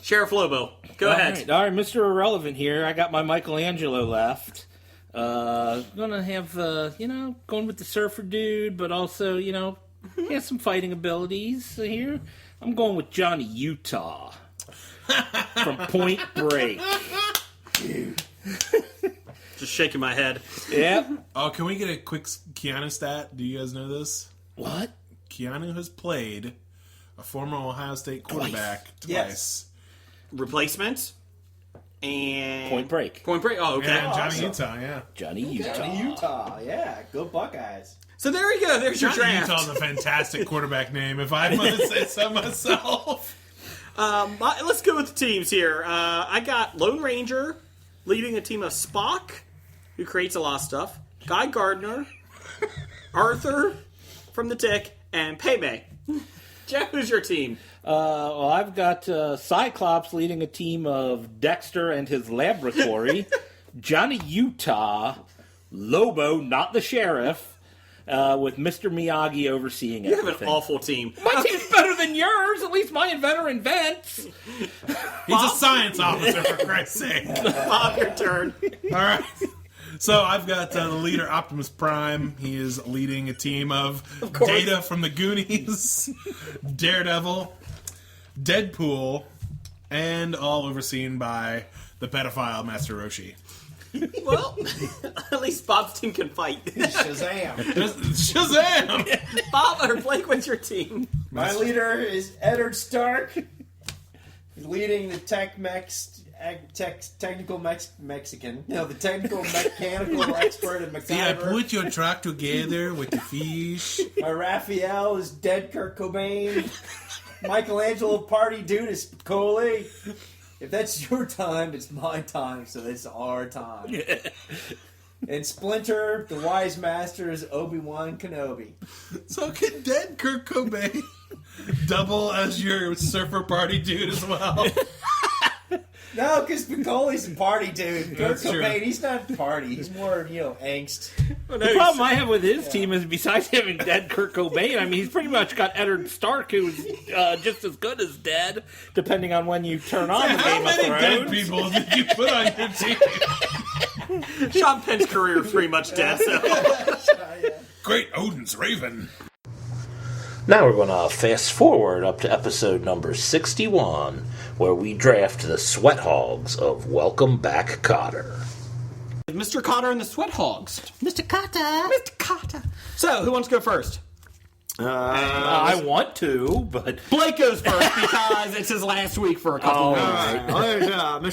[SPEAKER 2] Sheriff Lobo. Go ahead.
[SPEAKER 10] All right, Mr. Irrelevant here. I got my Michelangelo left. Gonna have, going with the surfer dude, but also, he has some fighting abilities here. I'm going with Johnny Utah from Point Break.
[SPEAKER 2] Just shaking my head.
[SPEAKER 10] Yeah.
[SPEAKER 9] Oh, can we get a quick Keanu stat? Do you guys know this?
[SPEAKER 10] What?
[SPEAKER 9] Keanu has played a former Ohio State quarterback twice.
[SPEAKER 8] Yes.
[SPEAKER 2] Replacement. And
[SPEAKER 10] Point Break.
[SPEAKER 2] Point Break. Oh, okay.
[SPEAKER 9] Yeah, Johnny Utah, yeah.
[SPEAKER 10] Johnny Utah.
[SPEAKER 8] Johnny Utah, yeah. Go Buckeyes.
[SPEAKER 2] So there you go. There's your
[SPEAKER 9] Johnny
[SPEAKER 2] draft.
[SPEAKER 9] Utah's a fantastic quarterback name, if I must say so myself.
[SPEAKER 2] Let's go with the teams here. I got Lone Ranger leading a team of Spock, who creates a lot of stuff, Guy Gardner, Arthur from The Tick, and Pei-Mei. Jeff, who's your team?
[SPEAKER 10] Well, I've got Cyclops leading a team of Dexter and his laboratory, Johnny Utah, Lobo, not the sheriff, with Mr. Miyagi overseeing
[SPEAKER 2] You have
[SPEAKER 10] everything.
[SPEAKER 2] an awful team.
[SPEAKER 10] My team's better than yours. At least my inventor invents.
[SPEAKER 9] He's a science officer, for Christ's sake.
[SPEAKER 2] Bob, your turn.
[SPEAKER 9] All right. So I've got the leader, Optimus Prime. He is leading a team of Data from the Goonies, Daredevil, Deadpool, and all overseen by the pedophile Master Roshi.
[SPEAKER 2] Well, at least Bob's team can fight.
[SPEAKER 8] Shazam.
[SPEAKER 9] Shazam!
[SPEAKER 2] Bob or Blake, what's your team?
[SPEAKER 8] My leader is Eddard Stark. He's leading the technical Mexican. No, the technical mechanical expert in
[SPEAKER 9] Yeah,
[SPEAKER 8] MacGyver.
[SPEAKER 9] put your truck together with the fish.
[SPEAKER 8] My Raphael is dead Kurt Cobain. Michelangelo party dude is Spicoli. If that's your time, it's my time, so it's our time. And Splinter, the wise master, is Obi-Wan Kenobi.
[SPEAKER 9] So can dead Kurt Cobain double as your surfer party dude as well?
[SPEAKER 8] No, because Spicoli's a party dude. Kurt
[SPEAKER 9] That's true.
[SPEAKER 8] Cobain, he's not party. He's more, angst.
[SPEAKER 10] The problem I have with his team is, besides having dead Kurt Cobain, I mean, he's pretty much got Eddard Stark, who's just as good as dead, depending on when you turn on the
[SPEAKER 9] How
[SPEAKER 10] Game of
[SPEAKER 9] many dead
[SPEAKER 10] Thrones.
[SPEAKER 9] people did you put on your team?
[SPEAKER 2] Sean Penn's career is pretty much dead, so.
[SPEAKER 9] Great Odin's Raven.
[SPEAKER 5] Now we're going to fast forward up to episode number 61, where we draft the Sweat Hogs of Welcome Back, Kotter.
[SPEAKER 2] Mr. Cotter and the Sweat Hogs.
[SPEAKER 6] Mr. Carter.
[SPEAKER 2] Mr. Cotter. So, who wants to go first?
[SPEAKER 10] I want to, but
[SPEAKER 2] Blake goes first because it's his last week for a couple
[SPEAKER 10] Oh.
[SPEAKER 2] weeks.
[SPEAKER 11] All right. Well, there's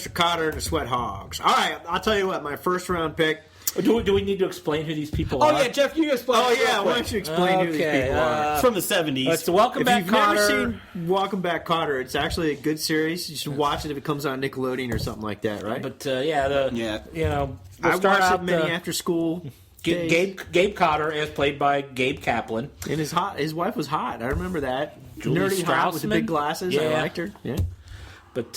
[SPEAKER 11] Mr. Cotter and the Sweat Hogs. All right, I'll tell you what. My first round pick.
[SPEAKER 10] do we need to explain who these people
[SPEAKER 2] Oh,
[SPEAKER 10] are?
[SPEAKER 2] yeah, Jeff, you explain.
[SPEAKER 11] Oh
[SPEAKER 2] it real
[SPEAKER 11] yeah, why
[SPEAKER 2] quick.
[SPEAKER 11] don't you explain who these people are?
[SPEAKER 2] It's from the 70s.
[SPEAKER 10] It's the Welcome
[SPEAKER 11] If
[SPEAKER 10] Back
[SPEAKER 11] you've
[SPEAKER 10] Kotter.
[SPEAKER 11] never seen Welcome Back Kotter, it's actually a good series. You should watch it if it comes on Nickelodeon or something like that, right?
[SPEAKER 10] But
[SPEAKER 11] I
[SPEAKER 10] we'll start
[SPEAKER 11] watched
[SPEAKER 10] out
[SPEAKER 11] it many after school. days.
[SPEAKER 10] Gabe Kotter, as played by Gabe Kaplan.
[SPEAKER 11] And his wife was hot. I remember that.
[SPEAKER 10] Julie
[SPEAKER 11] Nerdy hot with the
[SPEAKER 10] Straussman?
[SPEAKER 11] big glasses. I
[SPEAKER 10] Yeah.
[SPEAKER 11] liked her. Yeah.
[SPEAKER 10] But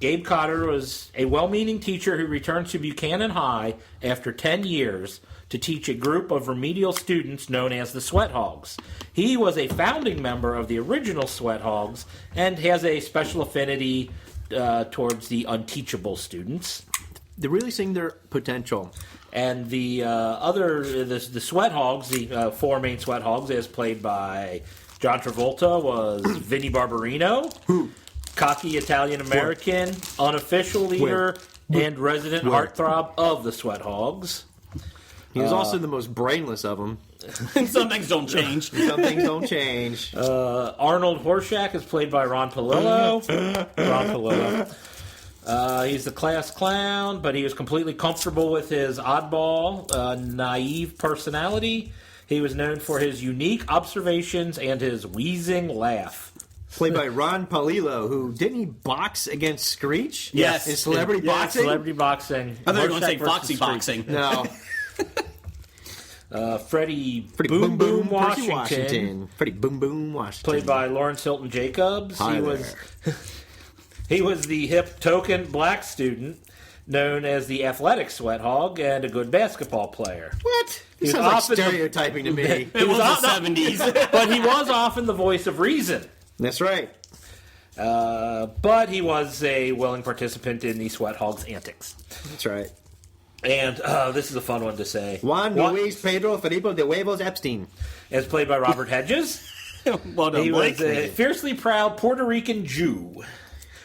[SPEAKER 10] Gabe Kotter was a well-meaning teacher who returned to Buchanan High after 10 years to teach a group of remedial students known as the Sweat Hogs. He was a founding member of the original Sweat Hogs and has a special affinity towards the unteachable students.
[SPEAKER 11] They're really seeing their potential.
[SPEAKER 10] And the the Sweat Hogs, the four main Sweat Hogs, as played by John Travolta, was Vinnie Barbarino, cocky Italian American, unofficial leader, and resident heartthrob of the Sweat Hogs.
[SPEAKER 11] He was also the most brainless of them.
[SPEAKER 2] And some things don't change.
[SPEAKER 11] Some things don't change.
[SPEAKER 10] Arnold Horshack is played by Ron Palillo. He's the class clown, but he was completely comfortable with his oddball, naive personality. He was known for his unique observations and his wheezing laugh.
[SPEAKER 11] Played by Ron Palillo, who didn't he box against Screech?
[SPEAKER 2] Yes.
[SPEAKER 11] In celebrity boxing?
[SPEAKER 10] Celebrity boxing.
[SPEAKER 2] I thought you were going to say
[SPEAKER 10] Horshack
[SPEAKER 2] Foxy
[SPEAKER 10] versus
[SPEAKER 2] boxing.
[SPEAKER 11] No.
[SPEAKER 10] Freddie
[SPEAKER 11] Boom Boom
[SPEAKER 10] Washington,
[SPEAKER 11] Washington. Freddie Boom Boom Washington.
[SPEAKER 10] played by Lawrence Hilton Jacobs.
[SPEAKER 11] Hi
[SPEAKER 10] He
[SPEAKER 11] there.
[SPEAKER 10] was he was the hip token black student known as the athletic sweat hog and a good basketball player.
[SPEAKER 11] What?
[SPEAKER 10] He
[SPEAKER 11] This
[SPEAKER 10] was
[SPEAKER 11] sounds like
[SPEAKER 10] often the-
[SPEAKER 11] stereotyping to me.
[SPEAKER 2] It was the 70s.
[SPEAKER 10] But he was often the voice of reason.
[SPEAKER 11] That's right.
[SPEAKER 10] But he was a willing participant in the Sweat Hogs' antics.
[SPEAKER 11] That's right.
[SPEAKER 10] And this is a fun one to say.
[SPEAKER 11] Juan Luis Pedro Felipe de Huevos Epstein.
[SPEAKER 10] As played by Robert Hedges.
[SPEAKER 2] Well done,
[SPEAKER 10] He
[SPEAKER 2] Blake.
[SPEAKER 10] was a fiercely proud Puerto Rican Jew.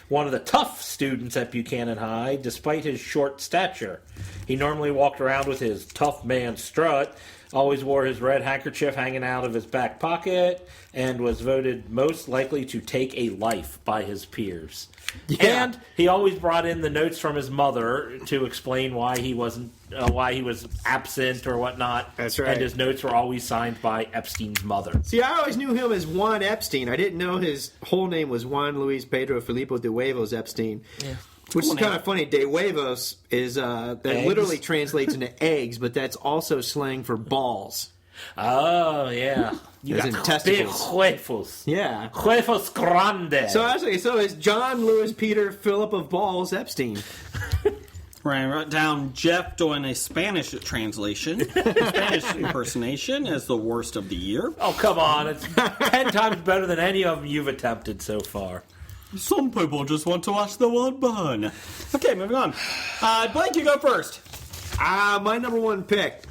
[SPEAKER 10] One of the tough students at Buchanan High, despite his short stature. He normally walked around with his tough man strut, always wore his red handkerchief hanging out of his back pocket, and was voted most likely to take a life by his peers.
[SPEAKER 11] Yeah.
[SPEAKER 10] And he always brought in the notes from his mother to explain why he wasn't, why he was absent or whatnot.
[SPEAKER 11] That's right.
[SPEAKER 10] And his notes were always signed by Epstein's mother.
[SPEAKER 11] See, I always knew him as Juan Epstein. I didn't know his whole name was Juan Luis Pedro Felipe de Huevos Epstein. Yeah. Which is kind of funny. De huevos is that
[SPEAKER 10] Eggs?
[SPEAKER 11] literally translates into eggs, but that's also slang for balls.
[SPEAKER 10] Oh, yeah. You
[SPEAKER 11] As
[SPEAKER 10] got
[SPEAKER 11] in
[SPEAKER 10] big
[SPEAKER 11] testicles.
[SPEAKER 10] huevos.
[SPEAKER 11] Yeah.
[SPEAKER 10] Huevos grande.
[SPEAKER 11] So actually, it's John Louis Peter Philip of Balls Epstein.
[SPEAKER 2] Right, I wrote down Jeff doing a Spanish translation. Spanish impersonation as the worst of the year.
[SPEAKER 10] Oh, come on. It's 10 times better than any of them you've attempted so far.
[SPEAKER 2] Some people just want to watch the world burn. Okay, moving on. Blake, you go first.
[SPEAKER 11] My number one pick,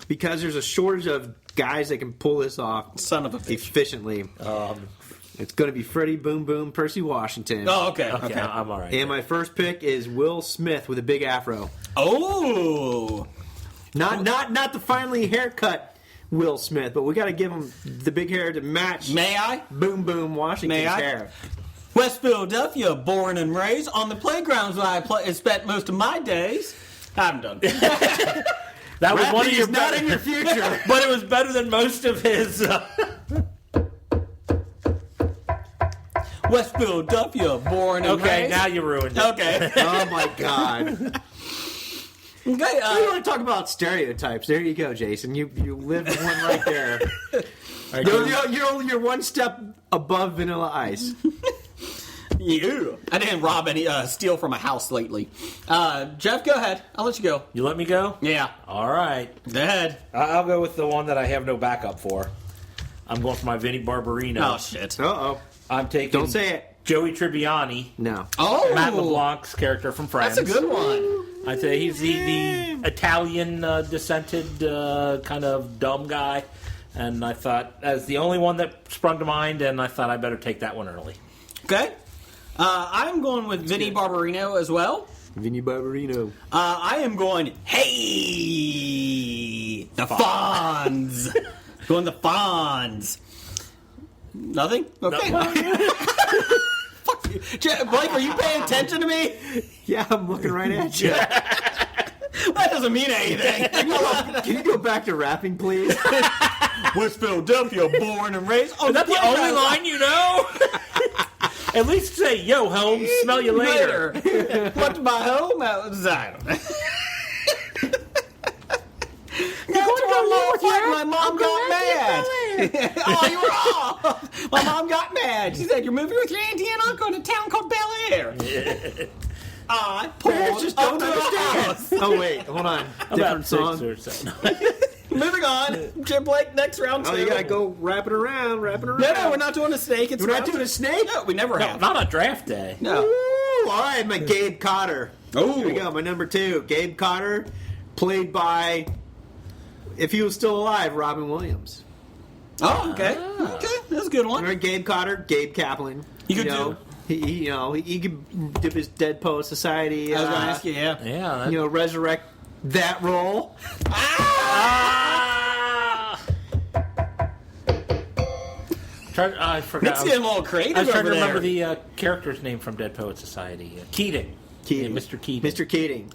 [SPEAKER 11] because there's a shortage of guys that can pull this off
[SPEAKER 2] Son of a bitch.
[SPEAKER 11] efficiently. It's going to be Freddie Boom Boom Percy Washington.
[SPEAKER 2] Oh, okay.
[SPEAKER 10] Okay, I'm all right.
[SPEAKER 11] And my first pick is Will Smith with a big afro.
[SPEAKER 2] Oh.
[SPEAKER 11] Not the finely haircut Will Smith, but we got to give him the big hair to match
[SPEAKER 2] May I?
[SPEAKER 11] Boom Boom Washington's
[SPEAKER 2] May I?
[SPEAKER 11] hair.
[SPEAKER 2] West Philadelphia, born and raised on the playgrounds where I spent most of my days. I'm done.
[SPEAKER 10] That was one of
[SPEAKER 11] Rapping
[SPEAKER 10] your
[SPEAKER 11] is not in your future.
[SPEAKER 10] but it was better than most of his.
[SPEAKER 2] West Philadelphia, born and
[SPEAKER 10] Okay,
[SPEAKER 2] raised.
[SPEAKER 10] now you ruined it.
[SPEAKER 2] Okay.
[SPEAKER 11] Oh my God.
[SPEAKER 2] Okay.
[SPEAKER 11] We want to talk about stereotypes. There you go, Jason. You lived one right there. You're one step above Vanilla Ice.
[SPEAKER 2] You. I didn't rob any, steal from a house lately. Jeff, go ahead. I'll let you go.
[SPEAKER 10] You let me go?
[SPEAKER 2] Yeah.
[SPEAKER 10] All right.
[SPEAKER 2] Go ahead.
[SPEAKER 10] I'll go with the one that I have no backup for. I'm going for my Vinnie Barbarino.
[SPEAKER 2] Oh, shit.
[SPEAKER 11] Uh-oh.
[SPEAKER 10] I'm taking
[SPEAKER 11] Don't say it.
[SPEAKER 10] Joey Tribbiani.
[SPEAKER 11] No.
[SPEAKER 2] Oh.
[SPEAKER 10] Matt LeBlanc's character from Friends.
[SPEAKER 2] That's a good one.
[SPEAKER 10] I'd say he's the Italian descented kind of dumb guy. And I thought, as the only one that sprung to mind, and I thought I better take that one early.
[SPEAKER 2] Okay. I'm going with Vinnie Barbarino as well.
[SPEAKER 11] Vinnie Barbarino.
[SPEAKER 2] I am going, hey, the Fonz. Going the Fonz. Nothing? Okay. Fuck you. Blake, are you paying attention to me?
[SPEAKER 11] Yeah, I'm looking right at you.
[SPEAKER 2] That doesn't mean anything.
[SPEAKER 11] Can you go back to rapping, please?
[SPEAKER 2] West Philadelphia, born and raised. Oh,
[SPEAKER 10] Is that the only line you know? At least say, yo, Holmes, smell you later.
[SPEAKER 2] What's my home? I don't know. My mom got mad. Oh, you were off. My mom got mad. She said, "You're moving with your auntie and uncle to a town called Bel Air." I pulled
[SPEAKER 11] just
[SPEAKER 2] up
[SPEAKER 11] don't
[SPEAKER 2] to the
[SPEAKER 11] understand.
[SPEAKER 2] house.
[SPEAKER 11] Oh, wait. Hold on.
[SPEAKER 10] About
[SPEAKER 11] Different
[SPEAKER 10] 6
[SPEAKER 11] song.
[SPEAKER 10] or 7.
[SPEAKER 2] Moving on. Jim Blake, next round.
[SPEAKER 11] Oh, you got to go wrapping around.
[SPEAKER 2] No, we're not doing a snake. It's
[SPEAKER 11] We're not
[SPEAKER 2] round
[SPEAKER 11] doing a snake?
[SPEAKER 2] No, we never
[SPEAKER 10] No,
[SPEAKER 2] have.
[SPEAKER 10] not on draft day.
[SPEAKER 2] No.
[SPEAKER 11] Ooh, all right, my Gabe Cotter.
[SPEAKER 2] Oh.
[SPEAKER 11] Here we go, my number 2. Gabe Cotter, played by, if he was still alive, Robin Williams.
[SPEAKER 2] Oh, okay. Okay, that's a good one.
[SPEAKER 11] Remember Gabe Cotter? Gabe Kaplan.
[SPEAKER 2] You could
[SPEAKER 11] know, He could dip his Dead Poet Society.
[SPEAKER 2] I was going to ask you, yeah.
[SPEAKER 10] Yeah.
[SPEAKER 11] Resurrect that role.
[SPEAKER 10] I forgot.
[SPEAKER 2] It's getting a little creative
[SPEAKER 10] I was trying
[SPEAKER 2] over
[SPEAKER 10] to remember
[SPEAKER 2] there.
[SPEAKER 10] the character's name from Dead Poet Society. Keating.
[SPEAKER 11] Keating.
[SPEAKER 10] Yeah, Mr. Keating.
[SPEAKER 11] Mr. Keating.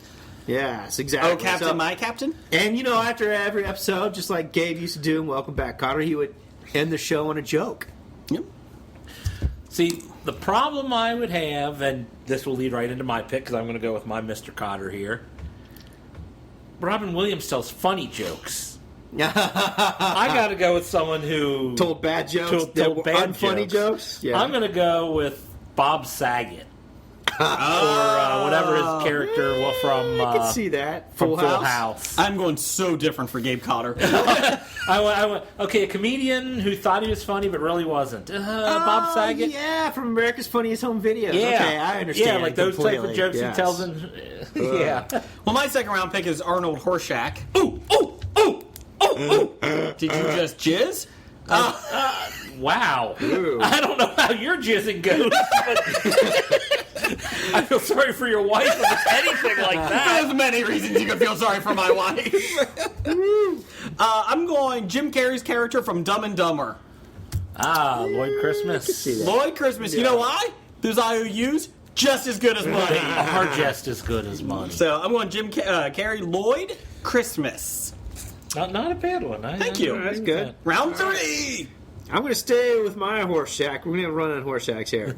[SPEAKER 11] Yes, exactly.
[SPEAKER 2] Oh, Captain,
[SPEAKER 11] So-
[SPEAKER 2] my Captain?
[SPEAKER 11] And after every episode, just like Gabe used to do in Welcome Back, Cotter, he would end the show on a joke.
[SPEAKER 2] Yep.
[SPEAKER 10] See, the problem I would have, and this will lead right into my pick because I'm going to go with my Mr. Cotter here. Robin Williams tells funny jokes. I got to go with someone who
[SPEAKER 11] Told bad jokes.
[SPEAKER 10] told
[SPEAKER 11] that were
[SPEAKER 10] bad
[SPEAKER 11] unfunny jokes. Yeah.
[SPEAKER 10] I'm going to go with Bob Saget. Or whatever his character was from.
[SPEAKER 11] I can see that.
[SPEAKER 10] From Full House.
[SPEAKER 2] I'm going so different for Gabe Cotter.
[SPEAKER 10] I went, okay, a comedian who thought he was funny but really wasn't. Bob Saget?
[SPEAKER 11] Yeah, from America's Funniest Home Videos.
[SPEAKER 10] Yeah.
[SPEAKER 11] Okay, I understand.
[SPEAKER 10] Yeah, like those type of
[SPEAKER 11] completely.
[SPEAKER 10] jokes
[SPEAKER 11] Yes.
[SPEAKER 10] he tells in. Yeah.
[SPEAKER 2] Well, my second round pick is Arnold Horshack. Ooh, ooh, ooh, ooh, ooh. Did you just jizz?
[SPEAKER 10] Wow.
[SPEAKER 11] Ooh.
[SPEAKER 10] I don't know how your jizzing goes, but I feel sorry for your wife if it's anything like that.
[SPEAKER 2] There's many reasons you can feel sorry for my wife. I'm going Jim Carrey's character from Dumb and Dumber.
[SPEAKER 10] Lloyd Christmas.
[SPEAKER 11] see that.
[SPEAKER 2] Lloyd Christmas. You know why? Those IOUs, just as good as money.
[SPEAKER 10] Are just as good as money.
[SPEAKER 2] So I'm going Jim Carrey, Lloyd Christmas.
[SPEAKER 10] Not a bad one.
[SPEAKER 2] Thank you.
[SPEAKER 11] That's good.
[SPEAKER 2] Round 3.
[SPEAKER 11] I'm going to stay with my Horseshack. We're going to run on Horseshacks here.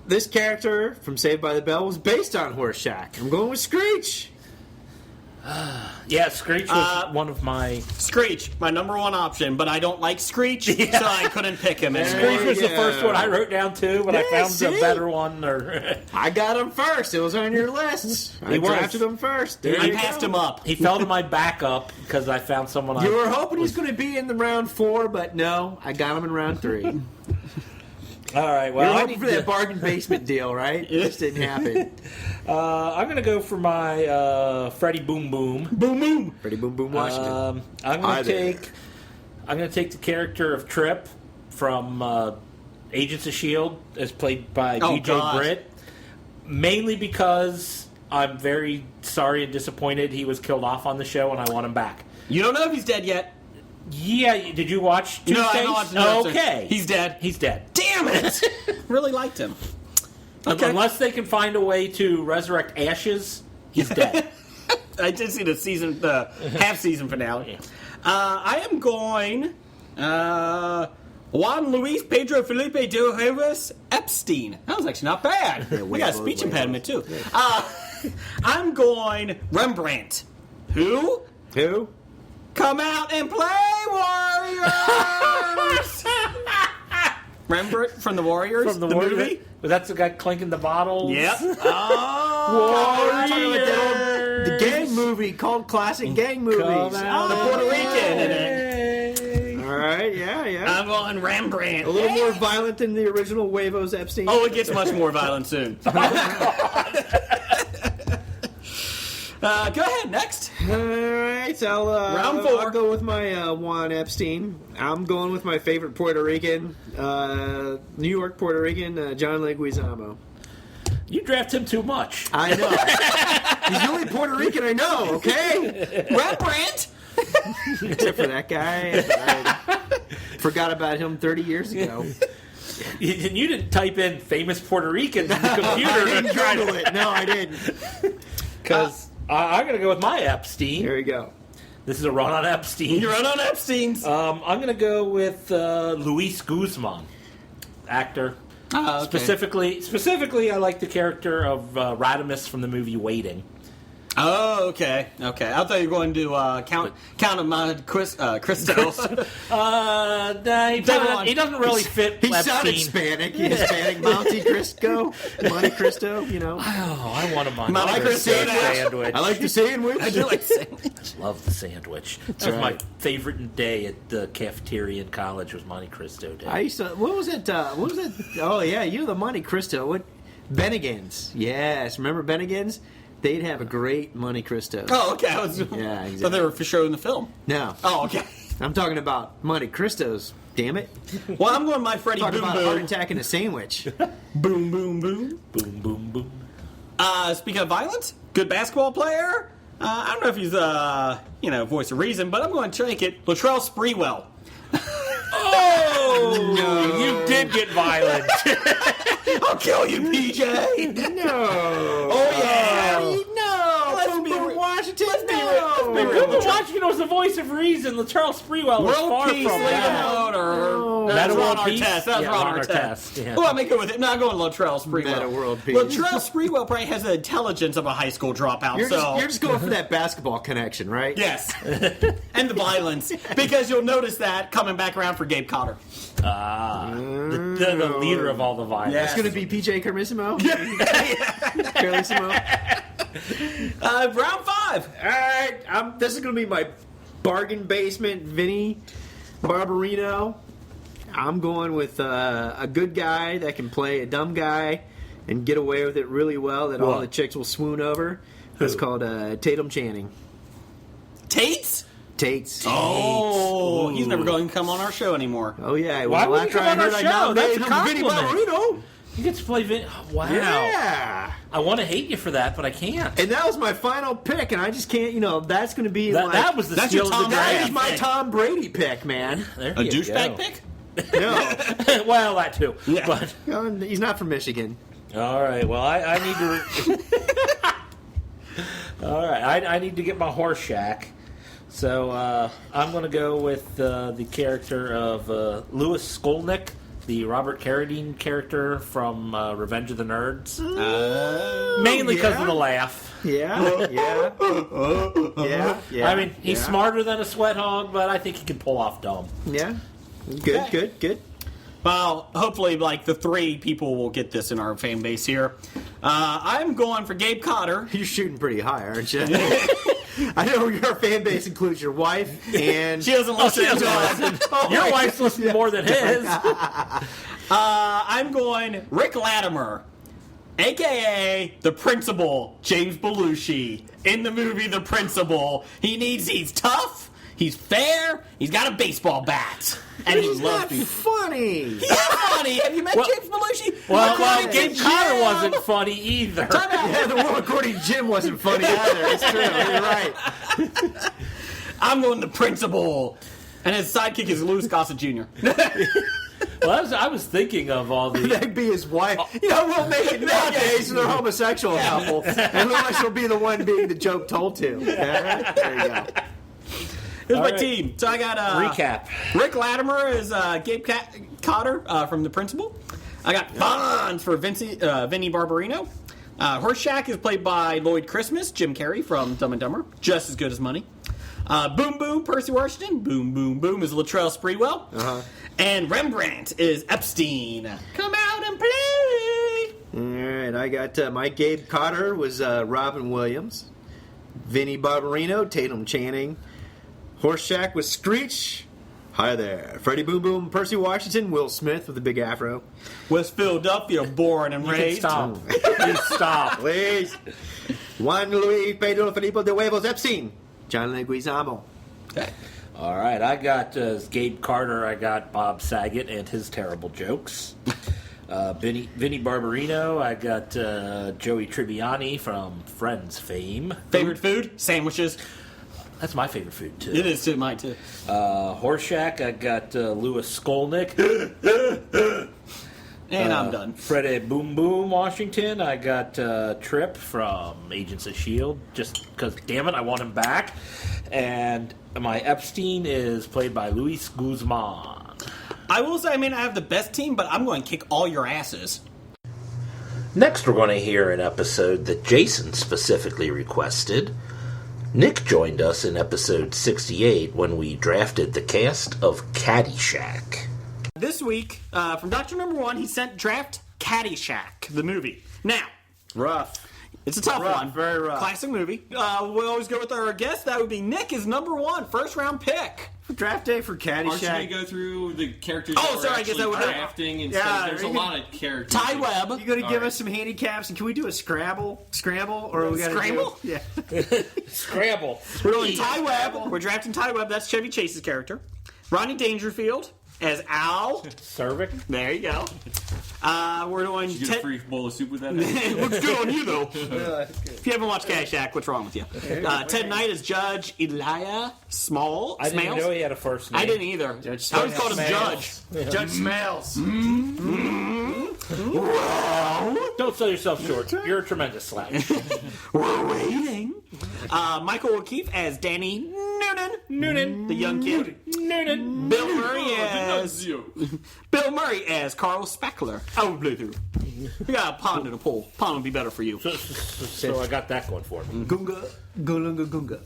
[SPEAKER 11] This character from Saved by the Bell was based on Horseshack. I'm going with Screech.
[SPEAKER 10] Yeah, Screech was one of my...
[SPEAKER 2] Screech, my number one option, but I don't like Screech, so I couldn't pick him.
[SPEAKER 10] Screech was the first one I wrote down too, but I found
[SPEAKER 11] see?
[SPEAKER 10] a better one. Or
[SPEAKER 11] I got him first. It was on your list. I
[SPEAKER 10] He was.
[SPEAKER 11] drafted him first. There
[SPEAKER 2] I
[SPEAKER 11] you
[SPEAKER 2] passed
[SPEAKER 11] go.
[SPEAKER 2] him up.
[SPEAKER 10] he fell to my backup because I found someone.
[SPEAKER 11] You were hoping he's going to be in the round 4, but no, I got him in round 3.
[SPEAKER 10] All right.
[SPEAKER 11] You're
[SPEAKER 10] Well, I
[SPEAKER 11] hoping
[SPEAKER 10] need
[SPEAKER 11] for that
[SPEAKER 10] to,
[SPEAKER 11] bargain basement deal, right? It just didn't happen.
[SPEAKER 10] I'm going to go for my Freddie Boom Boom.
[SPEAKER 2] Boom, boom.
[SPEAKER 11] Pretty boom boom Washington.
[SPEAKER 10] I'm
[SPEAKER 11] Hi
[SPEAKER 10] going to
[SPEAKER 11] there.
[SPEAKER 10] take. I'm going to take the character of Trip from Agents of S.H.I.E.L.D. as played by
[SPEAKER 2] Oh,
[SPEAKER 10] DJ
[SPEAKER 2] God.
[SPEAKER 10] Britt, mainly because I'm very sorry and disappointed he was killed off on the show, and I want him back.
[SPEAKER 2] You don't know if he's dead yet.
[SPEAKER 10] Yeah, did you watch Tuesdays?
[SPEAKER 2] No, I haven't watched Tuesdays.
[SPEAKER 10] Okay.
[SPEAKER 2] He's dead.
[SPEAKER 10] He's dead.
[SPEAKER 2] Damn it! Really liked him. Okay.
[SPEAKER 10] Unless they can find a way to resurrect Ashes, he's dead.
[SPEAKER 2] I did see the half-season finale. I am going Juan Luis Pedro Felipe de Rivas Epstein. That was actually not bad. We got a speech impediment, too. I'm going Rembrandt. Who?
[SPEAKER 11] Who?
[SPEAKER 2] Come out and play, Warriors! Rembrandt from the Warriors?
[SPEAKER 10] From the
[SPEAKER 2] movie?
[SPEAKER 10] movie? But that's the guy clinking the bottles.
[SPEAKER 2] Yep.
[SPEAKER 11] The gang movie called Classic Gang Movies.
[SPEAKER 2] The Puerto Rican in it.
[SPEAKER 11] All right, yeah.
[SPEAKER 2] I'm going Rembrandt.
[SPEAKER 11] A little more violent than the original Huevos Epstein.
[SPEAKER 2] Oh, it gets much more violent soon. Go ahead, next.
[SPEAKER 11] All right,
[SPEAKER 2] Round 4.
[SPEAKER 11] I'll go with my Juan Epstein. I'm going with my favorite Puerto Rican, New York Puerto Rican, John Leguizamo.
[SPEAKER 10] You draft him too much.
[SPEAKER 11] I know. He's the only Puerto Rican I know, okay?
[SPEAKER 2] Rembrandt!
[SPEAKER 11] Except for that guy. I forgot about him 30 years ago.
[SPEAKER 10] And you didn't type in famous Puerto Ricans in the computer.
[SPEAKER 11] I didn't Google it. No, I didn't.
[SPEAKER 10] Because I'm going to go with my Epstein.
[SPEAKER 11] Here we go.
[SPEAKER 10] This is a run on Epstein.
[SPEAKER 2] You run on Epstein's.
[SPEAKER 10] I'm going to go with Luis Guzman, actor.
[SPEAKER 2] Okay.
[SPEAKER 10] Specifically, I like the character of Radamus from the movie Waiting.
[SPEAKER 2] Oh, okay. I thought you were going to Count of Monte Cristo.
[SPEAKER 10] He doesn't really fit.
[SPEAKER 11] He
[SPEAKER 10] Epstein.
[SPEAKER 11] sounded Hispanic. Hispanic Monte Cristo. Monte Cristo, you know.
[SPEAKER 10] Oh, I want a Monte
[SPEAKER 2] Monte
[SPEAKER 10] Cristo
[SPEAKER 2] Cristo
[SPEAKER 10] sandwich.
[SPEAKER 11] I like the sandwich.
[SPEAKER 2] I do like sandwich.
[SPEAKER 10] Love the sandwich. That was my favorite day at the cafeteria in college was Monte Cristo Day.
[SPEAKER 11] I used to. What was it? Oh yeah, you the Monte Cristo. What? Bennigan's. Yes, remember Bennigan's? They'd have a great Monte Cristo.
[SPEAKER 2] Oh, okay.
[SPEAKER 11] Yeah,
[SPEAKER 2] Thought they were for show in the film.
[SPEAKER 11] No.
[SPEAKER 2] Oh, okay.
[SPEAKER 11] I'm talking about Monte Cristos. Damn it!
[SPEAKER 2] Well, I'm going my Freddie
[SPEAKER 11] Talking
[SPEAKER 2] Boom
[SPEAKER 11] about a heart
[SPEAKER 2] Boom.
[SPEAKER 11] attack in a sandwich.
[SPEAKER 2] Boom, boom, boom.
[SPEAKER 10] Boom, boom, boom.
[SPEAKER 2] Speaking of violence, good basketball player. I don't know if he's, voice of reason, but I'm going to take it. Latrell Sprewell.
[SPEAKER 10] Oh! No. You did get violent.
[SPEAKER 2] I'll kill you, PJ.
[SPEAKER 11] No.
[SPEAKER 2] Oh, yeah.
[SPEAKER 11] No.
[SPEAKER 2] Let's be
[SPEAKER 11] Boomer
[SPEAKER 2] real.
[SPEAKER 11] Washington.
[SPEAKER 2] Let's be
[SPEAKER 11] no.
[SPEAKER 2] real. Let's be real.
[SPEAKER 10] Boomer Washington was the voice of reason. Latrell Sprewell was
[SPEAKER 2] World
[SPEAKER 10] far
[SPEAKER 2] peace,
[SPEAKER 10] from
[SPEAKER 2] leave
[SPEAKER 10] that.
[SPEAKER 2] him alone, or
[SPEAKER 10] Meta
[SPEAKER 2] that's
[SPEAKER 10] world
[SPEAKER 2] Ron
[SPEAKER 10] peace?
[SPEAKER 2] Artest. That's
[SPEAKER 10] Yeah,
[SPEAKER 2] Ron
[SPEAKER 10] Ron
[SPEAKER 2] Artest.
[SPEAKER 10] Artest, yeah.
[SPEAKER 2] Oh, I may go with it. No, I'm going Latrell Sprewell.
[SPEAKER 11] Meta world peace.
[SPEAKER 2] Latrell Sprewell probably has the intelligence of a high school dropout.
[SPEAKER 11] You're
[SPEAKER 2] so
[SPEAKER 11] just going for that basketball connection, right?
[SPEAKER 2] yes, and the violence, because you'll notice that coming back around for Gabe Cotter.
[SPEAKER 10] The leader of all the violence.
[SPEAKER 2] Yes.
[SPEAKER 11] It's going to be PJ Carmissimo. Carmissimo.
[SPEAKER 2] Round 5.
[SPEAKER 11] All right, this is going to be my bargain basement, Vinny Barbarino. I'm going with a good guy that can play a dumb guy and get away with it really well that all
[SPEAKER 10] What?
[SPEAKER 11] the chicks will swoon over. It's called Tatum Channing.
[SPEAKER 2] Tates?
[SPEAKER 11] Tates.
[SPEAKER 2] Oh, he's never going to come on our show anymore.
[SPEAKER 11] Oh, yeah.
[SPEAKER 10] Why would he
[SPEAKER 11] after
[SPEAKER 10] come
[SPEAKER 11] I
[SPEAKER 10] on our
[SPEAKER 11] heard I
[SPEAKER 10] show?
[SPEAKER 11] nominated
[SPEAKER 10] That's a
[SPEAKER 11] him, Vinny
[SPEAKER 10] compliment.
[SPEAKER 11] Barbarino.
[SPEAKER 10] You get to play Vin. Wow.
[SPEAKER 11] Yeah.
[SPEAKER 10] I want to hate you for that, but I can't.
[SPEAKER 11] And that was my final pick, and I just can't, that's going to be
[SPEAKER 10] That was the
[SPEAKER 2] That's
[SPEAKER 10] steal
[SPEAKER 2] your
[SPEAKER 10] of the
[SPEAKER 2] Tom
[SPEAKER 10] draft.
[SPEAKER 11] That is my Tom Brady pick, man.
[SPEAKER 10] There
[SPEAKER 2] A
[SPEAKER 10] you
[SPEAKER 2] douchebag
[SPEAKER 10] go.
[SPEAKER 2] pick?
[SPEAKER 11] No.
[SPEAKER 10] Well, that too.
[SPEAKER 2] Yeah.
[SPEAKER 10] But
[SPEAKER 11] He's not from Michigan.
[SPEAKER 10] all right. Well, I need to. All right. I need to get my Horseshack. So I'm going to go with the character of Louis Skolnick, the Robert Carradine character from Revenge of the Nerds. Mainly because of the laugh.
[SPEAKER 11] Yeah, yeah.
[SPEAKER 10] I mean, he's smarter than a sweat hog, but I think he can pull off dumb.
[SPEAKER 11] Yeah. Good.
[SPEAKER 2] Well, hopefully, the 3 people will get this in our fan base here. I'm going for Gabe Cotter.
[SPEAKER 11] You're shooting pretty high, aren't you? I know your fan base includes your wife and...
[SPEAKER 2] She doesn't listen to us.
[SPEAKER 10] Your wife's listening more than his.
[SPEAKER 2] I'm going Rick Latimer, a.k.a. the Principal, James Belushi, in the movie The Principal. He's tough, he's fair, he's got a baseball bat. And he
[SPEAKER 11] He's
[SPEAKER 2] loves
[SPEAKER 11] not
[SPEAKER 2] people.
[SPEAKER 11] funny.
[SPEAKER 2] He's funny. Have you met James Belushi?
[SPEAKER 10] Well,
[SPEAKER 2] According to
[SPEAKER 10] Gabe Cotter
[SPEAKER 2] Jim.
[SPEAKER 10] wasn't funny either.
[SPEAKER 2] Time out.
[SPEAKER 11] Yeah, the one according to Jim wasn't funny either. It's true. You're right.
[SPEAKER 2] I'm going The Principal. And his sidekick is Louis Gossett Jr.
[SPEAKER 10] Well, I was thinking of all the.
[SPEAKER 11] That'd be his wife. We'll make it nowadays. They're a homosexual couple. And Louis will be the one being the joke told to. Yeah, there you go.
[SPEAKER 2] Here's my
[SPEAKER 10] right.
[SPEAKER 2] team. So I got
[SPEAKER 10] Recap.
[SPEAKER 2] Rick Latimer is Gabe Cotter from The Principal. I got Fonz for Vinny Barbarino. Horseshack is played by Lloyd Christmas, Jim Carrey from Dumb and Dumber. Just as good as money. Boom Boom, Percy Washington. Boom Boom Boom is Latrell Sprewell.
[SPEAKER 11] Uh-huh.
[SPEAKER 2] And Rembrandt is Epstein. Come out and play!
[SPEAKER 11] All right, I got my Gabe Cotter was Robin Williams. Vinny Barbarino, Tatum Channing. Horseshack was Screech. Hi there. Freddie Boom Boom, Percy Washington, Will Smith with the big afro.
[SPEAKER 2] West Philadelphia, born and raised.
[SPEAKER 10] Stop. Please stop.
[SPEAKER 11] Please. Juan Luis Pedro Felipe de Huevos Epstein. John Leguizamo.
[SPEAKER 2] Okay.
[SPEAKER 10] All right, I got Gabe Carter. I got Bob Saget and his terrible jokes. Vinny Barbarino. I got Joey Tribbiani from Friends fame.
[SPEAKER 2] Favorite food? Sandwiches.
[SPEAKER 10] That's my favorite food too.
[SPEAKER 2] It is too, mine too.
[SPEAKER 10] Horseshack. I got Louis Skolnick.
[SPEAKER 2] And I'm done.
[SPEAKER 10] Freddie Boom Boom Washington. I got Trip from Agents of S.H.I.E.L.D. just because, damn it, I want him back. And my Epstein is played by Luis Guzman.
[SPEAKER 2] I will say, I have the best team, but I'm going to kick all your asses.
[SPEAKER 5] Next, we're going to hear an episode that Jason specifically requested. Nick joined us in episode 68 when we drafted the cast of Caddyshack.
[SPEAKER 2] This week, from Dr. Number One, he sent Draft Caddyshack, the movie. Now,
[SPEAKER 11] Rough.
[SPEAKER 2] it's a tough one.
[SPEAKER 11] Very rough.
[SPEAKER 2] Classic movie. We always go with our guest. That would be Nick, his number 1 first-round pick
[SPEAKER 8] Draft day for
[SPEAKER 12] Aren't you going to
[SPEAKER 8] Caddyshack.
[SPEAKER 12] go through the characters
[SPEAKER 2] Oh,
[SPEAKER 12] that we're
[SPEAKER 2] sorry, I guess
[SPEAKER 12] actually
[SPEAKER 2] I would-
[SPEAKER 12] drafting? And
[SPEAKER 8] Yeah,
[SPEAKER 12] there's a
[SPEAKER 8] you can-
[SPEAKER 12] lot of characters.
[SPEAKER 2] Ty Webb.
[SPEAKER 8] You going to
[SPEAKER 12] All
[SPEAKER 8] give
[SPEAKER 12] right.
[SPEAKER 8] us some handicaps, and can we do a scramble, or we got to
[SPEAKER 2] Scramble?
[SPEAKER 8] Yeah.
[SPEAKER 10] Scramble.
[SPEAKER 2] We're doing Ty Webb. We're drafting Ty Webb. That's Chevy Chase's character. Rodney Dangerfield as Al.
[SPEAKER 10] Cervic.
[SPEAKER 2] There you go. We're doing
[SPEAKER 12] You get a
[SPEAKER 2] Ted.
[SPEAKER 12] free bowl of soup with that?
[SPEAKER 2] Looks good on you, though. If you haven't watched Caddyshack, what's wrong with you? Ted Knight is Judge Elijah Small.
[SPEAKER 10] I didn't even know he had a first name.
[SPEAKER 2] I didn't either. I always called him Judge.
[SPEAKER 8] Judge Smells.
[SPEAKER 10] Don't sell yourself short. You're a tremendous slouch.
[SPEAKER 2] We're waiting. Michael O'Keefe as Danny Noonan, the young kid. Bill Murray as Carl Spackler. I would play through. We got a pond and a pole. Pond would be better for you.
[SPEAKER 10] So I got that going for me.
[SPEAKER 8] Gunga. Gulunga Gunga.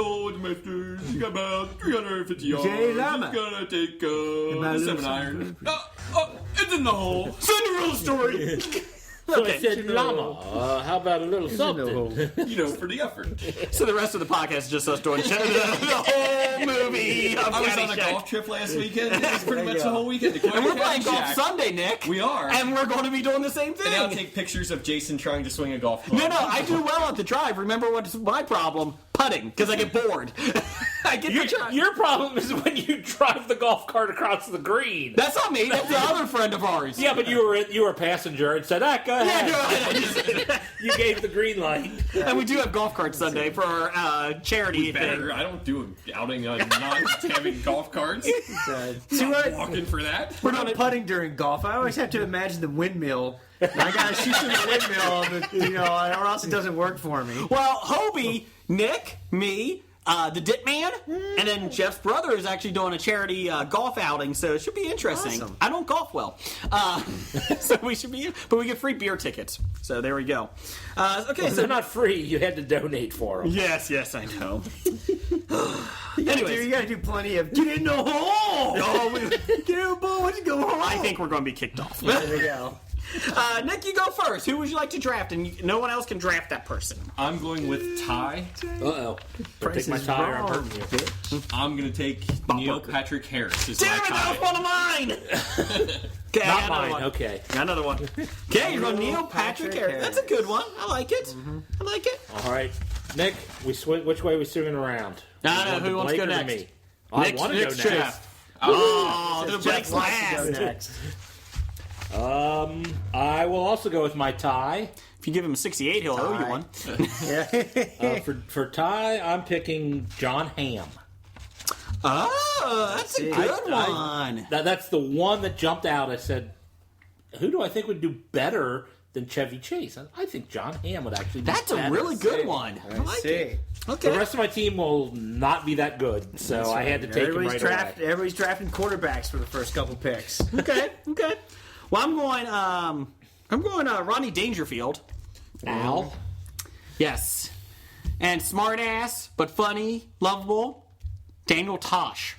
[SPEAKER 12] Old masters, you got about 350 yards.
[SPEAKER 8] Jay Lama.
[SPEAKER 12] It's gonna take
[SPEAKER 8] About
[SPEAKER 12] a
[SPEAKER 8] a
[SPEAKER 12] 7
[SPEAKER 8] little
[SPEAKER 12] iron. It's in the hole.
[SPEAKER 2] Cinderella story.
[SPEAKER 10] So I said, Llama, how about a little something?
[SPEAKER 12] You know, for the effort.
[SPEAKER 2] So the rest of the podcast is just us doing the whole movie of
[SPEAKER 12] I was on a
[SPEAKER 2] Caddyshack.
[SPEAKER 12] golf trip last weekend. It was pretty much the whole weekend.
[SPEAKER 2] And we're playing golf Sunday, Nick.
[SPEAKER 12] We are.
[SPEAKER 2] And we're going to be doing the same thing.
[SPEAKER 12] And I'll take pictures of Jason trying to swing a golf club.
[SPEAKER 2] No, I do well at the drive. Remember what's my problem? Putting, because I get bored. I get the drive.
[SPEAKER 10] Your problem is when you drive the golf cart across the green.
[SPEAKER 2] That's not me. That's the other friend of ours.
[SPEAKER 10] Yeah, but you were a passenger and said, go ahead.
[SPEAKER 2] Yeah,
[SPEAKER 10] You gave the green light.
[SPEAKER 2] and we do have golf carts Sunday for our charity
[SPEAKER 12] Better.
[SPEAKER 2] thing.
[SPEAKER 12] I don't do an outing on not having golf carts.
[SPEAKER 8] See what?
[SPEAKER 12] Walking for that.
[SPEAKER 8] We're not putting during golf. I always have to imagine the windmill. I gotta shoot through the windmill, or else it doesn't work for me.
[SPEAKER 2] Well, Hobie, Nick, me, the Dip Man, and then Jeff's brother is actually doing a charity golf outing, so it should be interesting.
[SPEAKER 8] Awesome.
[SPEAKER 2] I don't golf well, so we should be, but we get free beer tickets. So there we go. Okay,
[SPEAKER 10] Well,
[SPEAKER 2] so
[SPEAKER 10] they're not free. You had to donate for them.
[SPEAKER 2] yes, I know.
[SPEAKER 8] Anyways, you gotta do plenty of get in the hole. Get in the ball. What's go home?
[SPEAKER 2] I think we're going to be kicked off.
[SPEAKER 8] There we go.
[SPEAKER 2] Nick, you go first. Who would you like to draft? And no one else can draft that person.
[SPEAKER 12] I'm going with Ty.
[SPEAKER 10] Uh-oh. Take my
[SPEAKER 8] is
[SPEAKER 10] tie or I'm
[SPEAKER 8] wrong.
[SPEAKER 10] hurting you.
[SPEAKER 12] I'm going to take Neil Patrick Harris as my
[SPEAKER 2] Damn it, that was
[SPEAKER 12] Ty.
[SPEAKER 2] one of mine! Okay, I
[SPEAKER 10] Not
[SPEAKER 2] got another
[SPEAKER 10] mine.
[SPEAKER 2] one.
[SPEAKER 10] Okay.
[SPEAKER 2] Got another one. Okay, you're going Neil Patrick Harris. That's a good one. I like it. I like it.
[SPEAKER 10] All right. Nick, which way are we swinging around?
[SPEAKER 2] I don't know. Who wants to go
[SPEAKER 10] Blake or
[SPEAKER 2] next?
[SPEAKER 10] Me? I
[SPEAKER 2] Nick's-
[SPEAKER 10] want to go
[SPEAKER 2] Nick's
[SPEAKER 10] next.
[SPEAKER 2] Jeff. Oh, the
[SPEAKER 8] Jeff
[SPEAKER 2] Blake's
[SPEAKER 8] wants to go
[SPEAKER 2] last.
[SPEAKER 8] next.
[SPEAKER 10] I will also go with my tie.
[SPEAKER 2] If you give him a 68, he'll owe you one.
[SPEAKER 10] For tie, I'm picking John Hamm.
[SPEAKER 2] Oh, that's a good one.
[SPEAKER 10] That's the one that jumped out. I said, who do I think would do better than Chevy Chase? I think John Hamm would actually do
[SPEAKER 2] That's a
[SPEAKER 10] better.
[SPEAKER 2] really good one. I like it. Okay.
[SPEAKER 10] The rest of my team will not be that good, so I had to take him right away.
[SPEAKER 8] Everybody's drafting quarterbacks for the first couple picks.
[SPEAKER 2] Okay. Well, I'm going Ronnie Dangerfield.
[SPEAKER 10] Al?
[SPEAKER 2] Yes. And smart ass, but funny, lovable, Daniel Tosh.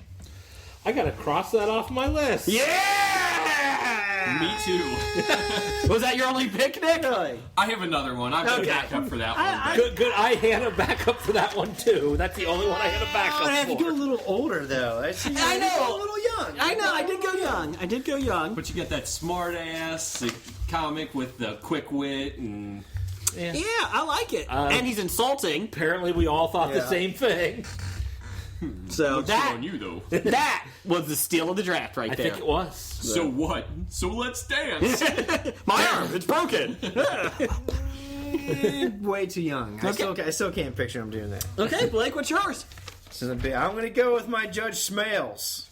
[SPEAKER 10] I gotta cross that off my list.
[SPEAKER 2] Yeah!
[SPEAKER 12] Me too.
[SPEAKER 2] Was that your only pick, Nick?
[SPEAKER 12] I have another one. I've got
[SPEAKER 2] Okay.
[SPEAKER 12] backup for that one.
[SPEAKER 10] Good. I had a backup for that one too. That's the only one I had a backup
[SPEAKER 8] I have to
[SPEAKER 10] for.
[SPEAKER 8] go a little older though.
[SPEAKER 2] I know.
[SPEAKER 8] A little young.
[SPEAKER 2] I know. I did go young.
[SPEAKER 12] But you get that smart ass comic with the quick wit and.
[SPEAKER 2] Yeah, I like it. And he's insulting.
[SPEAKER 10] Apparently, we all thought the same thing.
[SPEAKER 2] So
[SPEAKER 12] Looks good
[SPEAKER 2] that
[SPEAKER 12] on you though.
[SPEAKER 2] that was the steal of the draft right
[SPEAKER 10] I
[SPEAKER 2] there.
[SPEAKER 10] think it was.
[SPEAKER 12] So what? So let's dance.
[SPEAKER 2] My arm, it's broken.
[SPEAKER 8] Way too young. I still can't picture him doing that.
[SPEAKER 2] Okay, Blake, what's yours?
[SPEAKER 8] I'm going to go with my Judge Smales.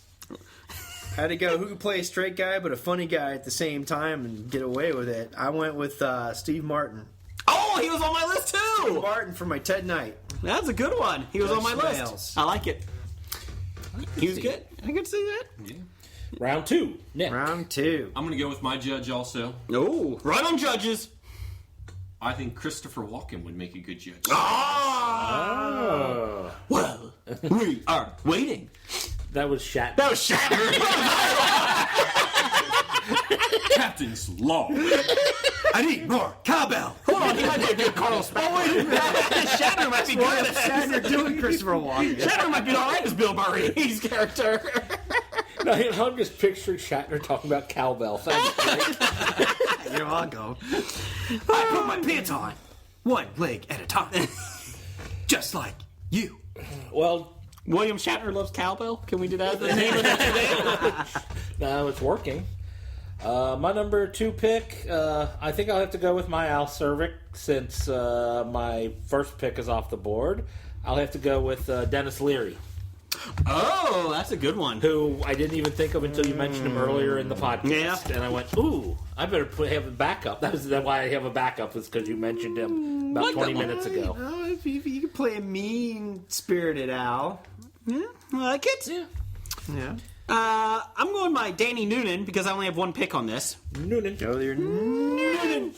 [SPEAKER 8] Had to go who could play a straight guy but a funny guy at the same time and get away with it. I went with Steve Martin.
[SPEAKER 2] Oh, he was on my list too.
[SPEAKER 8] Martin for my Ted Knight.
[SPEAKER 2] That's a good one. He was
[SPEAKER 8] Judge
[SPEAKER 2] on my
[SPEAKER 8] Smales.
[SPEAKER 2] list. I like it. He was good. I could see that.
[SPEAKER 12] Yeah.
[SPEAKER 10] Round two. Nick.
[SPEAKER 8] Round two.
[SPEAKER 12] I'm gonna go with my judge also.
[SPEAKER 2] Oh, right on judges.
[SPEAKER 12] I think Christopher Walken would make a good judge.
[SPEAKER 10] Oh.
[SPEAKER 2] Well, we are waiting.
[SPEAKER 10] That was Shatner.
[SPEAKER 2] That was Shatner.
[SPEAKER 12] Captain's log.
[SPEAKER 8] I need more cowbell.
[SPEAKER 2] Hold on, he might be a good Carl Spackler. Shatner might be good.
[SPEAKER 8] Shatner doing Christopher Walken.
[SPEAKER 2] Shatner might be all right as Bill Murray's character.
[SPEAKER 10] No, I'm just picturing Shatner talking about cowbell. Thanks,
[SPEAKER 8] You're welcome. I put my pants on, one leg at a time, just like you.
[SPEAKER 10] Well,
[SPEAKER 2] William Shatner loves cowbell. Can we do that as the name of it today?
[SPEAKER 10] now it's working. My number 2 pick, I think I'll have to go with my Al Cervic since my first pick is off the board. I'll have to go with Dennis Leary.
[SPEAKER 2] Oh, that's a good one.
[SPEAKER 10] Who I didn't even think of until you mentioned him earlier in the podcast.
[SPEAKER 2] Yeah.
[SPEAKER 10] And I went, ooh, I better have a backup. That's why I have a backup, is because you mentioned him about 20 minutes ago.
[SPEAKER 8] If you could play a mean-spirited Al.
[SPEAKER 2] Yeah, I like it.
[SPEAKER 8] Yeah.
[SPEAKER 2] I'm going by Danny Noonan because I only have one pick on this.
[SPEAKER 10] Noonan.
[SPEAKER 8] Oh, you're Noonan.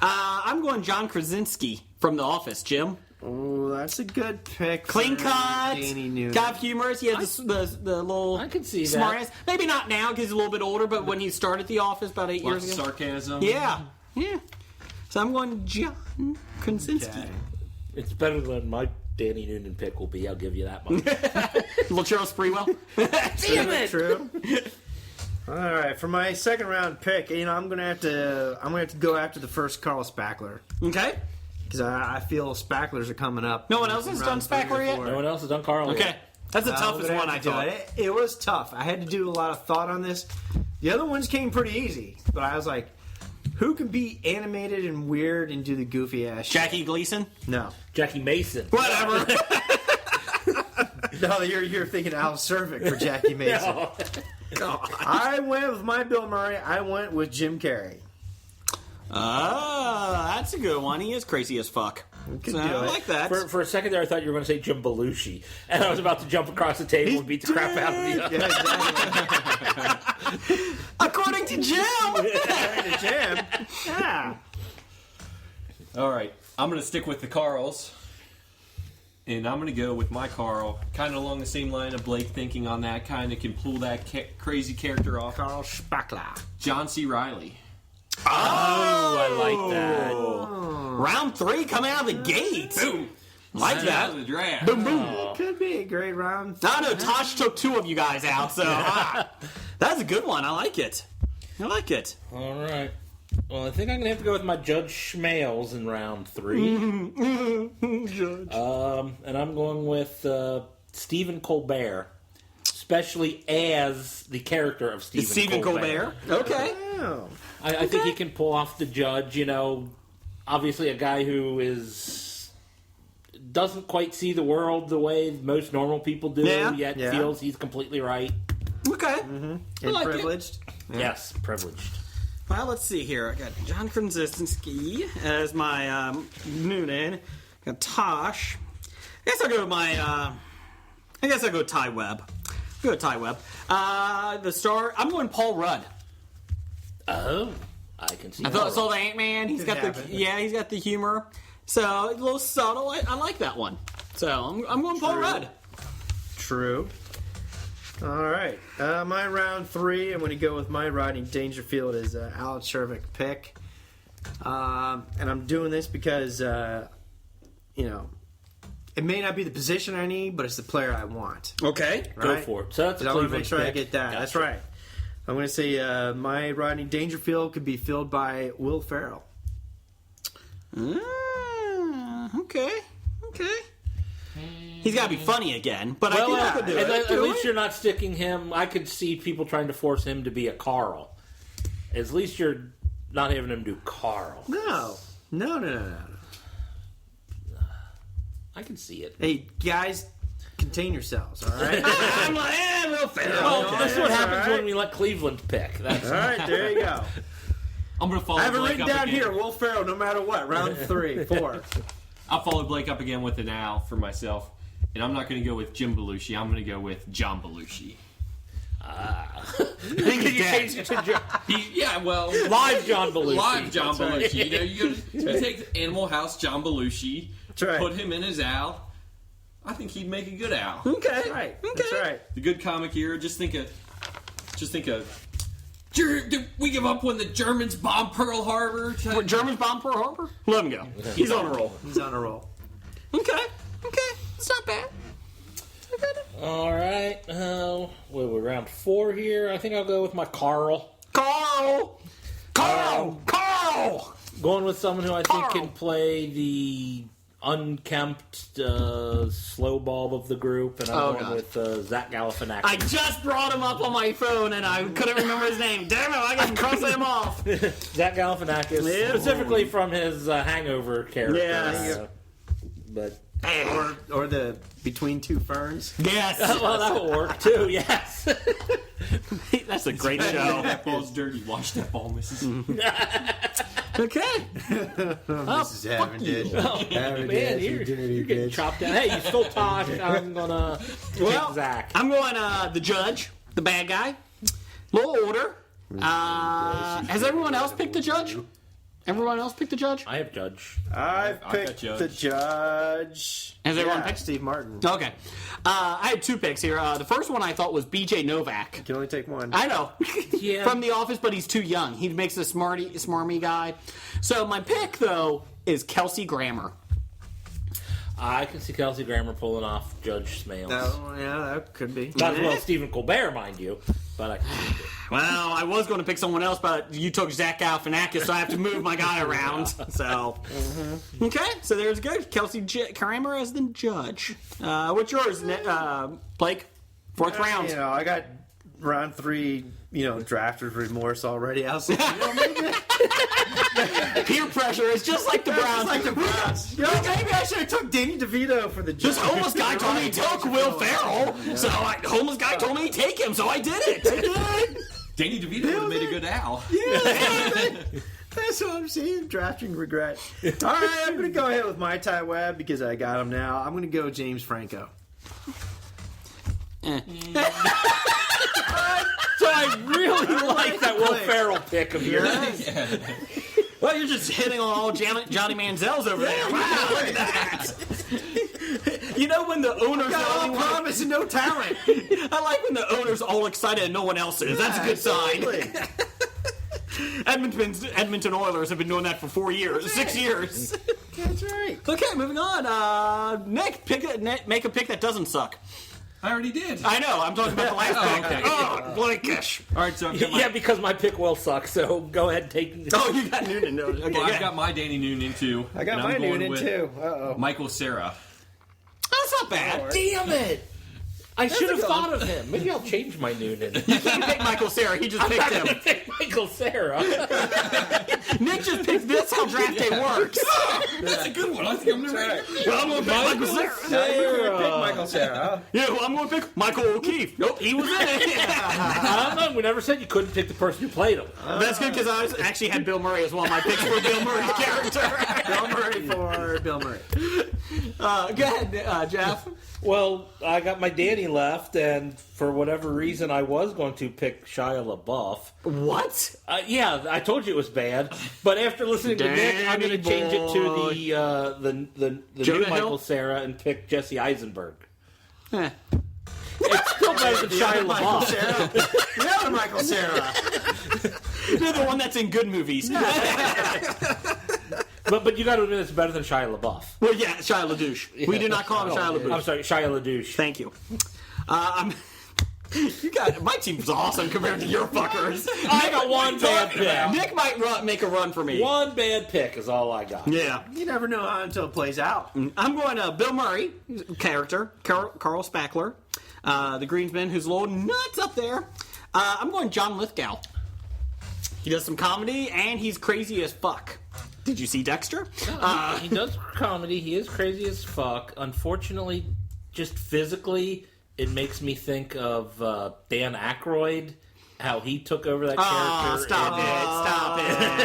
[SPEAKER 2] I'm going John Krasinski from The Office, Jim.
[SPEAKER 8] Oh, that's a good pick.
[SPEAKER 2] Clean
[SPEAKER 8] for
[SPEAKER 2] cut,
[SPEAKER 8] Danny Noonan.
[SPEAKER 2] got humorous. He has the little
[SPEAKER 10] I can see
[SPEAKER 2] smart
[SPEAKER 10] that.
[SPEAKER 2] ass. Maybe not now because he's a little bit older, but when he started The Office about 8 years
[SPEAKER 12] Lots of
[SPEAKER 2] ago.
[SPEAKER 12] sarcasm.
[SPEAKER 2] Yeah. So I'm going John Krasinski.
[SPEAKER 8] Okay.
[SPEAKER 10] It's better than my Danny Noonan pick will be. I'll give you that much.
[SPEAKER 2] Little Charles Sprewell.
[SPEAKER 10] Damn it!
[SPEAKER 8] True. All right, for my second round pick, I'm gonna have to go after the first Carl Spackler
[SPEAKER 2] Okay.
[SPEAKER 8] because I feel Spacklers are coming up.
[SPEAKER 2] No one else has
[SPEAKER 8] Round
[SPEAKER 2] done
[SPEAKER 8] 3 or
[SPEAKER 2] Spackler yet?
[SPEAKER 8] 4.
[SPEAKER 10] No one else has done Carl.
[SPEAKER 2] Okay.
[SPEAKER 10] yet.
[SPEAKER 2] That's the toughest
[SPEAKER 8] I'm
[SPEAKER 2] one
[SPEAKER 8] gonna
[SPEAKER 2] I
[SPEAKER 8] have to do
[SPEAKER 2] thought.
[SPEAKER 8] it was tough. I had to do a lot of thought on this. The other ones came pretty easy, but I was like, who can be animated and weird and do the goofy ass shit?
[SPEAKER 2] Jackie Gleason?
[SPEAKER 8] No.
[SPEAKER 10] Jackie Mason.
[SPEAKER 2] Whatever.
[SPEAKER 8] No, you're thinking Al Cervic for Jackie Mason. I went with my Bill Murray. I went with Jim Carrey.
[SPEAKER 2] That's a good one. He is crazy as fuck.
[SPEAKER 8] Could
[SPEAKER 2] So,
[SPEAKER 8] do
[SPEAKER 2] I
[SPEAKER 8] it.
[SPEAKER 2] like that.
[SPEAKER 10] For a second there, I thought you were going to say Jim Belushi, and I was about to jump across the table and beat the crap out of you.
[SPEAKER 8] Yeah, exactly.
[SPEAKER 2] According to Jim.
[SPEAKER 8] Jim. Yeah.
[SPEAKER 12] All right, I'm going to stick with the Carls. And I'm going to go with my Carl, kind of along the same line of Blake thinking on that, kind of can pull that crazy character off.
[SPEAKER 8] Carl Spackler.
[SPEAKER 12] John C. Reilly.
[SPEAKER 10] Oh, I like that.
[SPEAKER 2] Round 3 coming out of the gate.
[SPEAKER 12] Boom!
[SPEAKER 2] Like
[SPEAKER 12] Right
[SPEAKER 2] that.
[SPEAKER 12] out of the draft.
[SPEAKER 2] Boom, boom.
[SPEAKER 8] Could be a great round.
[SPEAKER 2] I know Tosh took 2 of you guys out, so that's a good one. I like it. I like it.
[SPEAKER 10] All right. Well, I think I'm going to have to go with my Judge Schmales in round 3. And I'm going with Stephen Colbert, especially as the character of Stephen
[SPEAKER 2] Colbert. Okay.
[SPEAKER 8] Oh.
[SPEAKER 10] I think he can pull off the judge. Obviously a guy who doesn't quite see the world the way most normal people do, yet feels he's completely right.
[SPEAKER 2] Okay.
[SPEAKER 8] And
[SPEAKER 2] like it.
[SPEAKER 8] privileged.
[SPEAKER 10] Yes, privileged.
[SPEAKER 2] Well, let's see here. I got John Krasinski as my Noonan. Got Tosh. I guess I'll go with my. I guess I'll go Ty Webb. Go with Ty Webb. The star. I'm going Paul Rudd.
[SPEAKER 10] Oh, I can see.
[SPEAKER 2] I
[SPEAKER 10] that.
[SPEAKER 2] saw the Ant-Man. He's got
[SPEAKER 8] happen.
[SPEAKER 2] he's got the humor. So a little subtle. I like that one. So I'm going Paul Rudd.
[SPEAKER 8] True. All right. My round 3, I'm going to go with my Rodney Dangerfield as Alan Cervic pick. And I'm doing this because, it may not be the position I need, but it's the player I want.
[SPEAKER 2] Okay.
[SPEAKER 10] Go
[SPEAKER 8] Right?
[SPEAKER 10] for it. So that's a
[SPEAKER 8] I want to
[SPEAKER 10] Cleveland
[SPEAKER 8] make sure I
[SPEAKER 10] pick.
[SPEAKER 8] get that.
[SPEAKER 10] Gotcha.
[SPEAKER 8] That's right. I'm going to say my Rodney Dangerfield could be filled by Will Ferrell.
[SPEAKER 2] Okay. He's got to be funny again, but I
[SPEAKER 10] Well,
[SPEAKER 2] think I could do it.
[SPEAKER 10] at least you're not sticking him. I could see people trying to force him to be a Carl. At least you're not having him do Carl.
[SPEAKER 8] No.
[SPEAKER 10] I can see it.
[SPEAKER 8] Hey, guys, contain yourselves, all right?
[SPEAKER 2] I'm like, Will Ferrell.
[SPEAKER 10] Well, this is what happens
[SPEAKER 8] all right.
[SPEAKER 10] when we let Cleveland pick. That's
[SPEAKER 8] All right, there you go.
[SPEAKER 12] I'm going to follow
[SPEAKER 8] I have it
[SPEAKER 12] Blake
[SPEAKER 8] written
[SPEAKER 12] up
[SPEAKER 8] down
[SPEAKER 12] again.
[SPEAKER 8] here, Will Ferrell, no matter what. Round 3, 4.
[SPEAKER 12] I'll follow Blake up again with an Al for myself. And I'm not going to go with Jim Belushi. I'm going to go with John Belushi.
[SPEAKER 10] you changed it to live John Belushi.
[SPEAKER 12] Live John
[SPEAKER 8] That's right.
[SPEAKER 12] Belushi. You take Animal House John Belushi,
[SPEAKER 8] That's right.
[SPEAKER 12] put him in as Al. I think he'd make a good Al.
[SPEAKER 2] Okay.
[SPEAKER 8] That's right. That's right.
[SPEAKER 12] The good comic era. Just think of Did we give up when the Germans bombed Pearl Harbor?
[SPEAKER 2] What, Germans bombed Pearl Harbor? Let him go. He's on a roll.
[SPEAKER 11] He's on a roll.
[SPEAKER 2] Okay. It's not bad.
[SPEAKER 10] All right. We're round 4 here. I think I'll go with my Carl.
[SPEAKER 2] Carl!
[SPEAKER 10] Going with someone who I think can play the unkempt slow bulb of the group, and I'm going with Zach Galifianakis.
[SPEAKER 2] I just brought him up on my phone, and I couldn't remember his name. Damn it, I got to cross him off.
[SPEAKER 10] Zach Galifianakis, specifically from his Hangover character.
[SPEAKER 2] Yes.
[SPEAKER 10] But
[SPEAKER 11] Or the Between Two Ferns.
[SPEAKER 2] Yes.
[SPEAKER 10] Well, that will work too. Yes.
[SPEAKER 2] That's a great show.
[SPEAKER 12] That ball's dirty. Watch that ball, Mrs.
[SPEAKER 2] Okay.
[SPEAKER 11] Mrs. Havendale.
[SPEAKER 10] Man, you're getting chopped down. Hey, you stole Tosh. I'm gonna pick Zach.
[SPEAKER 2] I'm going the judge, the bad guy. A little older. Has everyone else picked the judge? Everyone else picked the judge?
[SPEAKER 10] I have Judge.
[SPEAKER 11] I've picked the judge.
[SPEAKER 2] Has everyone picked
[SPEAKER 11] Steve Martin?
[SPEAKER 2] Okay. I had 2 picks here. The first one I thought was B.J. Novak.
[SPEAKER 11] You can only take one.
[SPEAKER 2] I know.
[SPEAKER 10] Yeah.
[SPEAKER 2] From The Office, but he's too young. He makes a smarmy guy. So my pick, though, is Kelsey Grammer.
[SPEAKER 10] I can see Kelsey Grammer pulling off Judge Smales.
[SPEAKER 11] That could be.
[SPEAKER 10] Not as well as Stephen Colbert, mind you, but I can see it.
[SPEAKER 2] Well, I was going to pick someone else, but you took Zach Galifianakis, so I have to move my guy around. So, okay, so there's good. Kelsey Grammer as the judge. What's yours, Blake? 4th round.
[SPEAKER 11] You know, I got round 3. Drafter's remorse already. I was like,
[SPEAKER 2] peer pressure is just like the Browns.
[SPEAKER 11] Maybe I should have took Danny DeVito for the judge.
[SPEAKER 2] This homeless guy told me to take Will Ferrell, so homeless guy told me to take him, so I did it. I did.
[SPEAKER 12] Danny DeVito would have made a good Al.
[SPEAKER 11] Yeah, that's what I'm saying. Drafting regret. All right, I'm going to go ahead with my Ty Webb because I got him now. I'm going to go James Franco.
[SPEAKER 10] So I really like that Will Ferrell pick of yours.
[SPEAKER 2] Well, you're just hitting on all Johnny Manziel's over there. Wow, look at that. You know when the owners
[SPEAKER 11] got all promise and no talent.
[SPEAKER 2] I like when the owners all excited and no one else is. That's a good sign. Edmonton Oilers have been doing that for 4 years, 6 years.
[SPEAKER 11] That's right.
[SPEAKER 2] Okay, moving on. Nick, make a pick that doesn't suck.
[SPEAKER 12] I already did.
[SPEAKER 2] I know. I'm talking about the last pick.
[SPEAKER 12] Okay.
[SPEAKER 2] Oh, Blake-ish.
[SPEAKER 12] All right, so I've got my...
[SPEAKER 10] Yeah, because my pick will suck, so go ahead and take...
[SPEAKER 2] Oh, you got Noonan. Okay,
[SPEAKER 12] I've got my Danny Noonan, too.
[SPEAKER 11] I got my Noonan, too. Uh-oh.
[SPEAKER 12] Michael Cera.
[SPEAKER 2] That's not bad.
[SPEAKER 10] Damn it! I should have thought of him. Maybe I'll change my Noonan.
[SPEAKER 2] You can't pick Michael Cera. He just picked him.
[SPEAKER 10] Pick Michael Cera.
[SPEAKER 2] Nick just picked this. How draft day works.
[SPEAKER 12] That's a good one. I think I'm right.
[SPEAKER 2] Well, I'm going to pick Michael Cera.
[SPEAKER 11] Pick Michael Cera.
[SPEAKER 2] Yeah, well, I'm going to pick Michael O'Keefe. Nope, he was in it.
[SPEAKER 10] I don't know. We never said you couldn't pick the person who played him.
[SPEAKER 2] That's good because I actually had Bill Murray as well. My picks were Bill Murray's character.
[SPEAKER 11] Bill Murray for Bill Murray.
[SPEAKER 2] Go ahead, Jeff.
[SPEAKER 10] Well, I got my Danny left, and for whatever reason, I was going to pick Shia LaBeouf.
[SPEAKER 2] What?
[SPEAKER 10] Yeah, I told you it was bad. But after listening to Nick, I'm going to change it to the new Michael Cera and pick Jesse Eisenberg. It's still better than Shia LaBeouf.
[SPEAKER 11] The other Michael Cera.
[SPEAKER 2] You're the one that's in good movies.
[SPEAKER 10] But you got to admit it's better than Shia LaBeouf.
[SPEAKER 2] Well, yeah, Shia LaDouche. We do not call him Shia LaBeouf.
[SPEAKER 10] I'm sorry, Shia LaDouche.
[SPEAKER 2] Thank you. You got my team's awesome compared to your fuckers.
[SPEAKER 10] I got one bad pick.
[SPEAKER 2] Nick might make a run for me.
[SPEAKER 10] One bad pick is all I got.
[SPEAKER 2] Yeah.
[SPEAKER 11] You never know until it plays out.
[SPEAKER 2] I'm going to Bill Murray character, Carl Spackler, the Greensman, who's a little nuts up there. I'm going John Lithgow. He does some comedy, and he's crazy as fuck. Did you see Dexter?
[SPEAKER 10] He does comedy. He is crazy as fuck. Unfortunately, just physically, it makes me think of Dan Aykroyd, how he took over that character.
[SPEAKER 2] Stop it.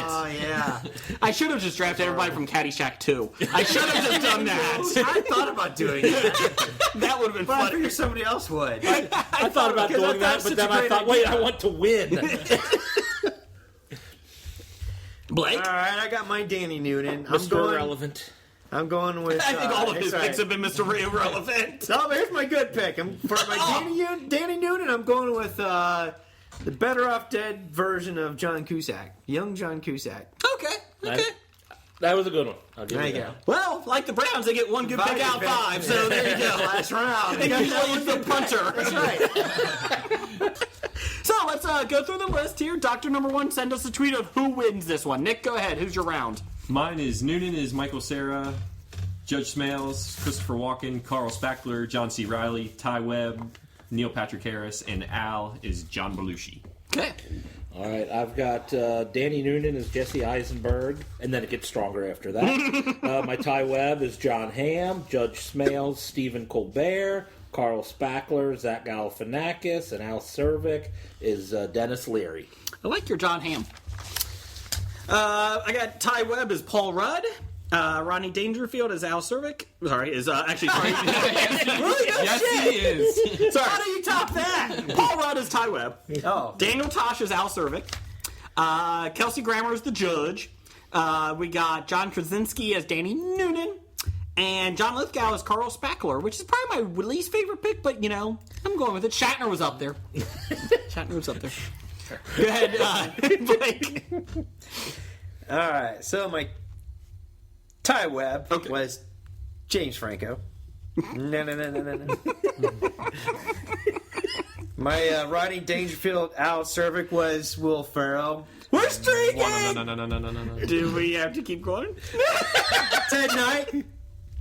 [SPEAKER 11] Oh, yeah.
[SPEAKER 2] I should have just drafted everybody from Caddyshack 2. I should have just done that.
[SPEAKER 11] I thought about doing that.
[SPEAKER 2] That would have been
[SPEAKER 11] But I
[SPEAKER 2] funny.
[SPEAKER 11] figured somebody else would.
[SPEAKER 10] I thought about doing that, but then I thought, wait, I want to win.
[SPEAKER 2] Blake?
[SPEAKER 11] All right, I got my Danny Noonan.
[SPEAKER 10] Mr. Irrelevant.
[SPEAKER 11] I'm going with...
[SPEAKER 2] I think all of his
[SPEAKER 11] sorry.
[SPEAKER 2] picks have been Mr. Irrelevant.
[SPEAKER 11] No, but here's my good pick. For my Danny Noonan, I'm going with The Better Off Dead version of John Cusack. Young John Cusack.
[SPEAKER 2] Okay.
[SPEAKER 10] That was a good one. I'll give
[SPEAKER 11] There
[SPEAKER 10] you
[SPEAKER 11] you
[SPEAKER 10] that.
[SPEAKER 11] go.
[SPEAKER 2] Well, like the Browns, they get one good pick out of 5, so there you go.
[SPEAKER 11] Last round.
[SPEAKER 2] And usually it's the punter.
[SPEAKER 11] That's right.
[SPEAKER 2] So let's go through the list here. Doctor number 1, send us a tweet of who wins this one. Nick, go ahead. Who's your round?
[SPEAKER 12] Mine is Noonan is Michael Cera, Judge Smales, Christopher Walken, Carl Spackler, John C. Reilly, Ty Webb, Neil Patrick Harris, and Al is John Belushi.
[SPEAKER 2] Okay.
[SPEAKER 10] All right, I've got Danny Noonan as Jesse Eisenberg, and then it gets stronger after that. My Ty Webb is John Hamm, Judge Smales, Stephen Colbert, Carl Spackler, Zach Galifianakis, and Al Cervic is Dennis Leary.
[SPEAKER 2] I like your John Hamm. I got Ty Webb as Paul Rudd. Ronnie Dangerfield as Al Cervic. Sorry, is actually sorry. Really?
[SPEAKER 12] Yes, he is.
[SPEAKER 2] Sorry. How do you top that? Paul Rudd is Ty Webb.
[SPEAKER 11] Oh.
[SPEAKER 2] Daniel Tosh is Al Cervic. Kelsey Grammer is the judge. We got John Krasinski as Danny Noonan. And John Lithgow as Carl Spackler, which is probably my least favorite pick, but, you know, I'm going with it. Shatner was up there. Go ahead, Blake.
[SPEAKER 11] All right, so my Ty Webb was James Franco. No. My Rodney Dangerfield, Al Cervic was Will Ferrell.
[SPEAKER 2] We're streaking!
[SPEAKER 12] No.
[SPEAKER 2] Do we have to keep going?
[SPEAKER 11] Ted Knight,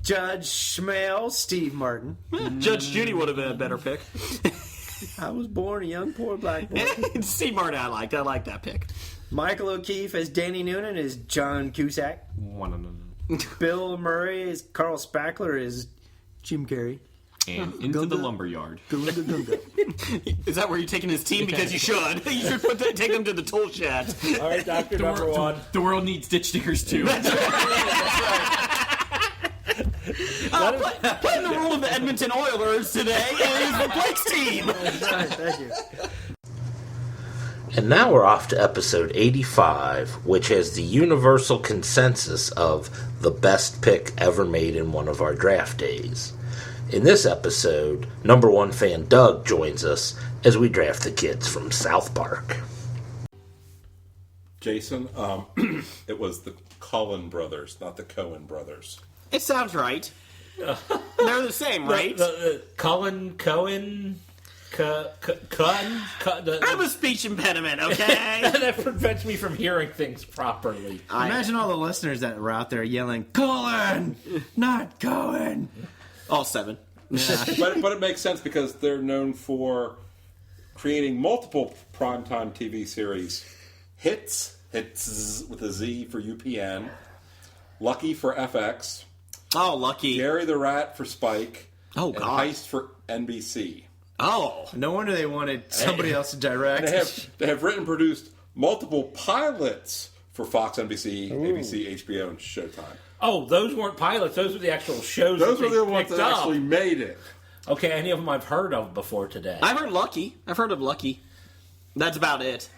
[SPEAKER 11] Judge Schmale, Steve Martin.
[SPEAKER 2] Judge Judy would have been a better pick.
[SPEAKER 11] I was born a young poor black boy.
[SPEAKER 2] Steve Martin I like that pick.
[SPEAKER 11] Michael O'Keefe as Danny Noonan is John Cusack.
[SPEAKER 12] No.
[SPEAKER 11] Bill Murray as Carl Spackler is Jim Carrey.
[SPEAKER 12] And Into the Lumberyard.
[SPEAKER 2] Is that where you're taking his team? Because you should. You should take them to the tool shed.
[SPEAKER 10] All right, Doctor number 1.
[SPEAKER 12] The world needs ditch diggers, too.
[SPEAKER 2] Playing the role of the Edmonton Oilers today is Blake's team.
[SPEAKER 11] Thank you.
[SPEAKER 5] And now we're off to episode 85, which has the universal consensus of the best pick ever made in one of our draft days. In this episode, number 1 fan Doug joins us as we draft the kids from South Park.
[SPEAKER 13] Jason, it was the Cullen brothers, not the Coen brothers.
[SPEAKER 2] It sounds right. They're the same, right?
[SPEAKER 10] Cullen, Cohen...
[SPEAKER 2] I have a speech impediment, okay?
[SPEAKER 10] That prevents me from hearing things properly.
[SPEAKER 11] Imagine all the listeners that were out there yelling, Cullen, not Cohen.
[SPEAKER 2] All 7.
[SPEAKER 13] But it makes sense because they're known for creating multiple primetime TV series. Hits with a Z for UPN, Lucky for FX.
[SPEAKER 2] Oh, Lucky.
[SPEAKER 13] Gary the Rat for Spike.
[SPEAKER 2] Oh,
[SPEAKER 13] and
[SPEAKER 2] God.
[SPEAKER 13] Heist for NBC.
[SPEAKER 2] Oh.
[SPEAKER 11] No wonder they wanted somebody else to direct.
[SPEAKER 13] They have written and produced multiple pilots for Fox, NBC, ABC, HBO, and Showtime.
[SPEAKER 10] Oh, those weren't pilots. Those were the actual shows.
[SPEAKER 13] Those
[SPEAKER 10] that
[SPEAKER 13] were the ones that
[SPEAKER 10] up.
[SPEAKER 13] actually made it.
[SPEAKER 10] Okay, any of them I've heard of before today.
[SPEAKER 2] I've heard Lucky. I've heard of Lucky. That's about it.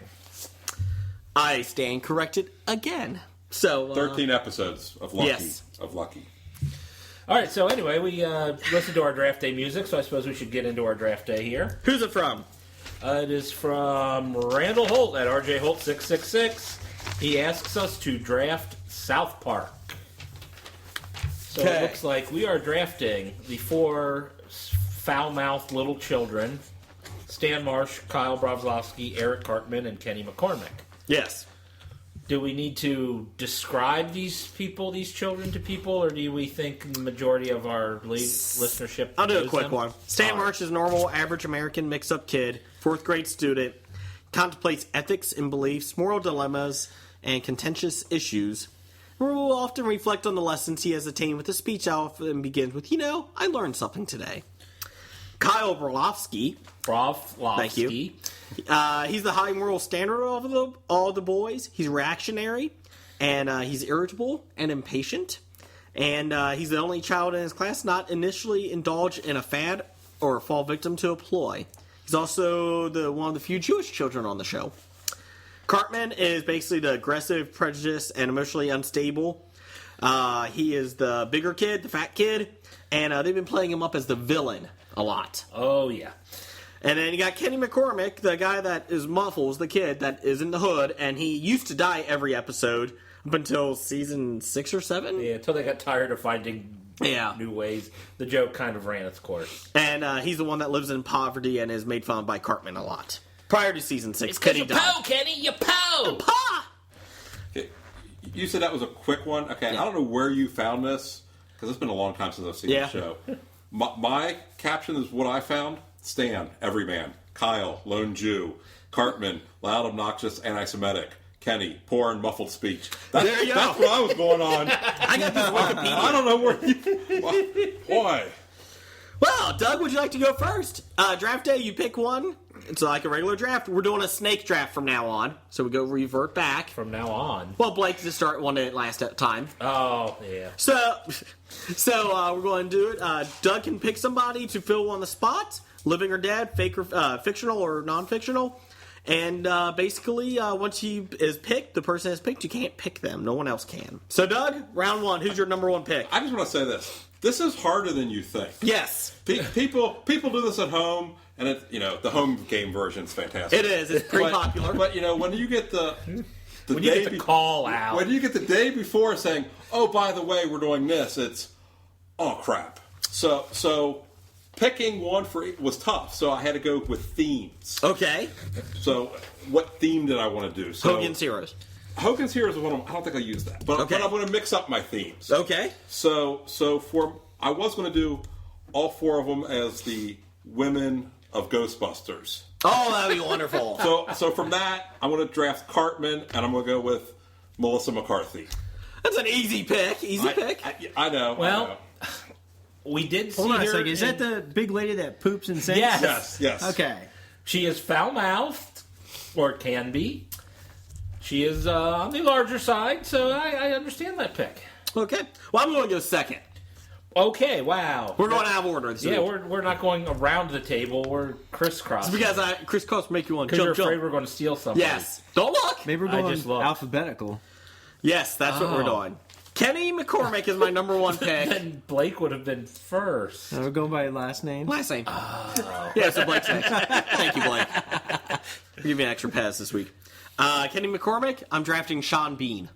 [SPEAKER 2] I stand corrected again. So
[SPEAKER 13] 13 episodes of Lucky.
[SPEAKER 2] Yes.
[SPEAKER 13] Of Lucky.
[SPEAKER 10] All right, so anyway, we listened to our draft day music, so I suppose we should get into our draft day here.
[SPEAKER 2] Who's it from?
[SPEAKER 10] It is from Randall Holt at RJ Holt 666. He asks us to draft South Park. So it looks like we are drafting the 4 foul-mouthed little children: Stan Marsh, Kyle Broflovsky, Eric Cartman, and Kenny McCormick.
[SPEAKER 2] Yes.
[SPEAKER 10] Do we need to describe these children to people, or do we think the majority of our listenership
[SPEAKER 2] I'll do a
[SPEAKER 10] knows
[SPEAKER 2] quick
[SPEAKER 10] them?
[SPEAKER 2] one. Stan Marsh is a normal, average American mixed-up kid, 4th grade student, contemplates ethics and beliefs, moral dilemmas, and contentious issues. Who will often reflect on the lessons he has attained with his speech often begins with, I learned something today. Kyle Broflovsky. Thank you. He's the high moral standard of all the boys. He's reactionary, and he's irritable and impatient. And he's the only child in his class not initially indulge in a fad or fall victim to a ploy. He's also one of the few Jewish children on the show. Cartman is basically the aggressive, prejudiced, and emotionally unstable. He is the bigger kid, the fat kid, and they've been playing him up as the villain a lot.
[SPEAKER 10] Oh, yeah.
[SPEAKER 2] And then you got Kenny McCormick, the guy that is Muffles, the kid that is in the hood, and he used to die every episode up until season 6 or 7.
[SPEAKER 10] Yeah, until they got tired of finding new ways. The joke kind of ran its course.
[SPEAKER 2] And he's the one that lives in poverty and is made fun of by Cartman a lot. Prior to season 6,
[SPEAKER 10] It's 'cause
[SPEAKER 2] Kenny
[SPEAKER 10] you
[SPEAKER 2] died.
[SPEAKER 10] po, Kenny, you po!
[SPEAKER 2] Pa!
[SPEAKER 13] Okay. You said that was a quick one. Okay, I don't know where you found this, because it's been a long time since I've seen the show. My caption is what I found. Stan, Everyman. Kyle, Lone Jew. Cartman, loud, obnoxious, anti-Semitic. Kenny, poor and muffled speech.
[SPEAKER 2] There you go.
[SPEAKER 13] That's what I was going on.
[SPEAKER 2] I got this Wikipedia.
[SPEAKER 13] I don't know where you... Why?
[SPEAKER 2] Well, Doug, would you like to go first? Draft day, you pick one. It's like a regular draft. We're doing a snake draft from now on. So we go revert back.
[SPEAKER 10] From now on?
[SPEAKER 2] Well, Blake just start one at last time.
[SPEAKER 10] Oh, yeah.
[SPEAKER 2] So we're going to do it. Doug can pick somebody to fill on the spot, living or dead, fake or fictional or non-fictional. And basically, once he is picked, the person is picked, you can't pick them. No one else can. So, Doug, round 1, who's your number 1 pick?
[SPEAKER 13] I just want to say this. This is harder than you think.
[SPEAKER 2] Yes.
[SPEAKER 13] People do this at home, and the home game version is fantastic.
[SPEAKER 2] It is. It's pretty popular.
[SPEAKER 13] But when you get the
[SPEAKER 10] when you get the call out,
[SPEAKER 13] when you get the day before saying, "Oh, by the way, we're doing this," it's oh crap. So picking one was tough. So I had to go with themes.
[SPEAKER 2] Okay.
[SPEAKER 13] So what theme did I want to do? So
[SPEAKER 2] Hogan's Heroes.
[SPEAKER 13] Hogan's Heroes is one of them. I don't think I'll use that, but I'm going to mix up my themes.
[SPEAKER 2] Okay.
[SPEAKER 13] So I was going to do all 4 of them as the women of Ghostbusters.
[SPEAKER 2] Oh, that'd be wonderful.
[SPEAKER 13] So from that, I'm going to draft Cartman, and I'm going to go with Melissa McCarthy.
[SPEAKER 2] That's an easy pick.
[SPEAKER 13] I know.
[SPEAKER 10] Well, we did see
[SPEAKER 11] Hold on a
[SPEAKER 10] her
[SPEAKER 11] second. Is that the big lady that poops and sings?
[SPEAKER 10] Yes.
[SPEAKER 11] Okay.
[SPEAKER 10] She is foul-mouthed, or can be. She is on the larger side, so I understand that pick.
[SPEAKER 2] Okay. Well, I'm going to go second.
[SPEAKER 10] Okay, wow.
[SPEAKER 2] We're going out of order this
[SPEAKER 10] week.
[SPEAKER 2] week.
[SPEAKER 10] We're not going around the table. We're crisscrossing.
[SPEAKER 2] It's because crisscross make you want to
[SPEAKER 10] jump.
[SPEAKER 2] Because
[SPEAKER 10] you're afraid we're going to steal something.
[SPEAKER 2] Yes. Don't look.
[SPEAKER 11] Maybe we're going alphabetical.
[SPEAKER 2] Yes, that's what we're doing. Kenny McCormick is my number 1 pick.
[SPEAKER 10] Then Blake would have been first.
[SPEAKER 11] We're going by last name?
[SPEAKER 2] Last name. Yeah, so Blake's next. Thank you, Blake. I'll give you an extra pass this week. Kenny McCormick, I'm drafting Sean Bean.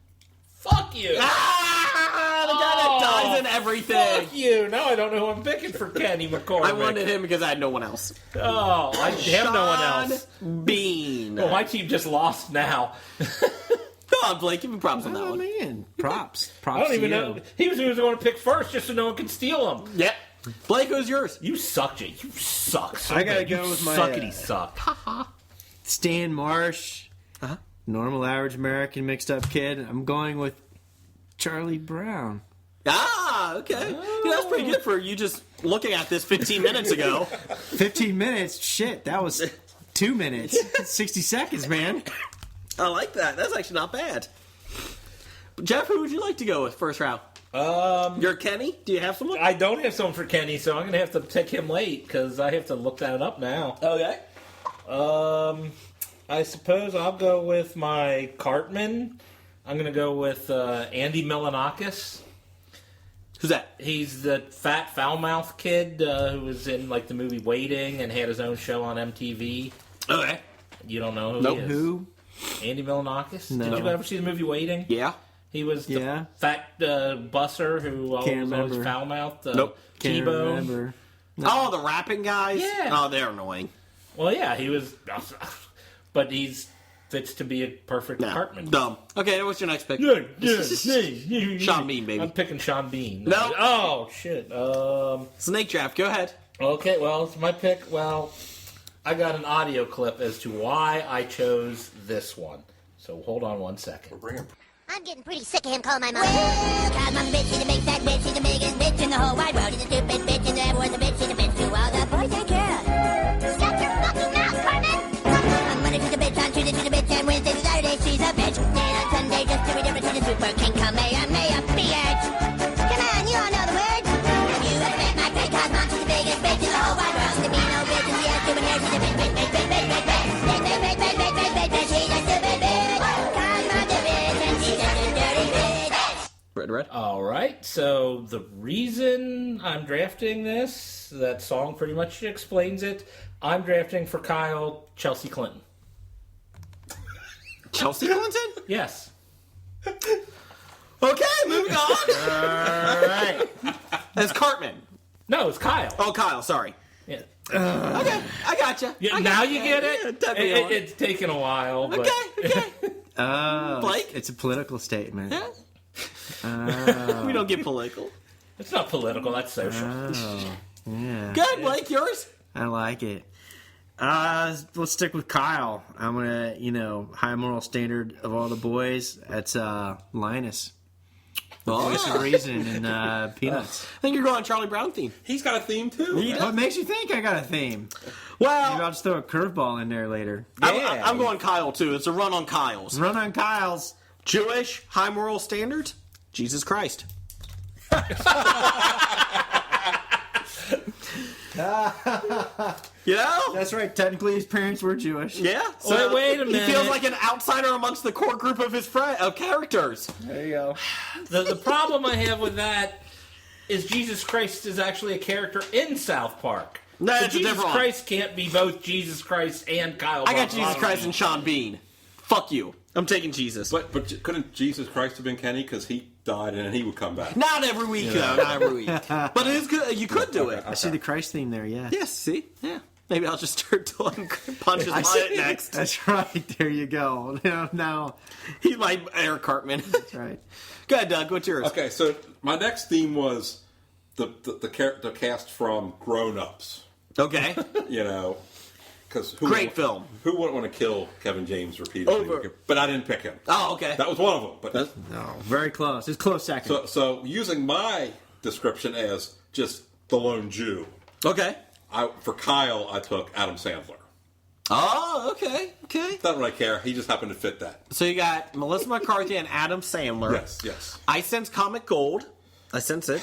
[SPEAKER 10] Fuck you!
[SPEAKER 2] The guy that dies in everything.
[SPEAKER 10] Fuck you! Now I don't know who I'm picking for Kenny McCormick.
[SPEAKER 2] I wanted him because I had no one else.
[SPEAKER 10] Oh, I have no one else.
[SPEAKER 2] Bean.
[SPEAKER 10] Well, my team just lost now.
[SPEAKER 2] Come on, Blake, give me props on that one.
[SPEAKER 11] Man, props.
[SPEAKER 10] I don't even know. He was going to pick first just so no one could steal him.
[SPEAKER 2] Yep. Blake, who's yours?
[SPEAKER 10] You suck, Jake. You suck. So
[SPEAKER 11] I gotta
[SPEAKER 10] bad.
[SPEAKER 11] go
[SPEAKER 10] You
[SPEAKER 11] with my
[SPEAKER 10] suckity suck.
[SPEAKER 11] Stan Marsh. Normal, average American, mixed up kid. I'm going with Charlie Brown.
[SPEAKER 2] Ah, okay. Yeah, that's pretty good for you just looking at this 15 minutes ago.
[SPEAKER 11] 15 minutes? Shit, that was 2 minutes. 60 seconds, man.
[SPEAKER 2] I like that. That's actually not bad. Jeff, who would you like to go with first round? You're Kenny? Do you have someone?
[SPEAKER 10] I don't have someone for Kenny, so I'm going to have to pick him late because I have to look that up now.
[SPEAKER 2] Okay.
[SPEAKER 10] I suppose I'll go with my Cartman. I'm going to go with Andy Milonakis.
[SPEAKER 2] Who's that?
[SPEAKER 10] He's the fat, foul-mouthed kid who was in like the movie Waiting and had his own show on MTV.
[SPEAKER 2] Okay.
[SPEAKER 10] You don't know who
[SPEAKER 2] Nope.
[SPEAKER 10] he is?
[SPEAKER 11] Who?
[SPEAKER 10] Andy Milonakis?
[SPEAKER 11] No.
[SPEAKER 10] Did you ever see the movie Waiting?
[SPEAKER 2] Yeah.
[SPEAKER 10] He was the fat busser who was always foul-mouthed.
[SPEAKER 2] Nope.
[SPEAKER 11] Can't
[SPEAKER 10] T-Bone.
[SPEAKER 11] remember.
[SPEAKER 2] Oh, the rapping guys?
[SPEAKER 10] Yeah.
[SPEAKER 2] Oh, they're annoying.
[SPEAKER 10] Well, yeah, he was... But he's fits to be a perfect Cartman.
[SPEAKER 2] Dumb. Okay, what's your next pick? Sean Bean, baby.
[SPEAKER 10] I'm picking Sean Bean.
[SPEAKER 2] No.
[SPEAKER 10] Oh, shit.
[SPEAKER 2] Snake draft, go ahead.
[SPEAKER 10] Okay, well, it's my pick. Well, I got an audio clip as to why I chose this one. So hold on 1 second.
[SPEAKER 14] I'm getting pretty sick of him calling my mom. Well, cause my bitch, she's a big fat bitch, she's the biggest bitch in the whole wide world. She's a stupid bitch, and everyone's a bitch, she's a bitch to all the boys and girls. Shut your fucking mouth, Cartman! On Monday, she's a bitch, on Tuesday, she's a bitch, and Wednesday, Saturday, she's a bitch. And on Sunday, just to be different, she's a super king, Kamehameha, bitch. Come on, you all know the words. Have you ever met my great cause mom, she's the biggest bitch in the whole wide world. She's a mean old bitch, and she has stupid hair, she's a bitch, bitch, bitch, bitch, bitch, bitch, bitch. Bitch, bitch, bitch, bitch, bitch, bitch, bitch, bitch, she's a stupid bitch. Cause mom's a bitch, and she's just a dirty bitch.
[SPEAKER 2] Red.
[SPEAKER 10] All right, so the reason I'm drafting this, that song pretty much explains it. I'm drafting for Kyle Chelsea Clinton.
[SPEAKER 2] Chelsea Clinton?
[SPEAKER 10] Yes.
[SPEAKER 2] Okay, moving on.
[SPEAKER 8] All right.
[SPEAKER 2] That's Cartman.
[SPEAKER 10] No, it's Kyle.
[SPEAKER 2] Oh, Kyle, sorry.
[SPEAKER 10] Yeah.
[SPEAKER 2] Okay, I gotcha.
[SPEAKER 10] Yeah,
[SPEAKER 2] I
[SPEAKER 10] now
[SPEAKER 2] gotcha.
[SPEAKER 10] you get it?
[SPEAKER 2] Yeah, definitely.
[SPEAKER 10] It's taken a while. But...
[SPEAKER 2] Okay.
[SPEAKER 11] Blake? It's a political statement.
[SPEAKER 2] We don't get political.
[SPEAKER 10] It's not political, that's social.
[SPEAKER 11] Oh, yeah.
[SPEAKER 2] Good, Blake, yours?
[SPEAKER 11] I like it. Let's stick with Kyle. I'm gonna, high moral standard of all the boys. That's Linus. The voice of reason and Peanuts.
[SPEAKER 2] I think you're going Charlie Brown theme.
[SPEAKER 13] He's got a theme too.
[SPEAKER 11] What makes you think I got a theme?
[SPEAKER 2] Well,
[SPEAKER 11] maybe I'll just throw a curveball in there later.
[SPEAKER 2] I'm going Kyle too. It's a run on Kyle's.
[SPEAKER 11] Run on Kyle's.
[SPEAKER 2] Jewish high moral standards. Jesus Christ. You know?
[SPEAKER 11] That's right. Technically, his parents were Jewish.
[SPEAKER 2] Yeah. So
[SPEAKER 10] wait a minute.
[SPEAKER 2] He feels like an outsider amongst the core group of his characters.
[SPEAKER 11] There you go.
[SPEAKER 10] The problem I have with that is Jesus Christ is actually a character in South Park.
[SPEAKER 2] No,
[SPEAKER 10] so
[SPEAKER 2] it's a
[SPEAKER 10] Jesus
[SPEAKER 2] different one.
[SPEAKER 10] Christ can't be both Jesus Christ and Kyle.
[SPEAKER 2] I got
[SPEAKER 10] Bob
[SPEAKER 2] Jesus Christ and Sean Bean. Fuck you. I'm taking Jesus.
[SPEAKER 13] But couldn't Jesus Christ have been Kenny because he died and then he would come back?
[SPEAKER 2] Not every week, though. Not every week. But it is good. You could do it.
[SPEAKER 11] I see the Christ theme there, yeah.
[SPEAKER 2] Yes, see? Yeah. Maybe I'll just start doing punches
[SPEAKER 11] I
[SPEAKER 2] on it next.
[SPEAKER 11] That's right. There you go. Now
[SPEAKER 2] He's my Eric Cartman.
[SPEAKER 11] That's right.
[SPEAKER 2] Go ahead, Doug. What's yours?
[SPEAKER 13] Okay, so my next theme was the cast from Grown Ups.
[SPEAKER 2] Okay.
[SPEAKER 13] Because
[SPEAKER 2] Great film.
[SPEAKER 13] Who wouldn't want to kill Kevin James repeatedly? But I didn't pick him.
[SPEAKER 2] Oh, okay.
[SPEAKER 13] That was one of them. But
[SPEAKER 11] no, very close. It's close second.
[SPEAKER 13] So using my description as just the lone Jew.
[SPEAKER 2] Okay.
[SPEAKER 13] For Kyle, I took Adam Sandler.
[SPEAKER 2] Oh, okay. Okay.
[SPEAKER 13] Don't really care. He just happened to fit that.
[SPEAKER 2] So you got Melissa McCarthy and Adam Sandler.
[SPEAKER 13] Yes.
[SPEAKER 2] I sense comic gold. I sense it.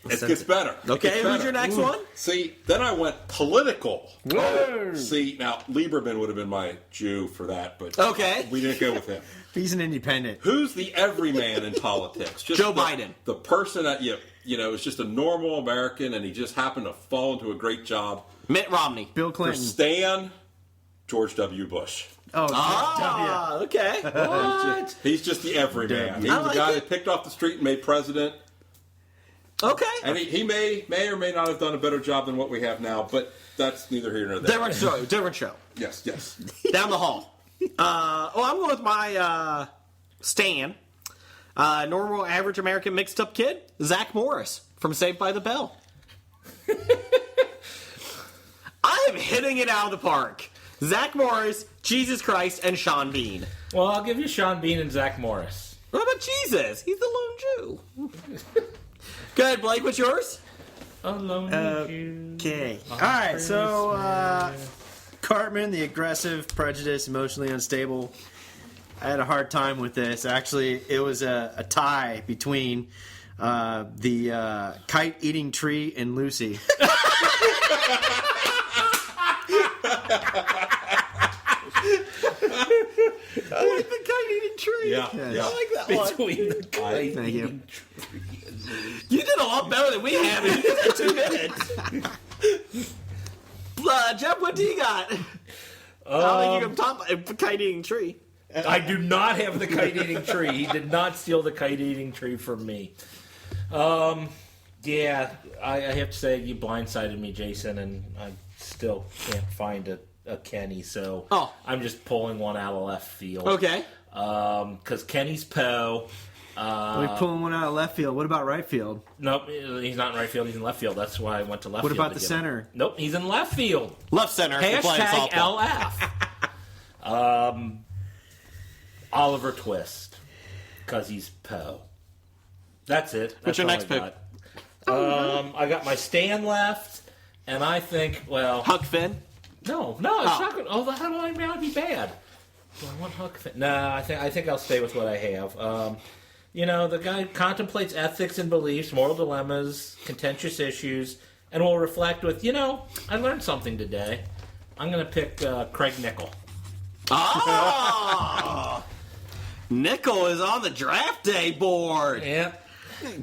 [SPEAKER 13] It gets better.
[SPEAKER 2] Okay, who's your next one?
[SPEAKER 13] See, then I went political.
[SPEAKER 11] Whoa.
[SPEAKER 13] See, now, Lieberman would have been my Jew for that, but
[SPEAKER 2] okay.
[SPEAKER 13] We didn't go with him.
[SPEAKER 11] He's an independent.
[SPEAKER 13] Who's the everyman in politics? Just
[SPEAKER 2] Joe Biden.
[SPEAKER 13] The person that, is just a normal American, and he just happened to fall into a great job.
[SPEAKER 2] Mitt Romney.
[SPEAKER 11] Bill Clinton.
[SPEAKER 13] For Stan, George W. Bush.
[SPEAKER 11] Oh,
[SPEAKER 2] okay.
[SPEAKER 10] What?
[SPEAKER 13] He's just the everyman. He was the guy that picked off the street and made president.
[SPEAKER 2] Okay.
[SPEAKER 13] And he may or may not have done a better job than what we have now, but that's neither here nor there.
[SPEAKER 2] Different show.
[SPEAKER 13] Yes.
[SPEAKER 2] Down the hall. I'm going with my Stan. Normal, average American mixed-up kid, Zach Morris from Saved by the Bell. I am hitting it out of the park. Zach Morris, Jesus Christ, and Sean Bean.
[SPEAKER 10] Well, I'll give you Sean Bean and Zach Morris.
[SPEAKER 2] What about Jesus? He's the lone Jew. Go ahead, Blake. What's yours?
[SPEAKER 11] Okay. All right. So, Cartman, the aggressive, prejudiced, emotionally unstable. I had a hard time with this. Actually, it was a tie between the kite-eating tree and Lucy.
[SPEAKER 2] I like the kite-eating tree.
[SPEAKER 13] Yeah.
[SPEAKER 2] I like that
[SPEAKER 10] Between the kite-eating
[SPEAKER 11] tree.
[SPEAKER 2] You did a lot better than we have in 2 minutes. Jeff, what do you got? I don't think you can top a kite-eating tree.
[SPEAKER 10] I do not have the kite-eating tree. He did not steal the kite-eating tree from me. Yeah, I have to say you blindsided me, Jason, and I still can't find a Kenny, so I'm just pulling one out of left field.
[SPEAKER 2] Okay.
[SPEAKER 10] Because Kenny's Poe.
[SPEAKER 11] We're pulling one out of left field. What about right field?
[SPEAKER 10] Nope, he's not in right field. He's in left field. That's why I went to left
[SPEAKER 11] What
[SPEAKER 10] field.
[SPEAKER 11] about the center?
[SPEAKER 10] Nope, he's in left field.
[SPEAKER 2] Left center.
[SPEAKER 10] Hashtag LF. Oliver Twist. Because he's Poe. That's it.
[SPEAKER 2] What's your next pick?
[SPEAKER 10] I got my Stan left, and I think, well...
[SPEAKER 2] Huck Finn?
[SPEAKER 10] No, it's not good. Oh, how do I not be bad? Do I want Huck Finn? No, I think I'll stay with what I have. The guy contemplates ethics and beliefs, moral dilemmas, contentious issues, and will reflect with, I learned something today. I'm going to pick Craig Nickel.
[SPEAKER 2] Oh! Nickel is on the draft day board.
[SPEAKER 10] Yep.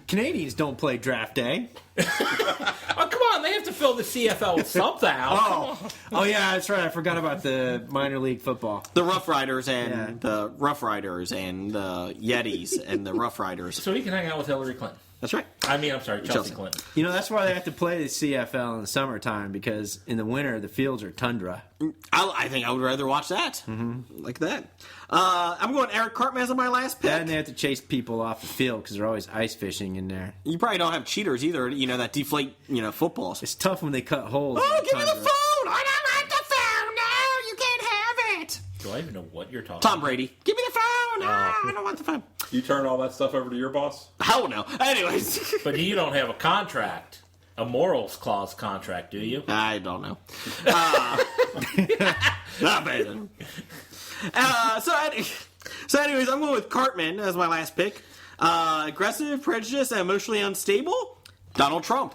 [SPEAKER 11] Canadians don't play draft day.
[SPEAKER 10] Oh, come on. They have to fill the CFL with something.
[SPEAKER 11] Oh yeah, that's right. I forgot about the minor league football.
[SPEAKER 2] The Rough Riders and the Rough Riders and the Yetis and the Rough Riders.
[SPEAKER 10] So he can hang out with Hillary Clinton.
[SPEAKER 2] That's right.
[SPEAKER 10] I mean, I'm sorry, Chelsea Clinton.
[SPEAKER 11] You know, that's why they have to play the CFL in the summertime, because in the winter the fields are tundra.
[SPEAKER 2] I think I would rather watch that. Mm-hmm. Like that. I'm going Eric Cartman as my last pick.
[SPEAKER 11] And they have to chase people off the field because they're always ice fishing in there.
[SPEAKER 2] You probably don't have cheaters either, that deflate, footballs.
[SPEAKER 11] It's tough when they cut holes.
[SPEAKER 2] Oh, give me the phone! I don't want the phone! No, you can't have it!
[SPEAKER 10] Do I even know what you're talking
[SPEAKER 2] Tom Brady. Give me the phone! No, I don't want the phone.
[SPEAKER 13] You turn all that stuff over to your boss?
[SPEAKER 2] Hell no. Anyways.
[SPEAKER 10] But you don't have a contract. A morals clause contract, do you?
[SPEAKER 2] I don't know. Not bad. So anyways, I'm going with Cartman as my last pick. Aggressive, prejudiced, and emotionally unstable. Donald Trump.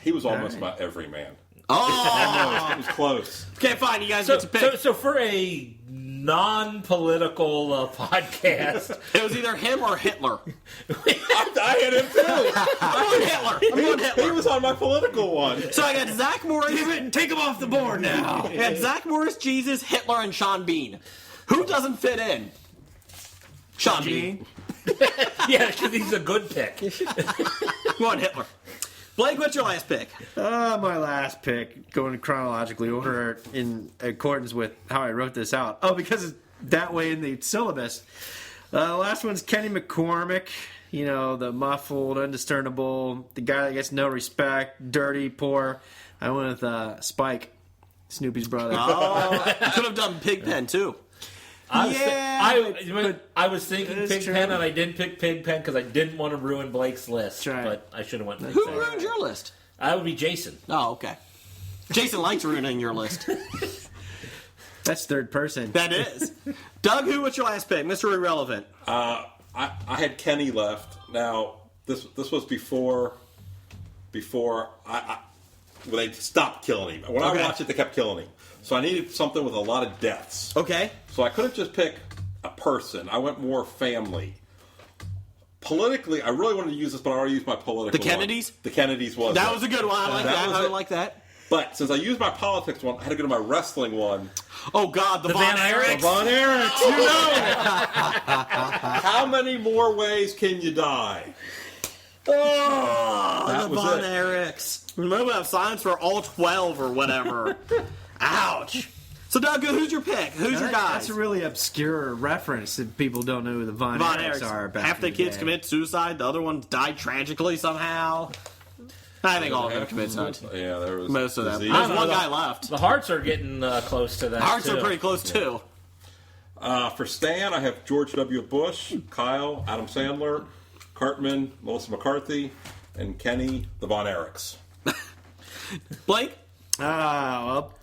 [SPEAKER 13] He was almost my everyman.
[SPEAKER 2] Oh!
[SPEAKER 13] It was close.
[SPEAKER 2] Okay, fine. You guys get to pick.
[SPEAKER 10] So for a non-political podcast,
[SPEAKER 2] it was either him or Hitler.
[SPEAKER 13] I had him too.
[SPEAKER 2] I'm going Hitler.
[SPEAKER 13] He was on my political one.
[SPEAKER 2] So I got Zach Morris.
[SPEAKER 11] Take him off the board now.
[SPEAKER 2] I got Zach Morris, Jesus, Hitler, and Sean Bean. Who doesn't fit in? Sean Bean.
[SPEAKER 10] Yeah, because he's a good pick.
[SPEAKER 2] Go on, Hitler. Blake, what's your last pick?
[SPEAKER 11] My last pick, going in chronologically order in accordance with how I wrote this out. Oh, because it's that way in the syllabus. The last one's Kenny McCormick. The muffled, undiscernible, the guy that gets no respect, dirty, poor. I went with Spike, Snoopy's brother.
[SPEAKER 2] Oh, you could have done Pigpen, too.
[SPEAKER 10] I was thinking Pigpen,
[SPEAKER 11] true.
[SPEAKER 10] and I didn't pick Pigpen because I didn't want to ruin Blake's list.
[SPEAKER 11] Right.
[SPEAKER 10] But I should have went.
[SPEAKER 2] Who ruined your list?
[SPEAKER 10] That would be Jason.
[SPEAKER 2] Oh, okay. Jason likes ruining your list.
[SPEAKER 11] That's third person.
[SPEAKER 2] That is. Doug, what's your last pick? Mr. Irrelevant.
[SPEAKER 13] I had Kenny left. Now this was before when they stopped killing him. When I watched it, they kept killing him. So I needed something with a lot of deaths.
[SPEAKER 2] Okay.
[SPEAKER 13] So I couldn't just pick a person. I went more family. Politically, I really wanted to use this, but I already used my political
[SPEAKER 2] The Kennedys?
[SPEAKER 13] one. The Kennedys was
[SPEAKER 2] That was a good one. I like that. I like that.
[SPEAKER 13] But since I used my politics one, I had to go to my wrestling one.
[SPEAKER 2] Oh, God, the Von Erichs.
[SPEAKER 13] The Von Erichs, you know it. How many more ways can you die?
[SPEAKER 2] Oh,
[SPEAKER 13] That
[SPEAKER 2] the
[SPEAKER 13] was
[SPEAKER 2] Von
[SPEAKER 13] it.
[SPEAKER 2] Erichs. Remember, have signs for all 12 or whatever. Ouch. So, Doug, who's your pick? Who's your guy?
[SPEAKER 11] That's a really obscure reference that people don't know who the Von Erichs are. Back
[SPEAKER 2] Half
[SPEAKER 11] in
[SPEAKER 2] the kids
[SPEAKER 11] day.
[SPEAKER 2] commit suicide. The other ones died tragically somehow. I think all of them commit suicide.
[SPEAKER 13] Yeah, there was
[SPEAKER 2] most of them.
[SPEAKER 13] disease.
[SPEAKER 2] There's one guy left.
[SPEAKER 10] The Hearts are getting close to that.
[SPEAKER 2] Hearts
[SPEAKER 10] too.
[SPEAKER 2] are pretty close too.
[SPEAKER 13] For Stan, I have George W. Bush, Kyle, Adam Sandler, Cartman, Melissa McCarthy, and Kenny, the Von Erichs.
[SPEAKER 2] Blake?
[SPEAKER 11] Well,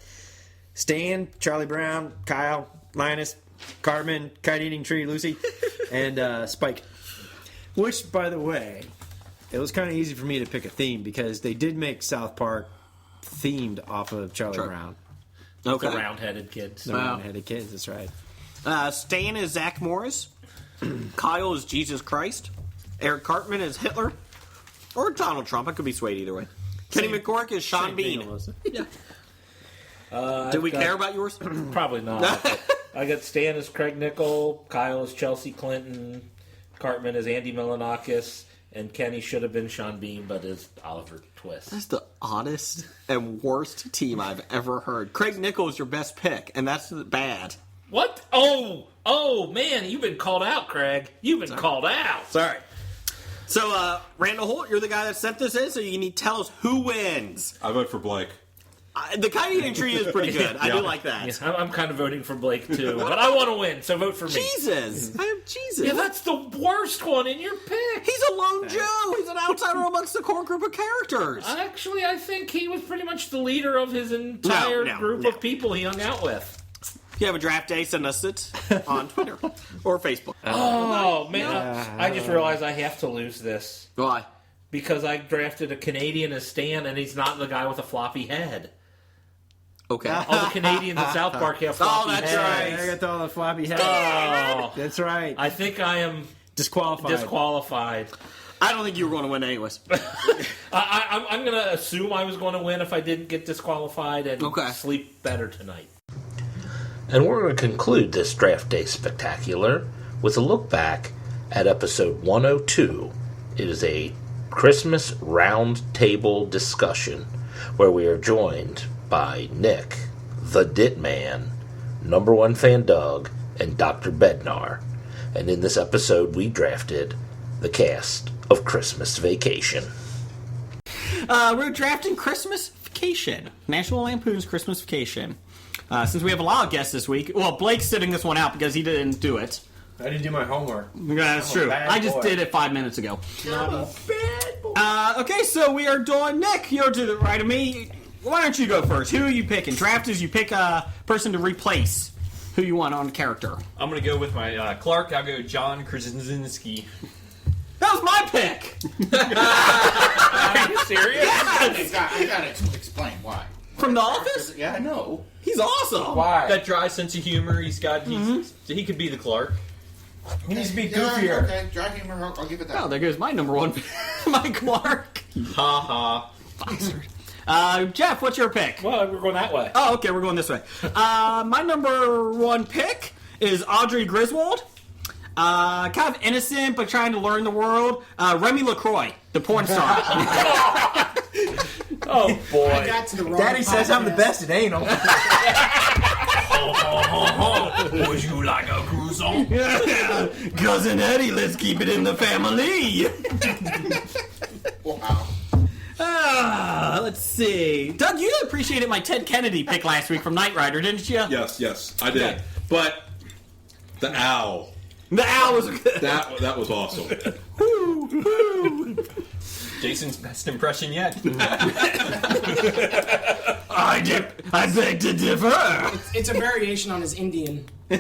[SPEAKER 11] Stan, Charlie Brown, Kyle, Linus, Cartman, Kite-Eating Tree, Lucy, and Spike. Which, by the way, it was kind of easy for me to pick a theme because they did make South Park themed off of Charlie Brown.
[SPEAKER 2] Okay.
[SPEAKER 10] The round-headed kids.
[SPEAKER 11] The round-headed kids, that's right.
[SPEAKER 2] Stan is Zach Morris. Kyle is Jesus Christ. Eric Cartman is Hitler. Or Donald Trump. I could be swayed either way. Kenny McCormick is Sean Bean. Did we care about yours?
[SPEAKER 10] Probably not. I got Stan as Craig Nickel, Kyle as Chelsea Clinton, Cartman as Andy Milonakis, and Kenny should have been Sean Bean, but is Oliver Twist.
[SPEAKER 2] That's the oddest and worst team I've ever heard. Craig Nickel is your best pick, and that's bad.
[SPEAKER 10] What? Oh, man, you've been called out, Craig. You've been called out.
[SPEAKER 2] Sorry. So, Randall Holt, you're the guy that sent this in, so you need to tell us who wins.
[SPEAKER 13] I vote for Blake.
[SPEAKER 2] The Kite-Eating Tree is pretty good. I do like that.
[SPEAKER 10] Yeah, I'm kind of voting for Blake, too. But I want to win, so vote for me.
[SPEAKER 2] Jesus. I have Jesus.
[SPEAKER 10] Yeah, that's the worst one in your pick.
[SPEAKER 2] He's a lone Joe. He's an outsider amongst the core group of characters.
[SPEAKER 10] Actually, I think he was pretty much the leader of his entire group of people he hung out with.
[SPEAKER 2] If you have a draft day, send us it on Twitter or Facebook.
[SPEAKER 10] Oh, man. I just realized I have to lose this.
[SPEAKER 2] Why?
[SPEAKER 10] Because I drafted a Canadian as Stan, and he's not the guy with a floppy head.
[SPEAKER 2] Okay.
[SPEAKER 10] All the Canadians in South Park have floppy heads.
[SPEAKER 11] Right. I got all the floppy heads.
[SPEAKER 10] Oh.
[SPEAKER 11] That's right.
[SPEAKER 10] I think I am Disqualified.
[SPEAKER 2] I don't think you were going to win anyways.
[SPEAKER 10] I'm going to assume I was going to win if I didn't get disqualified and sleep better tonight.
[SPEAKER 5] And we're going to conclude this Draft Day Spectacular with a look back at episode 102. It is a Christmas round table discussion where we are joined by Nick, the Dit Man, Number One Fan Doug, and Dr. Bednar. And in this episode, we drafted the cast of Christmas Vacation.
[SPEAKER 2] We're drafting Christmas Vacation. National Lampoon's Christmas Vacation. Since we have a lot of guests this week, well, Blake's sitting this one out because he didn't do it.
[SPEAKER 11] I didn't do my homework.
[SPEAKER 2] Yeah, that's true. I just did it 5 minutes ago. Okay, so we are doing Nick. You're to the right of me. Why don't you go first? Who are you picking? Draft is you pick a person to replace who you want on character.
[SPEAKER 12] I'm going to go with my Clark. I'll go John Krasinski.
[SPEAKER 2] That was my pick!
[SPEAKER 10] Are you serious?
[SPEAKER 2] Yes!
[SPEAKER 15] I gotta explain why.
[SPEAKER 2] From The Office?
[SPEAKER 15] Yeah, I know.
[SPEAKER 2] He's awesome!
[SPEAKER 15] Why?
[SPEAKER 12] That dry sense of humor he could be the Clark.
[SPEAKER 11] He needs to be
[SPEAKER 15] Yeah,
[SPEAKER 11] goofier.
[SPEAKER 15] okay, dry humor, I'll give it that.
[SPEAKER 2] Oh, there goes my number one, my Clark.
[SPEAKER 12] Ha ha.
[SPEAKER 2] Bastard. Jeff, what's your pick?
[SPEAKER 10] Well, we're going that way.
[SPEAKER 2] Oh, okay, we're going this way. My number one pick is Audrey Griswold. Kind of innocent, but trying to learn the world. Remy LaCroix, the porn star.
[SPEAKER 10] Oh, boy.
[SPEAKER 8] I got to the wrong
[SPEAKER 11] Daddy says I'm the best at anal.
[SPEAKER 12] Would you like a croissant?
[SPEAKER 2] Cousin Eddie, let's keep it in the family.
[SPEAKER 15] Wow.
[SPEAKER 2] Let's see. Doug, you appreciated my Ted Kennedy pick last week from Knight Rider, didn't you?
[SPEAKER 13] Yes, I did.
[SPEAKER 2] Okay.
[SPEAKER 13] But the owl.
[SPEAKER 2] The owl was good.
[SPEAKER 13] That was awesome.
[SPEAKER 12] Jason's best impression yet.
[SPEAKER 2] I beg to differ.
[SPEAKER 16] It's a variation on his Indian.
[SPEAKER 11] He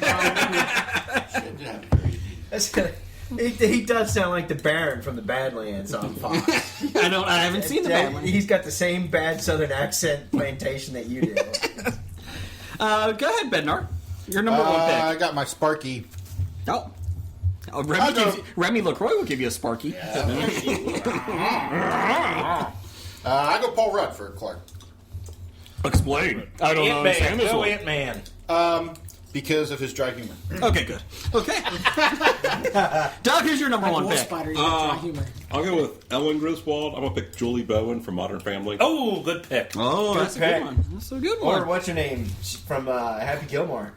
[SPEAKER 11] does sound like the Baron from the Badlands on Fox.
[SPEAKER 2] I haven't seen the Badlands.
[SPEAKER 11] He's got the same bad Southern accent plantation that you do.
[SPEAKER 2] Go ahead, Bednar. Your number one pick.
[SPEAKER 15] I got my Sparky.
[SPEAKER 2] Oh, Remy LaCroix will give you a Sparky.
[SPEAKER 15] I go Paul Rudd for Clark.
[SPEAKER 2] Explain. I don't understand this one.
[SPEAKER 10] Ant-Man.
[SPEAKER 15] Because of his dry humor.
[SPEAKER 2] Okay, good. Okay. Doug, who's your number one pick?
[SPEAKER 16] Spider, you got dry humor.
[SPEAKER 13] I'll go with Ellen Griswold. I'm going to pick Julie Bowen from Modern Family.
[SPEAKER 10] Oh, good pick.
[SPEAKER 2] Oh, that's a good one. That's a good one.
[SPEAKER 11] Or what's her name from Happy Gilmore?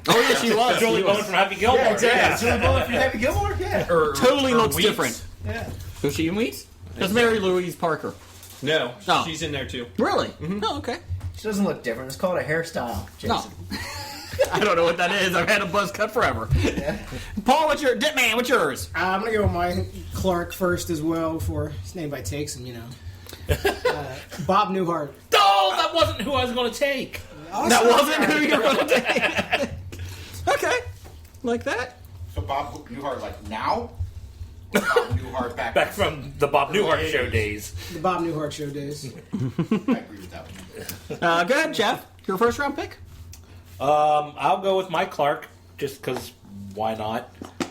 [SPEAKER 2] Oh, yeah, she was.
[SPEAKER 10] Julie Bowen from Happy Gilmore.
[SPEAKER 11] Yeah, exactly. Julie Bowen from Happy Gilmore? Yeah.
[SPEAKER 2] Totally looks
[SPEAKER 12] Weeds.
[SPEAKER 2] different.
[SPEAKER 11] Yeah.
[SPEAKER 2] Was she in Weeds? That's Mary Louise Parker.
[SPEAKER 12] No,
[SPEAKER 2] Oh.
[SPEAKER 12] she's in there too.
[SPEAKER 2] Really? Oh, okay.
[SPEAKER 11] She doesn't look different. It's called a hairstyle, Jason.
[SPEAKER 2] No. I don't know what that is. I've had a buzz cut forever.
[SPEAKER 11] Yeah.
[SPEAKER 2] Paul, what's your... Dit Man, what's yours?
[SPEAKER 16] I'm going to go with my Clark first as well before anybody takes him, you know. Bob Newhart.
[SPEAKER 10] Oh, that wasn't who I was going to take.
[SPEAKER 2] That wasn't who you were going to take. Okay. Like that?
[SPEAKER 15] So Bob Newhart, like now? Or Bob Newhart
[SPEAKER 10] Back from the Bob Newhart show days.
[SPEAKER 16] The Bob Newhart show days.
[SPEAKER 15] I agree with that one.
[SPEAKER 2] Go ahead, Jeff. Your first round pick?
[SPEAKER 10] I'll go with my Clark, just because why not?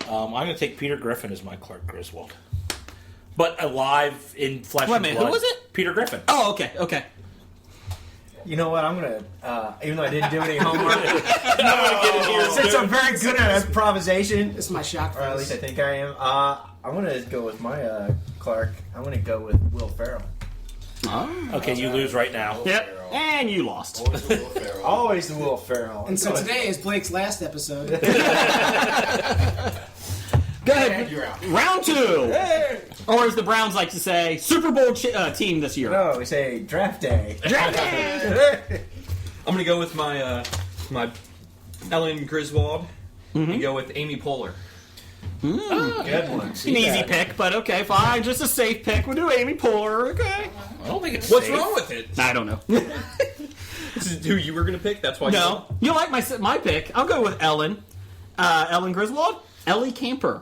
[SPEAKER 10] I'm going to take Peter Griffin as my Clark Griswold. But alive in flesh
[SPEAKER 2] Wait a
[SPEAKER 10] and
[SPEAKER 2] minute,
[SPEAKER 10] blood.
[SPEAKER 2] who was it?
[SPEAKER 10] Peter Griffin.
[SPEAKER 2] Oh, okay, okay.
[SPEAKER 11] You know what? I'm going to, even though I didn't do any homework,
[SPEAKER 10] Get in here.
[SPEAKER 11] since I'm very good at improvisation,
[SPEAKER 16] This is my shock
[SPEAKER 11] or at least I
[SPEAKER 16] face.
[SPEAKER 11] think I am, I'm going to go with my Clark. I'm going to go with Will Ferrell.
[SPEAKER 2] Oh.
[SPEAKER 10] Okay, you lose right now.
[SPEAKER 2] Yep. And you lost.
[SPEAKER 15] Always the Will Ferrell.
[SPEAKER 11] Always the Will Ferrell.
[SPEAKER 16] And so today is Blake's last episode.
[SPEAKER 2] Go ahead.
[SPEAKER 15] You're out.
[SPEAKER 2] Round two.
[SPEAKER 11] Hey!
[SPEAKER 2] Or as the Browns like to say, Super Bowl team this year.
[SPEAKER 11] No, we say draft day.
[SPEAKER 2] Draft day.
[SPEAKER 12] I'm gonna go with my my Ellen Griswold and go with Amy Poehler.
[SPEAKER 11] Good one.
[SPEAKER 2] An easy pick, but okay, fine. Just a safe pick. We'll do Amy Poehler. Okay.
[SPEAKER 10] I don't think it's
[SPEAKER 12] What's
[SPEAKER 10] safe.
[SPEAKER 12] wrong with it?
[SPEAKER 2] I don't know.
[SPEAKER 12] This is who you were gonna pick. That's why.
[SPEAKER 2] No. You like my pick. I'll go with Ellen. Ellen Griswold. Ellie Kemper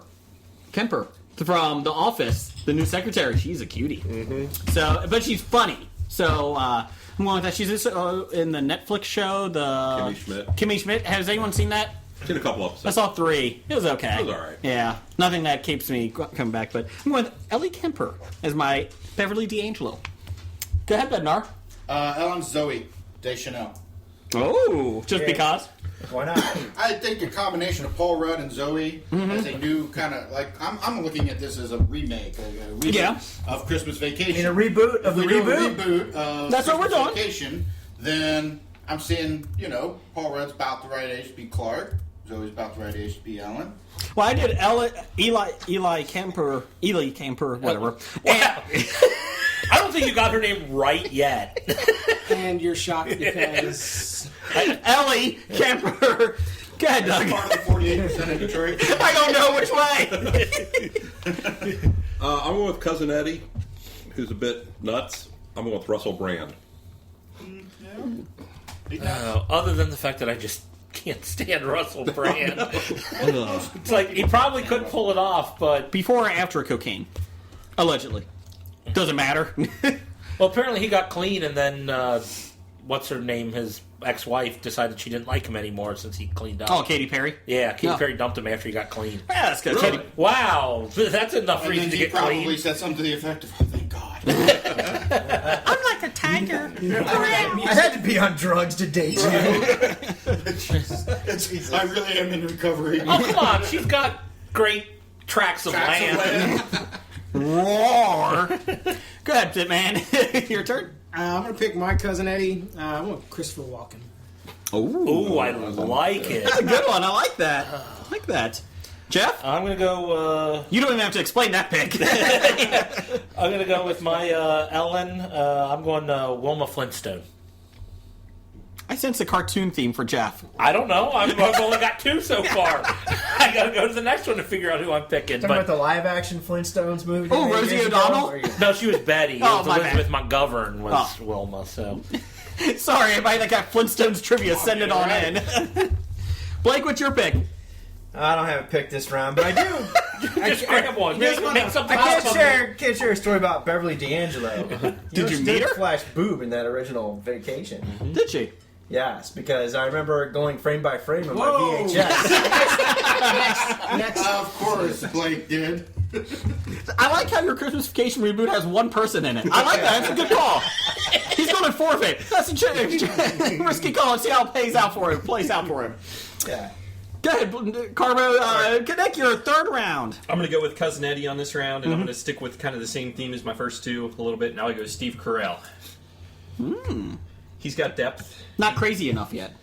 [SPEAKER 2] from The Office, the new secretary. She's a cutie. Mm-hmm. So, but she's funny. So I'm going with that. She's in the Netflix show, the
[SPEAKER 13] Kimmy Schmidt.
[SPEAKER 2] Kimmy Schmidt. Has anyone seen that?
[SPEAKER 13] Seen a couple episodes.
[SPEAKER 2] I saw 3. It was okay.
[SPEAKER 13] It was all right.
[SPEAKER 2] Yeah, nothing that keeps me coming back. But I'm going with Ellie Kemper as my Beverly D'Angelo. Go ahead, Bednar.
[SPEAKER 15] Ellen Zoe Deschanel.
[SPEAKER 2] Oh, just because?
[SPEAKER 11] Why not?
[SPEAKER 15] I think a combination of Paul Rudd and Zoe as a new kind of like I'm looking at this as a remake, a reboot of Christmas Vacation.
[SPEAKER 11] In a reboot of the
[SPEAKER 15] If we do a
[SPEAKER 11] reboot?
[SPEAKER 15] reboot of
[SPEAKER 2] That's what we're
[SPEAKER 15] Christmas
[SPEAKER 2] doing.
[SPEAKER 15] Vacation, then I'm seeing Paul Rudd's about the right age to be Clark. Zoe's about the right age to be Ellen.
[SPEAKER 2] Well, I did Eli Kemper, whatever.
[SPEAKER 10] Wow. I don't think you got her name right yet.
[SPEAKER 16] And you're shocked because
[SPEAKER 2] Ellie Kemper. Go ahead, Doug.
[SPEAKER 15] Part of the 48% of Detroit.
[SPEAKER 2] I don't know which way.
[SPEAKER 13] I'm going with Cousin Eddie, who's a bit nuts. I'm going with Russell Brand.
[SPEAKER 10] Other than the fact that I just can't stand Russell Brand. It's like he probably couldn't pull it off, but
[SPEAKER 2] Before or after cocaine? Allegedly. Doesn't matter.
[SPEAKER 10] well, apparently he got clean, and then what's her name? His ex-wife decided she didn't like him anymore since he cleaned up.
[SPEAKER 2] Oh, Katy Perry?
[SPEAKER 10] Yeah, Katy
[SPEAKER 2] No.
[SPEAKER 10] Perry dumped him after he got clean.
[SPEAKER 2] Yeah, that's good.
[SPEAKER 15] Really?
[SPEAKER 10] Wow, that's enough
[SPEAKER 15] And
[SPEAKER 10] reason
[SPEAKER 15] then
[SPEAKER 10] to
[SPEAKER 15] he
[SPEAKER 10] get
[SPEAKER 15] probably
[SPEAKER 10] clean.
[SPEAKER 15] said something to the effect of, "Oh, thank God."
[SPEAKER 2] I'm like a tiger.
[SPEAKER 11] I had to be on drugs to date you.
[SPEAKER 15] I really am in recovery.
[SPEAKER 10] Oh, come on, she's got great tracts of land.
[SPEAKER 2] Roar. Go ahead, Pitman. Your turn.
[SPEAKER 16] I'm going to pick my cousin Eddie. I'm going with Christopher Walken.
[SPEAKER 10] Ooh, I like it.
[SPEAKER 2] That's a good one. I like that. I like that. Jeff?
[SPEAKER 10] I'm going to go...
[SPEAKER 2] You don't even have to explain that pick.
[SPEAKER 10] I'm going to go with my Ellen. I'm going Wilma Flintstone.
[SPEAKER 2] I sense a cartoon theme for Jeff.
[SPEAKER 10] I don't know. I've only got 2 so far. I got to go to the next one to figure out who I'm picking.
[SPEAKER 11] Talking about the live-action Flintstones movie.
[SPEAKER 2] Oh, Rosie O'Donnell?
[SPEAKER 10] No, she was Betty.
[SPEAKER 2] Oh,
[SPEAKER 10] It was
[SPEAKER 2] my
[SPEAKER 10] Elizabeth
[SPEAKER 2] bad.
[SPEAKER 10] McGovern was Wilma. So
[SPEAKER 2] Sorry, everybody that got Flintstones trivia, send it on in. Blake, what's your pick?
[SPEAKER 11] I don't have a pick this round, but I do.
[SPEAKER 10] just grab one. Make something
[SPEAKER 11] I
[SPEAKER 10] awesome.
[SPEAKER 11] can't share a story about Beverly D'Angelo.
[SPEAKER 2] Did you
[SPEAKER 11] she
[SPEAKER 2] meet her?
[SPEAKER 11] flash boob in that original Vacation.
[SPEAKER 2] Did she?
[SPEAKER 11] Yes, because I remember going frame by frame on my
[SPEAKER 16] Whoa.
[SPEAKER 11] VHS.
[SPEAKER 16] Next.
[SPEAKER 15] Of course, Blake did.
[SPEAKER 2] I like how your Christmas Vacation reboot has one person in it. I like that. That's a good call. He's going to forfeit. That's a risky call. Let's see how it plays out for him.
[SPEAKER 11] Yeah.
[SPEAKER 2] Go ahead, Carbo. Connect your third round.
[SPEAKER 12] I'm going to go with Cousin Eddie on this round, and I'm going to stick with kind of the same theme as my first 2 a little bit. Now I go Steve Carell. He's got depth.
[SPEAKER 2] Not crazy enough yet.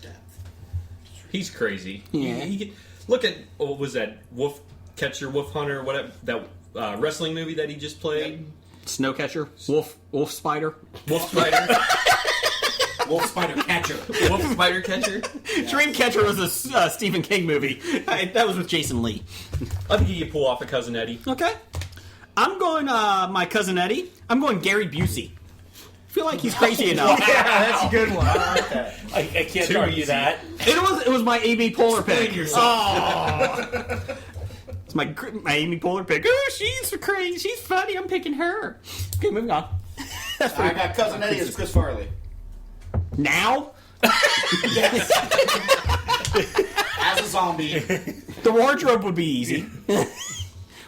[SPEAKER 12] He's crazy.
[SPEAKER 2] Yeah.
[SPEAKER 12] Look at, what was that? Wolf Hunter, whatever, that wrestling movie that he just played?
[SPEAKER 2] Snowcatcher? Wolf Spider?
[SPEAKER 12] Wolf Spider.
[SPEAKER 15] Wolf Spider Catcher.
[SPEAKER 12] Wolf Spider Catcher?
[SPEAKER 2] Dreamcatcher was a Stephen King movie. That was with Jason Lee.
[SPEAKER 12] I think you pull off a Cousin Eddie.
[SPEAKER 2] Okay. I'm going my cousin Eddie. I'm going Gary Busey. I feel like he's crazy enough.
[SPEAKER 11] Yeah, that's a good one. I like that.
[SPEAKER 10] I can't argue that.
[SPEAKER 2] It was my Amy Poehler pick. Oh. It's my Amy Poehler pick. Oh, she's crazy. She's funny. I'm picking her. Okay, moving on.
[SPEAKER 15] I got Cousin Eddie as Chris Farley.
[SPEAKER 2] Now?
[SPEAKER 15] As a zombie.
[SPEAKER 2] The wardrobe would be easy.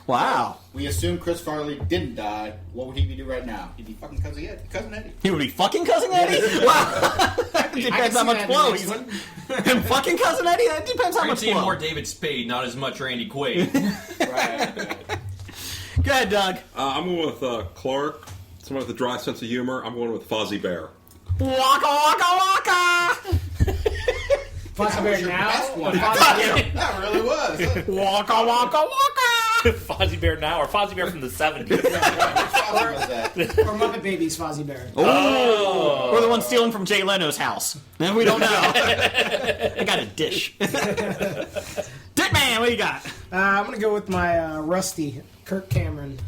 [SPEAKER 2] Wow.
[SPEAKER 15] We assume Chris Farley didn't die. What would he do right now? He'd be fucking Cousin Eddie.
[SPEAKER 2] He would be fucking Cousin Eddie? Wow. Depends how much flow he's in. Him fucking Cousin Eddie? That depends how
[SPEAKER 12] I'm
[SPEAKER 2] much
[SPEAKER 12] seeing
[SPEAKER 2] flow.
[SPEAKER 12] more David Spade, not as much Randy Quaid.
[SPEAKER 15] Right.
[SPEAKER 2] Go ahead, Doug.
[SPEAKER 13] I'm going with Clark. Someone with a dry sense of humor. I'm going with Fozzie Bear.
[SPEAKER 2] Waka waka waka!
[SPEAKER 16] Fozzie Bear now?
[SPEAKER 15] Best one. That really was.
[SPEAKER 2] Waka waka waka!
[SPEAKER 10] Fozzie Bear now, or Fozzie Bear from the 70s.
[SPEAKER 16] Or Muppet Babies Fozzie Bear.
[SPEAKER 2] Oh. Or the one stealing from Jay Leno's house. Then we don't know. I got a dish. Dick Man, what do you got?
[SPEAKER 16] I'm going to go with my Rusty, Kirk Cameron.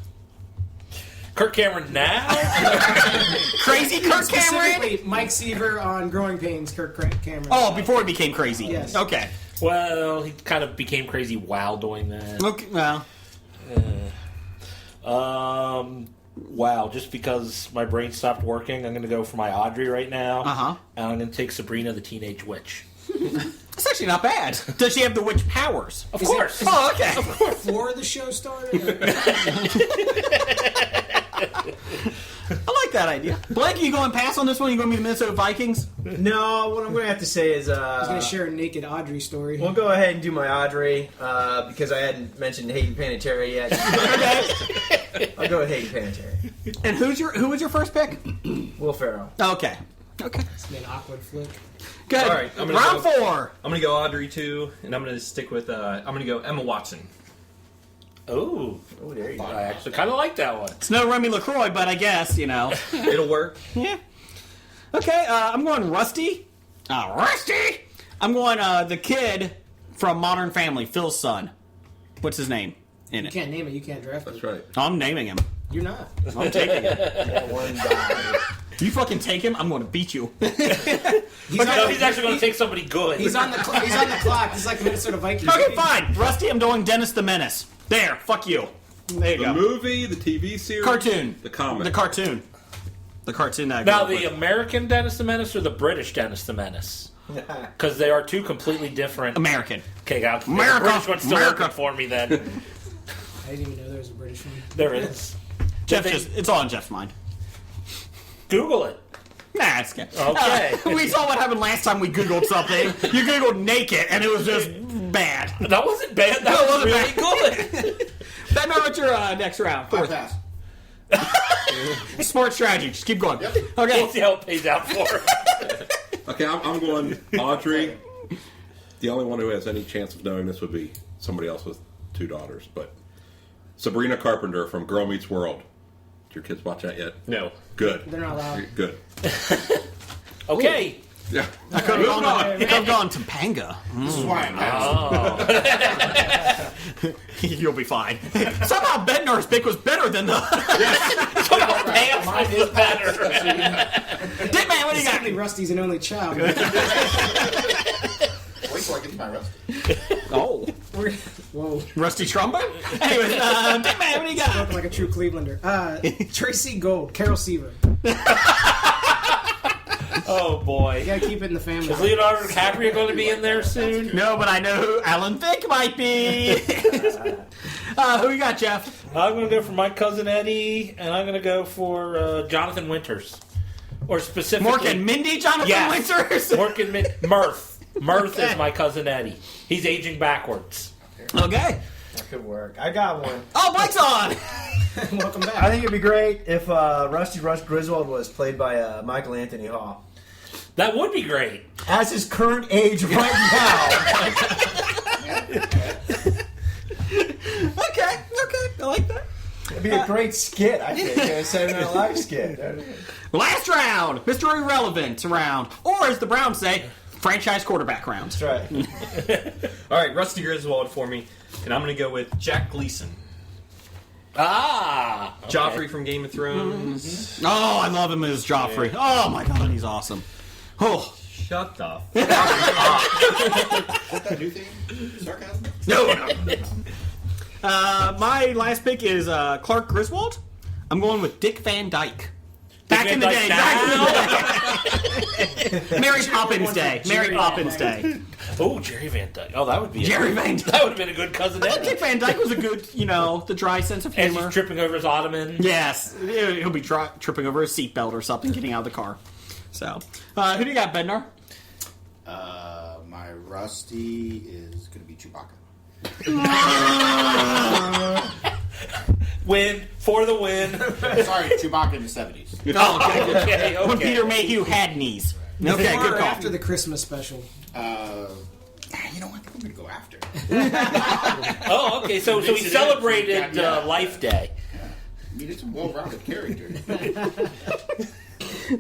[SPEAKER 10] Kirk Cameron now?
[SPEAKER 2] Crazy Kirk Cameron?
[SPEAKER 16] Specifically, Mike Seaver on Growing Pains, Kirk Cameron.
[SPEAKER 2] Oh, before he became crazy.
[SPEAKER 16] Yes.
[SPEAKER 2] Okay.
[SPEAKER 10] Well, he kind of became crazy while doing that.
[SPEAKER 2] Okay, well.
[SPEAKER 10] Wow, just because my brain stopped working, I'm going to go for my Audrey right now.
[SPEAKER 2] Uh-huh.
[SPEAKER 10] And I'm going to take Sabrina the Teenage Witch.
[SPEAKER 2] That's actually not bad. Does she have the witch powers?
[SPEAKER 10] Of course.
[SPEAKER 2] Oh, okay.
[SPEAKER 16] Before the show started?
[SPEAKER 2] I like that idea. Blake, you going to pass on this one? You going to be the Minnesota Vikings?
[SPEAKER 11] No, what I'm going to have to say is...
[SPEAKER 16] He's going to share a naked Audrey story.
[SPEAKER 11] We'll go ahead and do my Audrey, because I hadn't mentioned Hayden Panettiere yet. I'll go with Hayden Panettiere.
[SPEAKER 2] And who was your first pick?
[SPEAKER 11] Will Ferrell.
[SPEAKER 2] Okay.
[SPEAKER 16] It's been an awkward flick.
[SPEAKER 2] Good.
[SPEAKER 17] All right,
[SPEAKER 2] Round 4.
[SPEAKER 17] I'm going to go Audrey 2, and I'm going to stick with, I'm going to go Emma Watson.
[SPEAKER 10] Oh, there you go. I actually kind of like that one.
[SPEAKER 2] It's no Remy LaCroix, but I guess,
[SPEAKER 17] It'll work.
[SPEAKER 2] Yeah. Okay, I'm going Rusty. Rusty! I'm going the kid from Modern Family, Phil's son. What's his name in
[SPEAKER 16] You
[SPEAKER 2] it?
[SPEAKER 16] can't name it, you can't draft it.
[SPEAKER 13] That's right.
[SPEAKER 2] I'm naming him.
[SPEAKER 16] You're not.
[SPEAKER 2] I'm taking him. You fucking take him, I'm going to beat you.
[SPEAKER 10] He's actually going to take somebody good.
[SPEAKER 16] He's on the clock. He's like the Minnesota Vikings.
[SPEAKER 2] Okay, fine. Rusty, I'm doing Dennis the Menace. There, fuck you. There you
[SPEAKER 13] The
[SPEAKER 2] go.
[SPEAKER 13] movie, the TV series,
[SPEAKER 2] Cartoon.
[SPEAKER 13] the comic.
[SPEAKER 2] The cartoon. The cartoon that I
[SPEAKER 10] Now,
[SPEAKER 2] grew up
[SPEAKER 10] the
[SPEAKER 2] with.
[SPEAKER 10] American Dennis the Menace or the British Dennis the Menace? Because they are two completely different.
[SPEAKER 2] American.
[SPEAKER 10] Okay, got
[SPEAKER 2] America.
[SPEAKER 10] The British one's still
[SPEAKER 2] America.
[SPEAKER 10] working for me then.
[SPEAKER 16] I didn't even know there was a British one.
[SPEAKER 10] There is.
[SPEAKER 2] It's all in Jeff's mind.
[SPEAKER 10] Google it.
[SPEAKER 2] Nah, it's good.
[SPEAKER 10] Okay.
[SPEAKER 2] We saw what happened last time we Googled something. You Googled naked, and it was just bad.
[SPEAKER 10] That wasn't bad. That was really good.
[SPEAKER 2] Then what's your next round?
[SPEAKER 15] I pass.
[SPEAKER 2] Smart strategy. Just keep going.
[SPEAKER 15] Yep.
[SPEAKER 2] Okay.
[SPEAKER 10] We'll see how it pays out for her.
[SPEAKER 13] Okay, I'm going Audrey. The only one who has any chance of knowing this would be somebody else with 2 daughters, but Sabrina Carpenter from Girl Meets World. Did your kids watch that yet?
[SPEAKER 17] No.
[SPEAKER 13] Good.
[SPEAKER 16] They're not allowed.
[SPEAKER 13] Good.
[SPEAKER 10] Okay.
[SPEAKER 13] Yeah.
[SPEAKER 2] I could have gone Topanga.
[SPEAKER 15] This is why I passed.
[SPEAKER 2] You'll be fine. Somehow Bednar's pick was better than the.
[SPEAKER 10] Mine is better.
[SPEAKER 2] Dick Man, what do you got?
[SPEAKER 16] Sadly, Rusty's an only child.
[SPEAKER 15] Wait till I get to my rest.
[SPEAKER 2] Oh.
[SPEAKER 16] Whoa.
[SPEAKER 2] Rusty Trumbo? Anyways, Dick Man, what do you got?
[SPEAKER 16] Spoken like a true Clevelander. Tracy Gold, Carol Seaver.
[SPEAKER 10] Oh, boy.
[SPEAKER 16] You gotta keep it in the family.
[SPEAKER 10] Is Leonardo DiCaprio going to be in there soon?
[SPEAKER 2] No, but I know who Alan Thicke might be. Who you got, Jeff?
[SPEAKER 10] I'm going to go for my cousin Eddie, and I'm going to go for Jonathan Winters. Or specifically...
[SPEAKER 2] Mork and Mindy Jonathan Winters?
[SPEAKER 10] Mork and Mirth. Mirth is my cousin Eddie. He's aging backwards.
[SPEAKER 2] Okay.
[SPEAKER 11] That could work. I got one.
[SPEAKER 2] Oh, Mike's on!
[SPEAKER 16] Welcome back.
[SPEAKER 11] I think it'd be great if Rusty Rush Griswold was played by Michael Anthony Hall.
[SPEAKER 10] That would be great.
[SPEAKER 11] As his current age right now.
[SPEAKER 2] Okay, I like that.
[SPEAKER 11] It'd be a great skit, I think. A Saturday Night Live skit.
[SPEAKER 2] Last round, Mr. Irrelevant round. Or, as the Browns say, franchise quarterback round.
[SPEAKER 11] That's right.
[SPEAKER 17] All right, Rusty Griswold for me, and I'm going to go with Jack Gleason.
[SPEAKER 10] Ah!
[SPEAKER 17] Okay. Joffrey from Game of Thrones.
[SPEAKER 2] Mm-hmm. Oh, I love him as Joffrey. Oh, my God, he's awesome. Oh.
[SPEAKER 17] Shut the
[SPEAKER 15] Is that new theme? Sarcasm?
[SPEAKER 2] No. My last pick is Clark Griswold. I'm going with Dick Van Dyke. Back in the day. Mary Poppins Day. Mary Poppins Day.
[SPEAKER 10] Oh, Jerry Van Dyke. Oh, that would be
[SPEAKER 2] Jerry Van Dyke.
[SPEAKER 10] That would have been a good cousin Eddie.
[SPEAKER 2] Dick Van Dyke was a good, the dry sense of
[SPEAKER 10] As
[SPEAKER 2] humor.
[SPEAKER 10] he's tripping over his ottoman.
[SPEAKER 2] Yes. He'll be tripping over his seatbelt or something, getting out of the car. So, who do you got, Bednar?
[SPEAKER 15] My Rusty is going to be Chewbacca.
[SPEAKER 10] Win for the win.
[SPEAKER 15] Sorry, Chewbacca in the 70s.
[SPEAKER 2] Oh,
[SPEAKER 10] okay.
[SPEAKER 2] When Peter Mayhew had knees. Okay,
[SPEAKER 16] Before
[SPEAKER 2] good
[SPEAKER 16] or
[SPEAKER 2] call.
[SPEAKER 16] after the Christmas special.
[SPEAKER 15] You know what? I'm going to go after.
[SPEAKER 10] Oh, okay. So he celebrated Life Day.
[SPEAKER 15] I mean, it's a well-rounded character.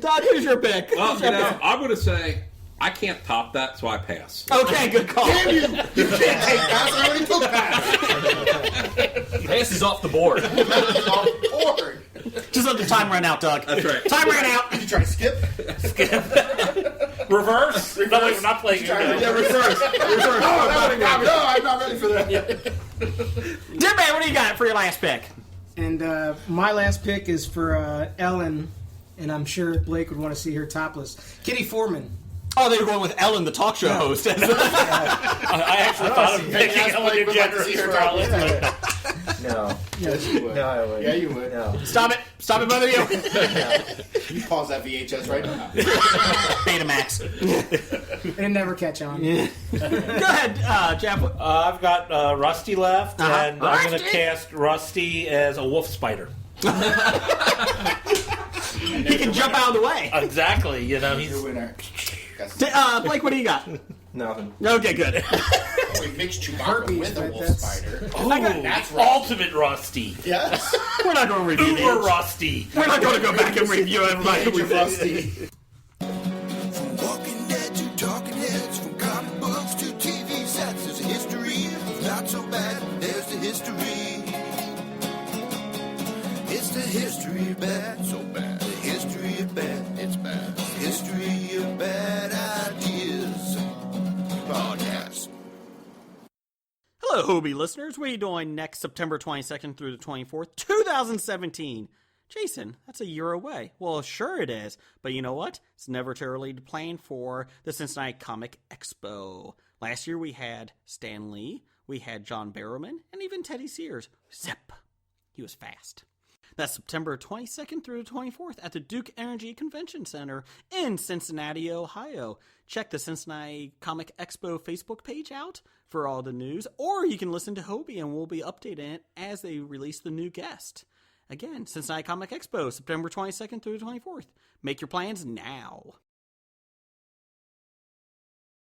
[SPEAKER 2] Todd, who's your pick?
[SPEAKER 13] Well, I'm going to say I can't top that, so I pass.
[SPEAKER 2] Okay, good call.
[SPEAKER 15] Damn you! You can't take pass. I already took pass.
[SPEAKER 17] Pass is off the board.
[SPEAKER 15] Off board.
[SPEAKER 2] Just let the time run out, Doug.
[SPEAKER 13] That's right.
[SPEAKER 2] Time ran out.
[SPEAKER 15] Did you try to skip?
[SPEAKER 10] Reverse? No, wait, we're not playing.
[SPEAKER 15] Yeah, reverse. No, I'm not ready for that.
[SPEAKER 2] Dear man, what do you got for your last pick?
[SPEAKER 16] And my last pick is for Ellen, and I'm sure Blake would want to see her topless. Kitty Foreman.
[SPEAKER 2] Oh, they were going with Ellen, the talk show host.
[SPEAKER 10] I actually thought of picking Ellen DeGeneres for Ellen.
[SPEAKER 11] No.
[SPEAKER 8] Yes, you would.
[SPEAKER 11] No, I would.
[SPEAKER 8] Yeah, you would.
[SPEAKER 11] No.
[SPEAKER 2] Stop it, both of you.
[SPEAKER 15] You pause that VHS right now.
[SPEAKER 2] Betamax.
[SPEAKER 16] And never catch on.
[SPEAKER 2] Go ahead, Jeff.
[SPEAKER 7] I've got Rusty left, and I'm going
[SPEAKER 2] Rusty?
[SPEAKER 7] to cast Rusty as a wolf spider.
[SPEAKER 2] He can jump out of the way.
[SPEAKER 7] Exactly. You know, he's
[SPEAKER 15] Your winner.
[SPEAKER 2] Blake, what do you got?
[SPEAKER 11] Nothing.
[SPEAKER 2] Okay, good.
[SPEAKER 15] Oh, we mixed Chewbacca with a wolf spider.
[SPEAKER 7] that's ultimate Rusty.
[SPEAKER 15] Yes.
[SPEAKER 2] We're not going to review
[SPEAKER 7] Uber
[SPEAKER 2] these.
[SPEAKER 7] Rusty.
[SPEAKER 2] We're not going to go back and review everybody.
[SPEAKER 15] Major Rusty.
[SPEAKER 3] From Walking Dead to Talking Heads, from comic books to TV sets, there's a history of not so bad. There's the history. It's the history of bad, so bad. The history of bad, it's bad. The history of bad ideas. Podcast.
[SPEAKER 2] Hello, Hobie listeners. What are you doing next September 22nd through the 24th, 2017? Jason, that's a year away. Well, sure it is. But you know what? It's never too early to plan for the Cincinnati Comic Expo. Last year we had Stan Lee, we had John Barrowman, and even Teddy Sears. Zip. He was fast. That's September 22nd through the 24th at the Duke Energy Convention Center in Cincinnati, Ohio. Check the Cincinnati Comic Expo Facebook page out for all the news, or you can listen to Hobie and we'll be updating it as they release the new guest. Again, Cincinnati Comic Expo, September 22nd through the 24th. Make your plans now.